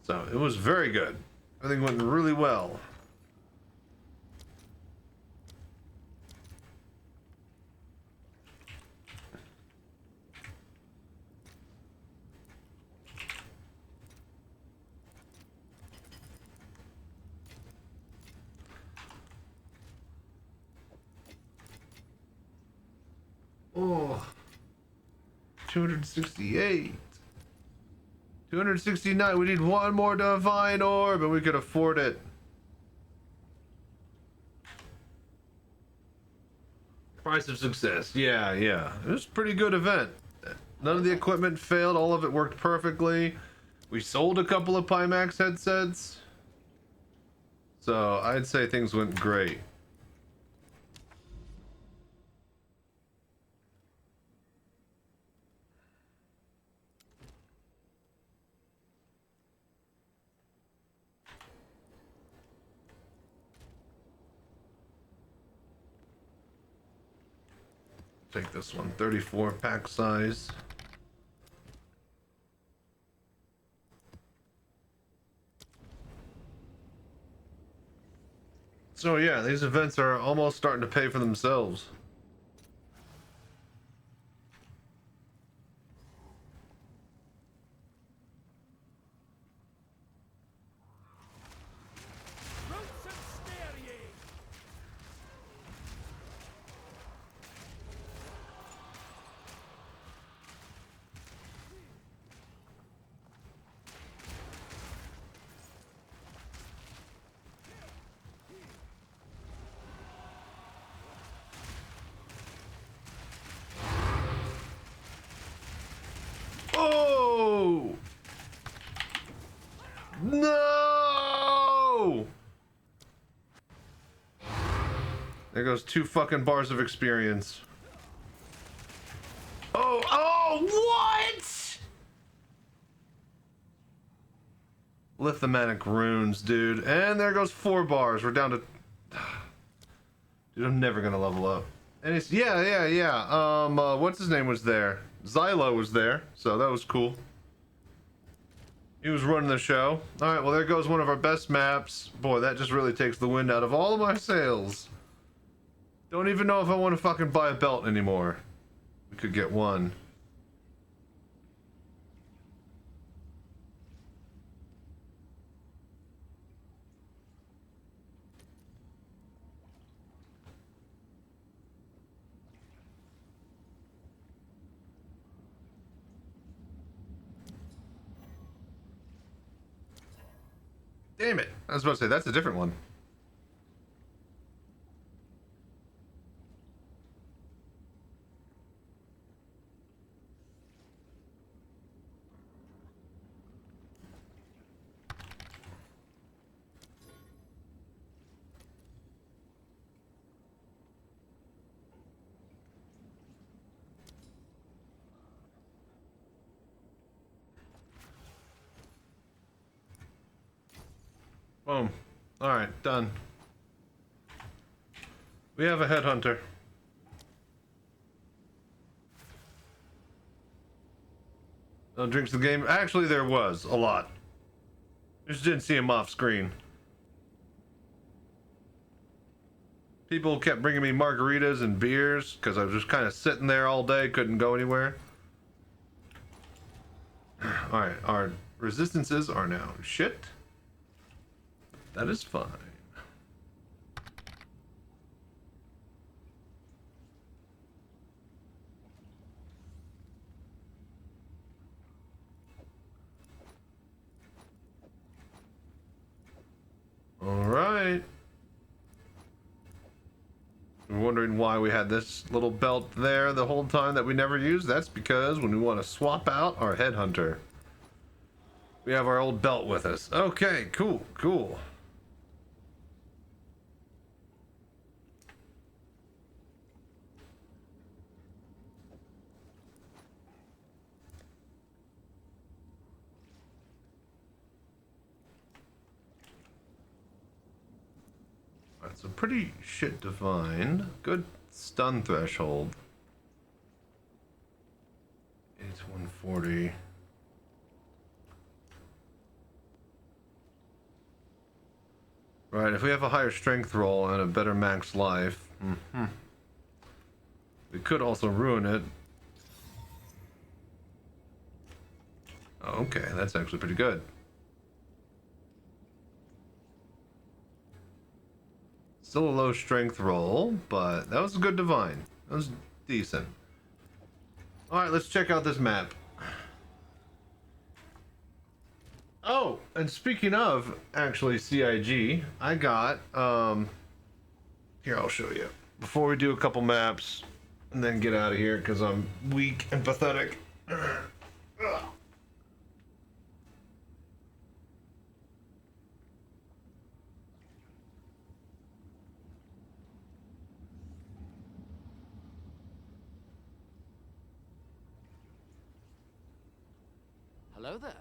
So it was very good. Everything went really well. Oh, 268. 269. We need one more divine orb and we could afford it. Price of success. Yeah, yeah. It was a pretty good event. None of the equipment failed. All of it worked perfectly. We sold a couple of Pimax headsets. So I'd say things went great. Take this one, 34 pack size. So yeah, these events are almost starting to pay for themselves. Oh! No! There goes 2 fucking bars of experience. Oh, what? Lithomatic runes, dude. And there goes 4 bars. We're down to... Dude, I'm never gonna level up. And it's... Yeah. What's his name was there? Xylo was there, so that was cool. He was running the show. Alright, well there goes one of our best maps. Boy, that just really takes the wind out of all of my sails. Don't even know if I want to fucking buy a belt anymore. We could get one. Damn it. I was about to say, that's a different one. Boom. Alright, done. We have a headhunter. Drinks the game. Actually, there was a lot. Just didn't see him off screen. People kept bringing me margaritas and beers because I was just kind of sitting there all day, couldn't go anywhere. Alright, our resistances are now shit. That is fine. All right. You're wondering why we had this little belt there the whole time that we never used? That's because when we want to swap out our headhunter, we have our old belt with us. Okay, cool. So pretty shit divine. Good stun threshold. It's 140. Right, if we have a higher strength roll and a better max life, we could also ruin it. Okay, that's actually pretty good. Still a low strength roll, but that was a good divine. That was decent. Alright, let's check out this map. Oh, and speaking of, actually, CIG, I got, here, I'll show you. Before we do a couple maps, and then get out of here, because I'm weak and pathetic. Hello there.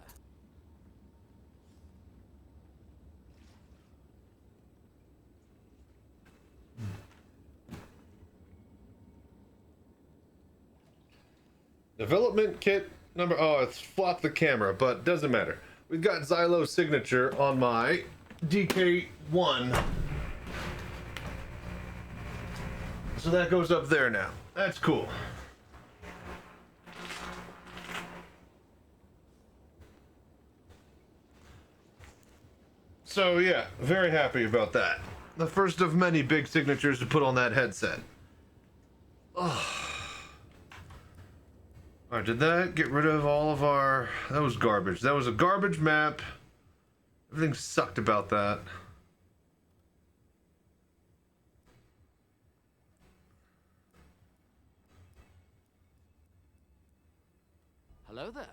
Development kit number, oh, it's flopped the camera, but doesn't matter. We've got Xylo's signature on my DK1. So that goes up there now. That's cool. So yeah, very happy about that. The first of many big signatures to put on that headset. Oh. Alright, did that get rid of all of our... That was garbage. That was a garbage map. Everything sucked about that. Hello there.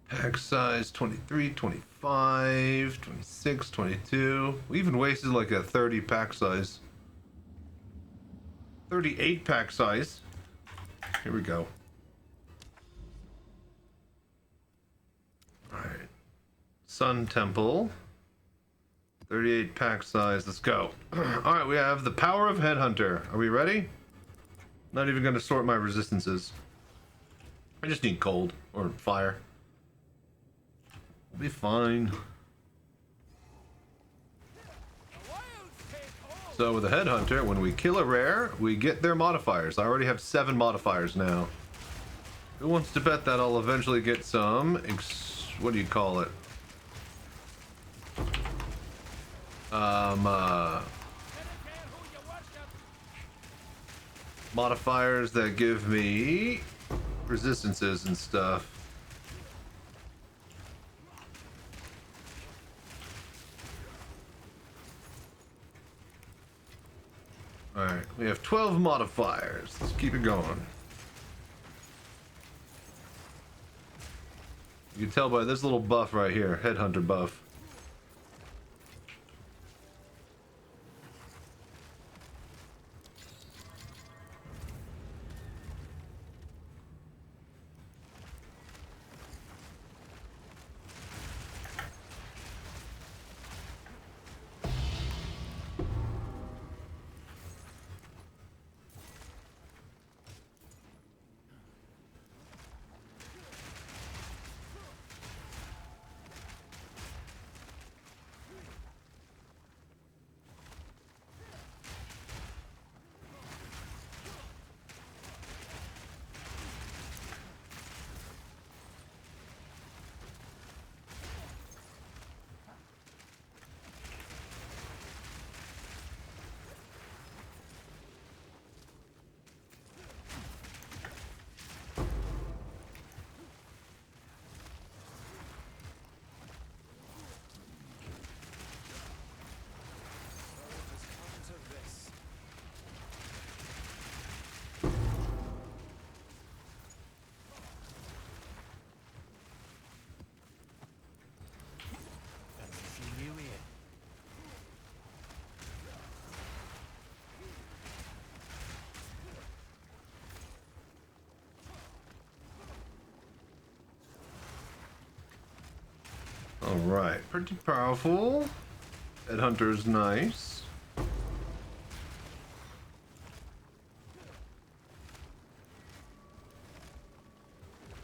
Pack size 23, 25, 26, 22. We even wasted like a 30 pack size. 38 pack size. Here we go. Alright. Sun Temple. 38 pack size. Let's go. Alright, we have the power of Headhunter. Are we ready? Not even going to sort my resistances. I just need cold or fire. We'll be fine. So with a Headhunter, when we kill a rare, we get their modifiers. I already have 7 modifiers now. Who wants to bet that I'll eventually get some, what do you call it? Modifiers that give me resistances and stuff. Alright, we have 12 modifiers. Let's keep it going. You can tell by this little buff right here, Headhunter buff. Alright, pretty powerful. Headhunter's nice.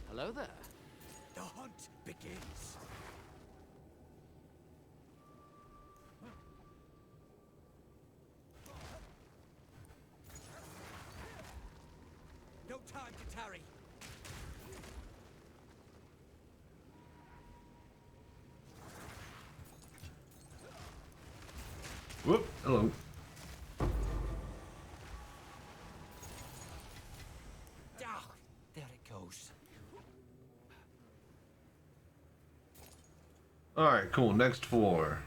Hello there. The hunt begins. No time to tarry. Whoop, hello. Ah, there it goes. Alright, cool. Next floor.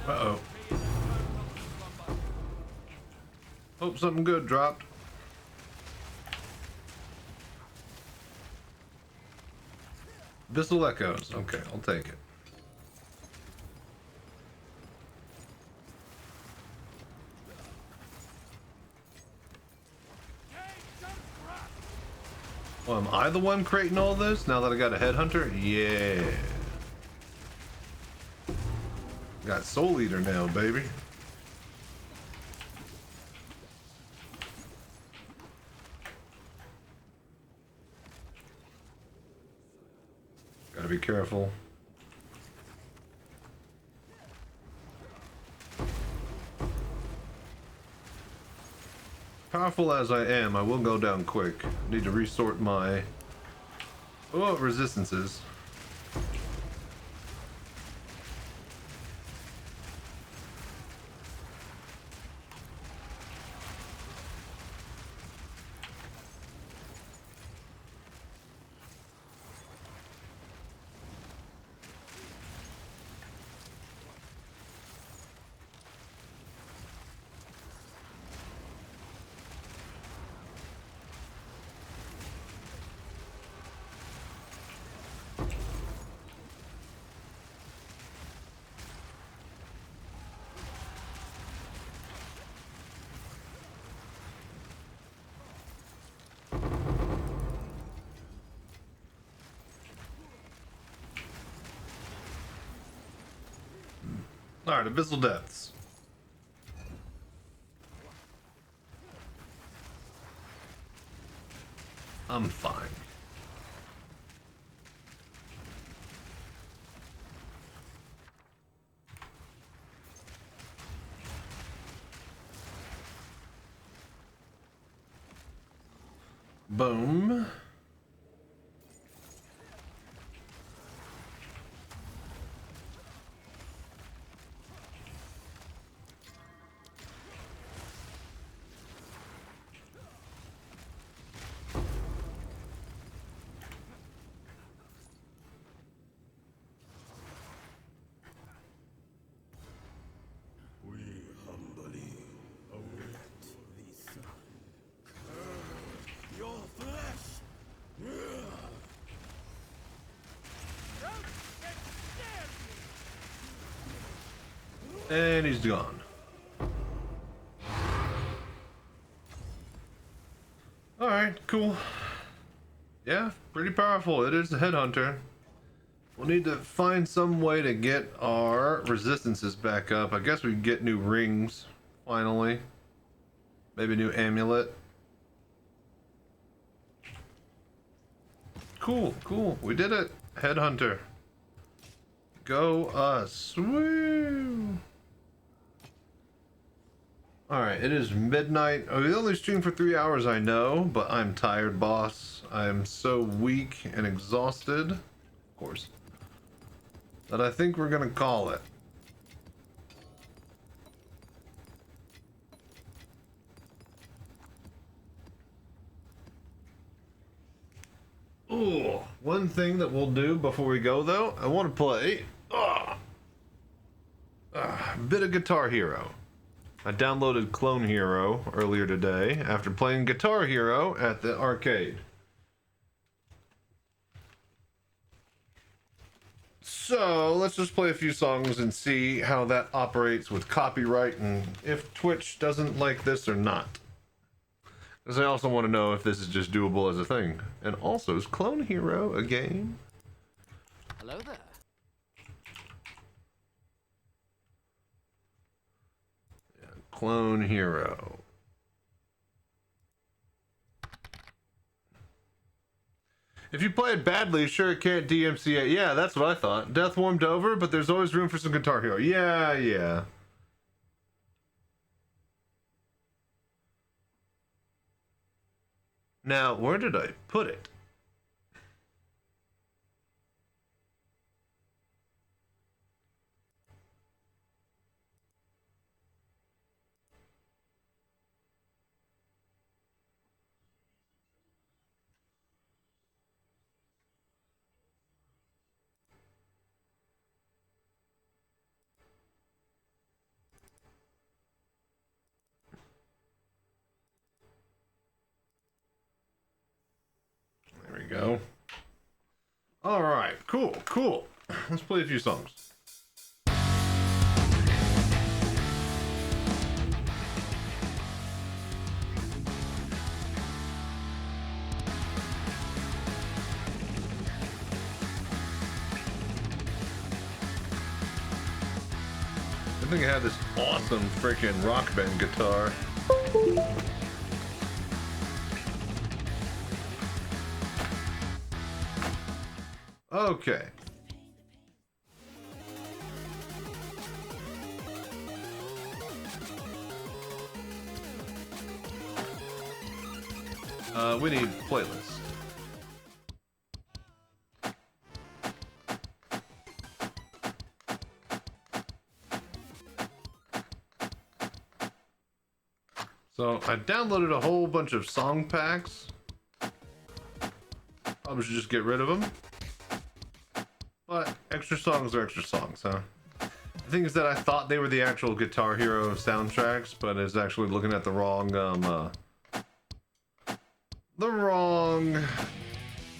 Uh-oh. Hope something good dropped. Bissell Echoes. Okay, I'll take it. Well, am I the one creating all this now that I got a headhunter? Yeah. Got Soul Eater now, baby. Gotta be careful. Powerful as I am, I will go down quick. Need to resort my resistances. Alright, Abyssal Depths. I'm fine. Boom. And he's gone. Alright, cool. Yeah, pretty powerful. It is a headhunter. We'll need to find some way to get our resistances back up. I guess we can get new rings, finally. Maybe a new amulet. Cool, cool. We did it. Headhunter. Go us. Woo! Alright, it is midnight. Oh, we only streamed for 3 hours, I know, but I'm tired, boss. I am so weak and exhausted, of course, that I think we're gonna call it. One thing that we'll do before we go, though, I want to play a bit of Guitar Hero. I downloaded Clone Hero earlier today after playing Guitar Hero at the arcade. So let's just play a few songs and see how that operates with copyright and if Twitch doesn't like this or not. Because I also want to know if this is just doable as a thing. And also, is Clone Hero a game? Hello there. Yeah, Clone Hero. If you play it badly, sure it can't DMCA. Yeah, that's what I thought. Death warmed over, but there's always room for some Guitar Hero. Yeah. Now, where did I put it? There we go. All right, cool. Let's play a few songs. I think I have this awesome freaking rock band guitar. Okay. We need playlist. So I downloaded a whole bunch of song packs. Probably should just get rid of them. But extra songs are extra songs, huh? The thing is that I thought they were the actual Guitar Hero soundtracks, but I was actually looking at the wrong,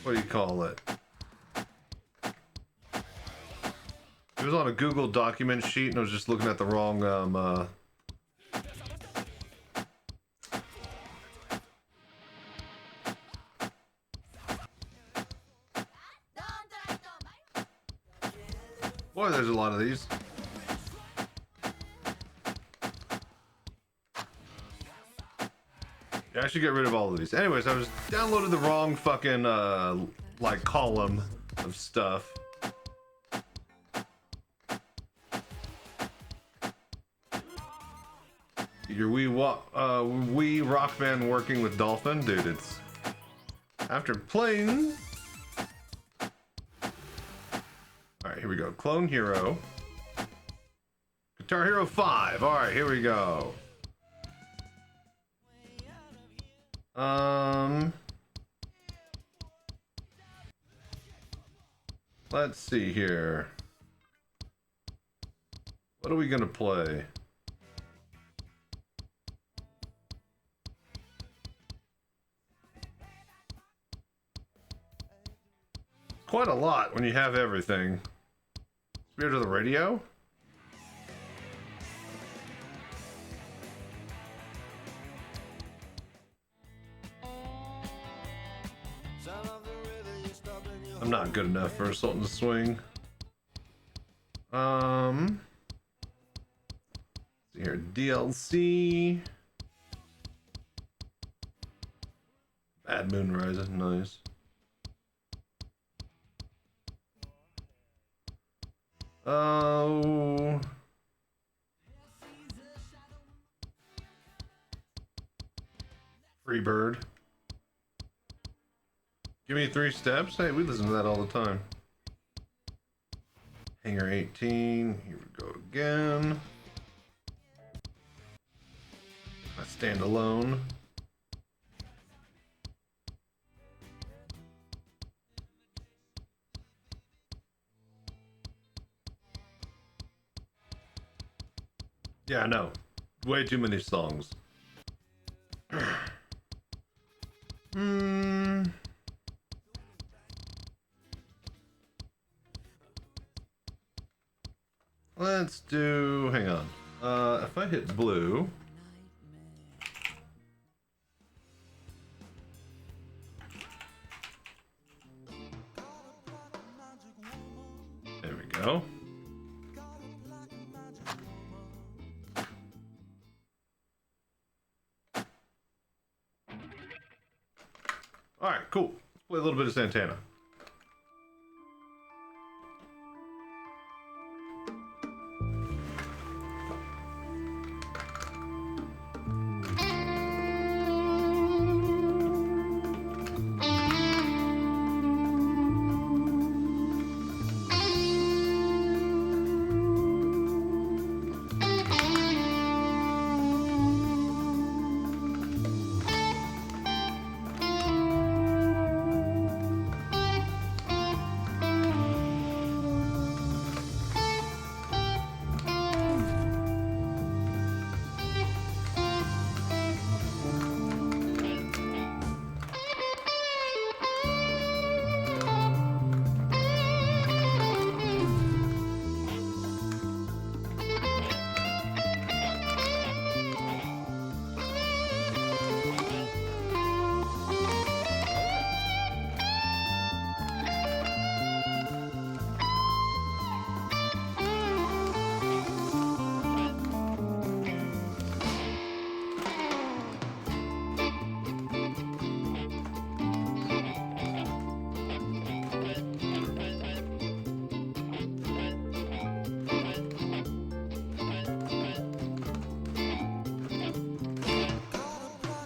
what do you call it? It was on a Google document sheet, and I was just looking at the wrong, Boy, there's a lot of these. Yeah, I should get rid of all of these. Anyways, I was downloaded the wrong fucking, like, column of stuff. Your Wii Rock Band working with Dolphin? Dude, it's... After playing... Alright, here we go. Clone Hero. Guitar Hero 5. Alright, here we go. Let's see here. What are we gonna play? Quite a lot when you have everything. Spirit of the Radio? I'm not good enough for Assault and Swing. Let's see here, DLC. Bad Moon Rising, nice. Oh. Freebird. Give me 3 steps? Hey, we listen to that all the time. Hangar 18. Here we go again. I Stand Alone. Yeah, I know. Way too many songs. Let's do... hang on. If I hit blue... There we go. Alright, cool. Let's play a little bit of Santana.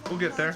We'll get there.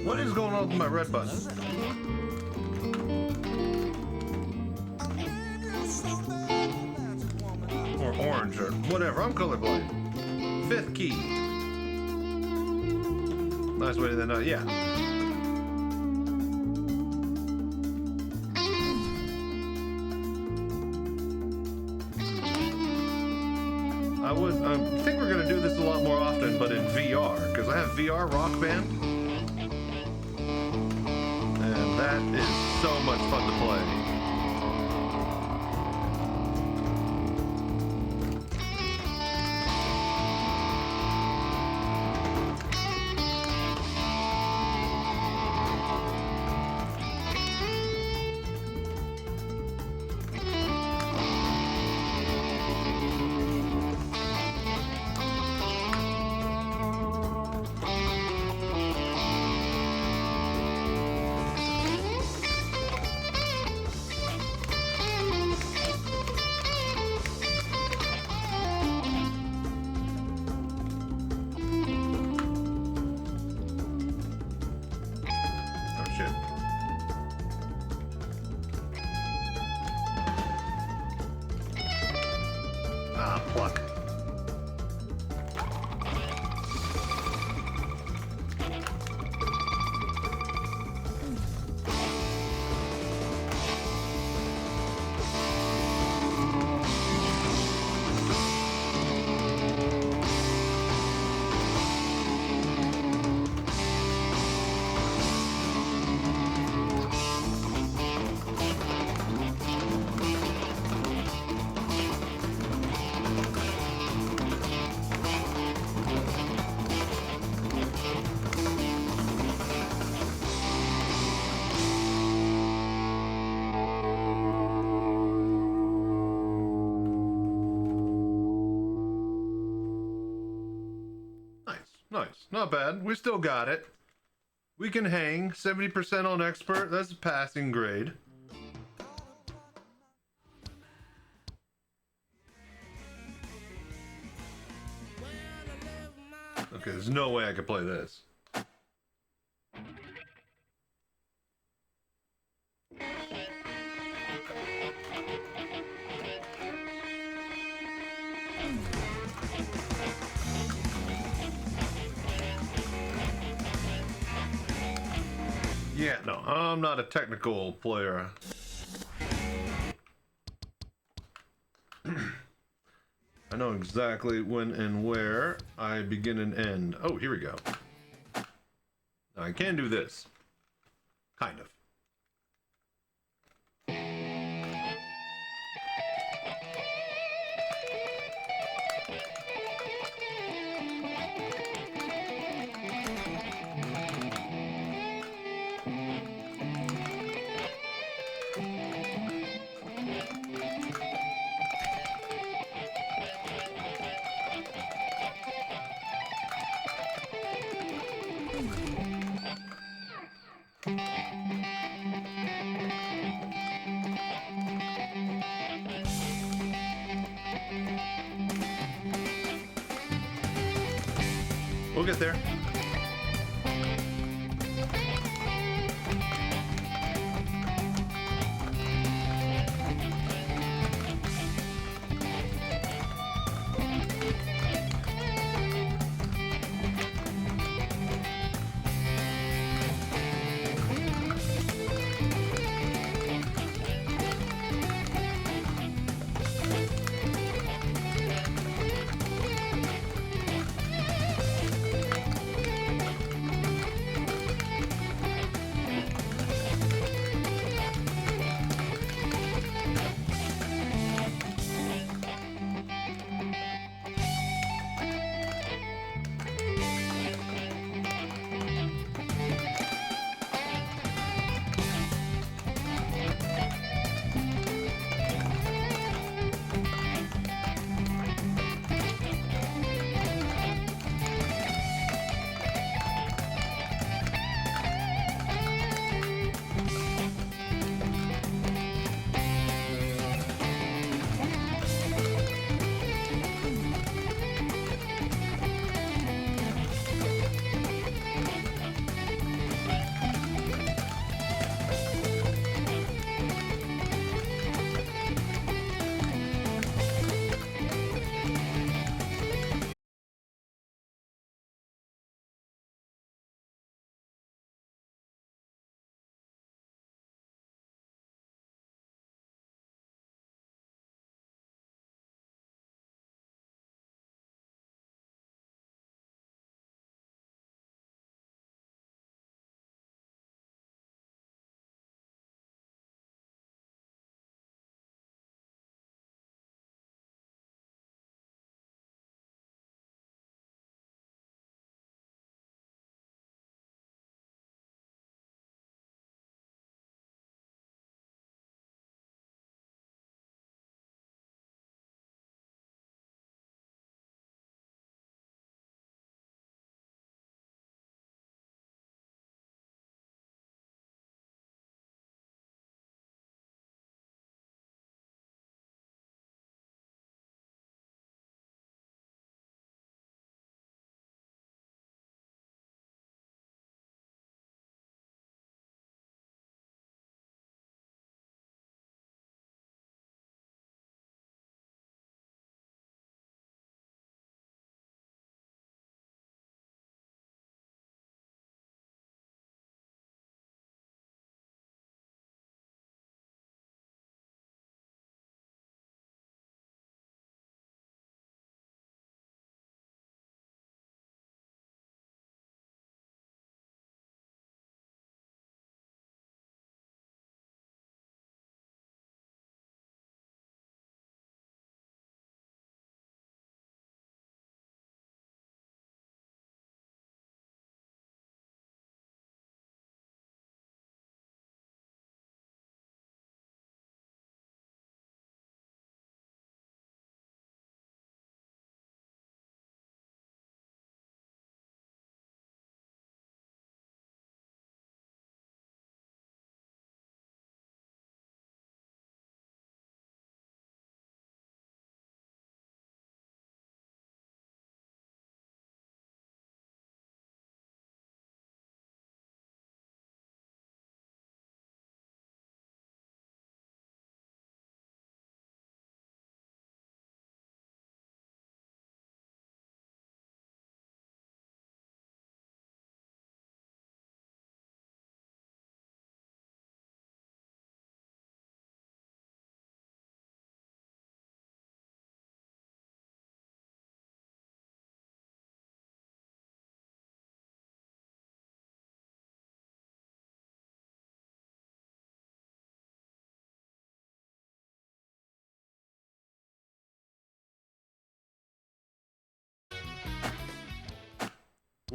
What is going on with my red button? Or orange, or whatever. I'm colorblind. 5th key. Nice way to then, yeah. I think we're gonna do this a lot more often, but in VR, because I have VR Rock Band. And that is so much fun to play. Nice. Not bad. We still got it. We can hang. 70% on expert. That's a passing grade. Okay, there's no way I could play this. Yeah, no, I'm not a technical player. I know exactly when and where I begin and end. Oh, here we go. Now I can do this. Kind of. We'll get there.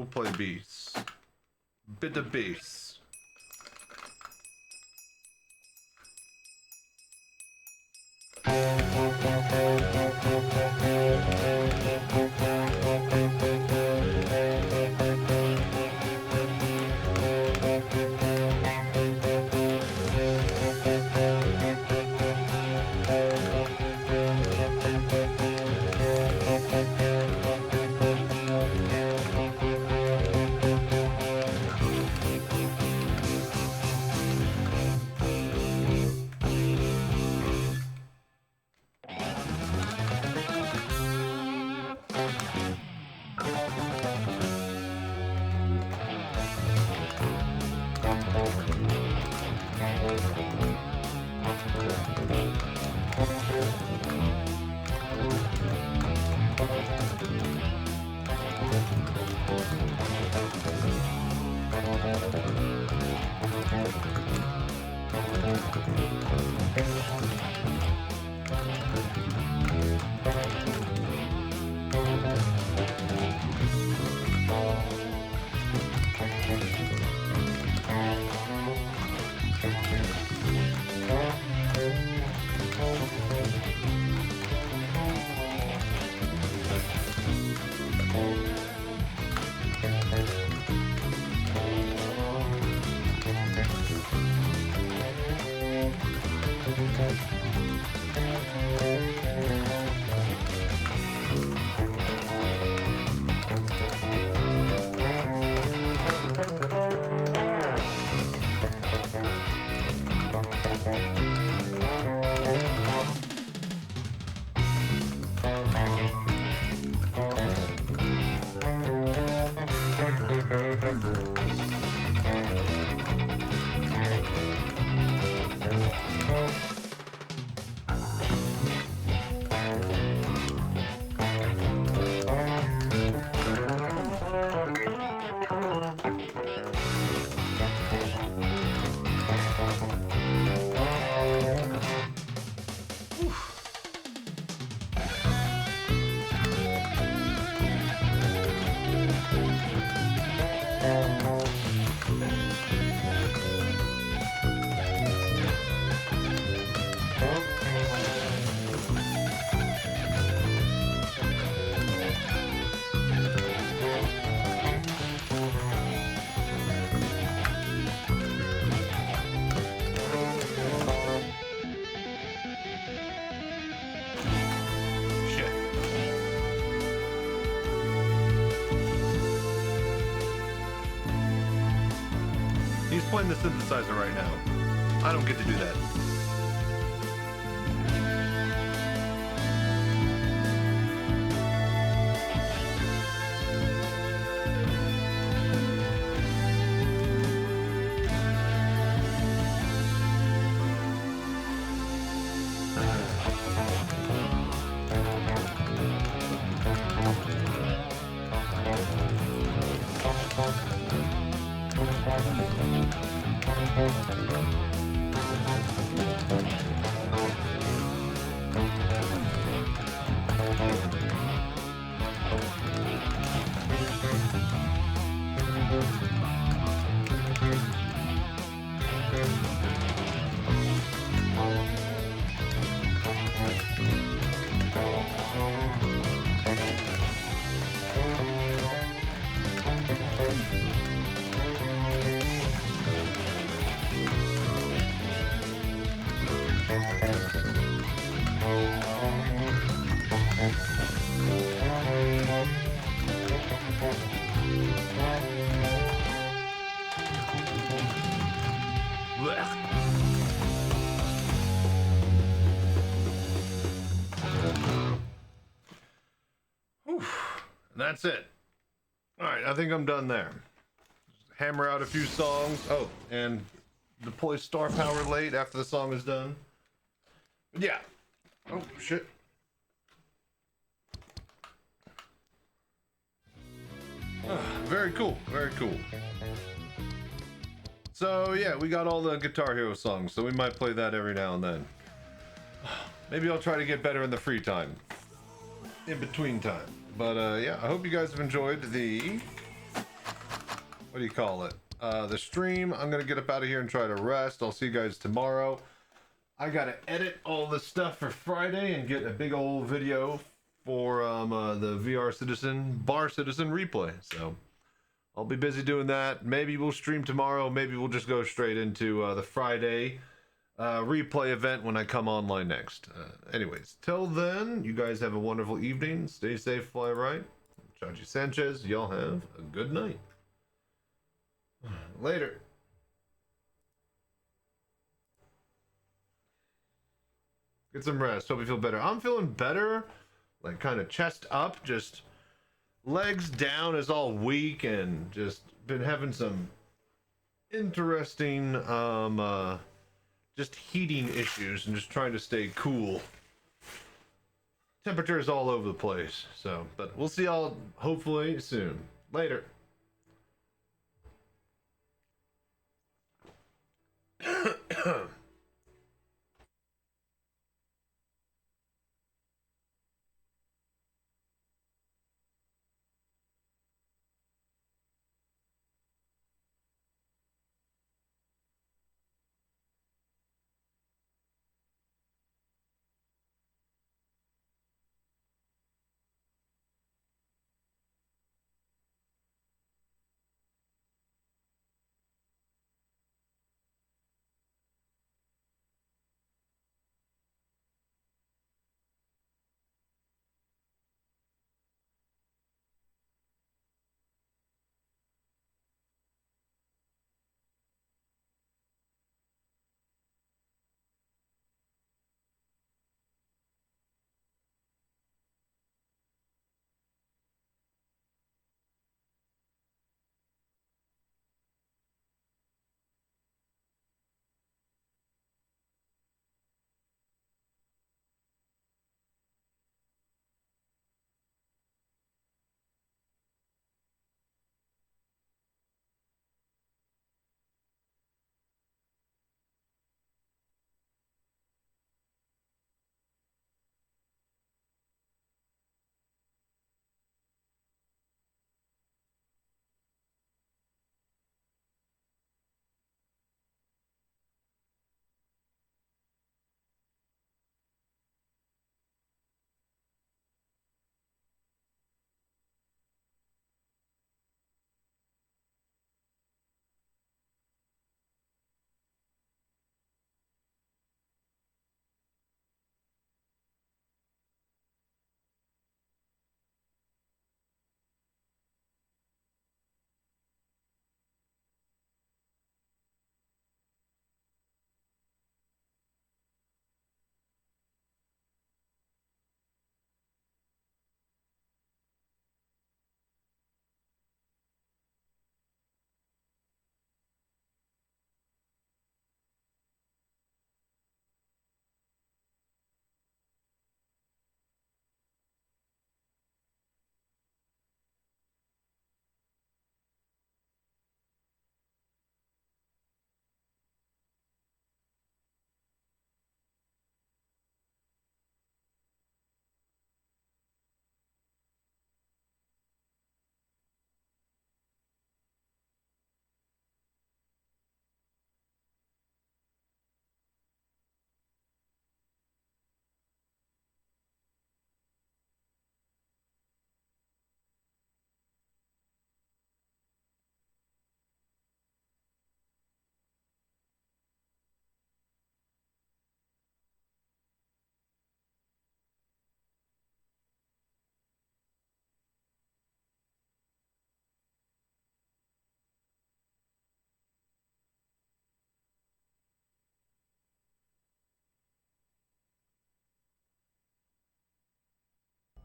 We'll play bass. Bit of bass. Playing the synthesizer right now. I don't get to do that. That's it. Alright, I think I'm done there. Just hammer out a few songs. Oh, and deploy star power late after the song is done. But yeah. Oh, shit. Very cool. Very cool. So, yeah, we got all the Guitar Hero songs, so we might play that every now and then. Maybe I'll try to get better in the free time. In between time. But yeah, I hope you guys have enjoyed the what do you call it? The stream. I'm gonna get up out of here and try to rest. I'll see you guys tomorrow. I gotta edit all this stuff for Friday and get a big old video for the VR Citizen Bar Citizen replay. So I'll be busy doing that. Maybe we'll stream tomorrow. Maybe we'll just go straight into the Friday replay event when I come online next. Anyways, till then, you guys have a wonderful evening. Stay safe, fly right. Chachi Sanchez, y'all have a good night. Later. Get some rest. Hope you feel better. I'm feeling better. Like kind of chest up, just legs down is all weak, and just been having some interesting just heating issues and just trying to stay cool. Temperatures all over the place. So, but we'll see y'all hopefully soon. Later.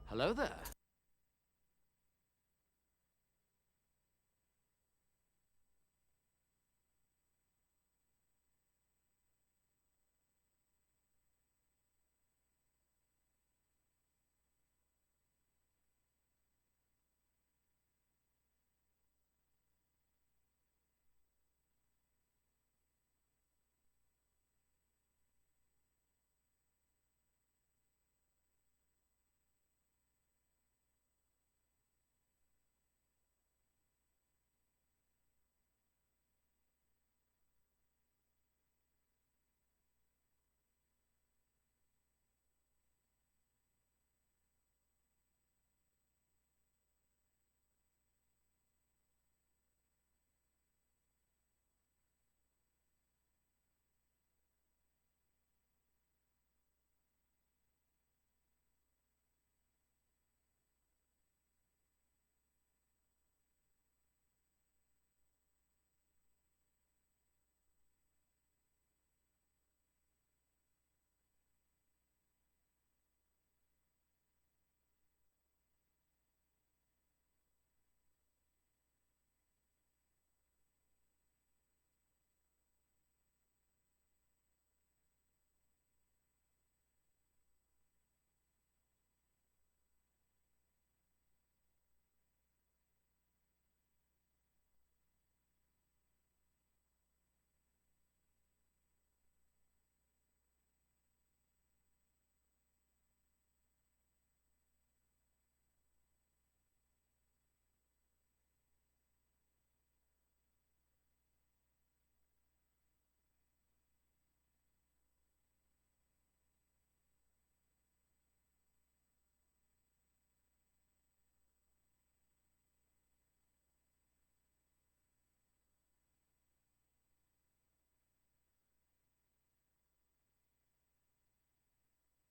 Hello there.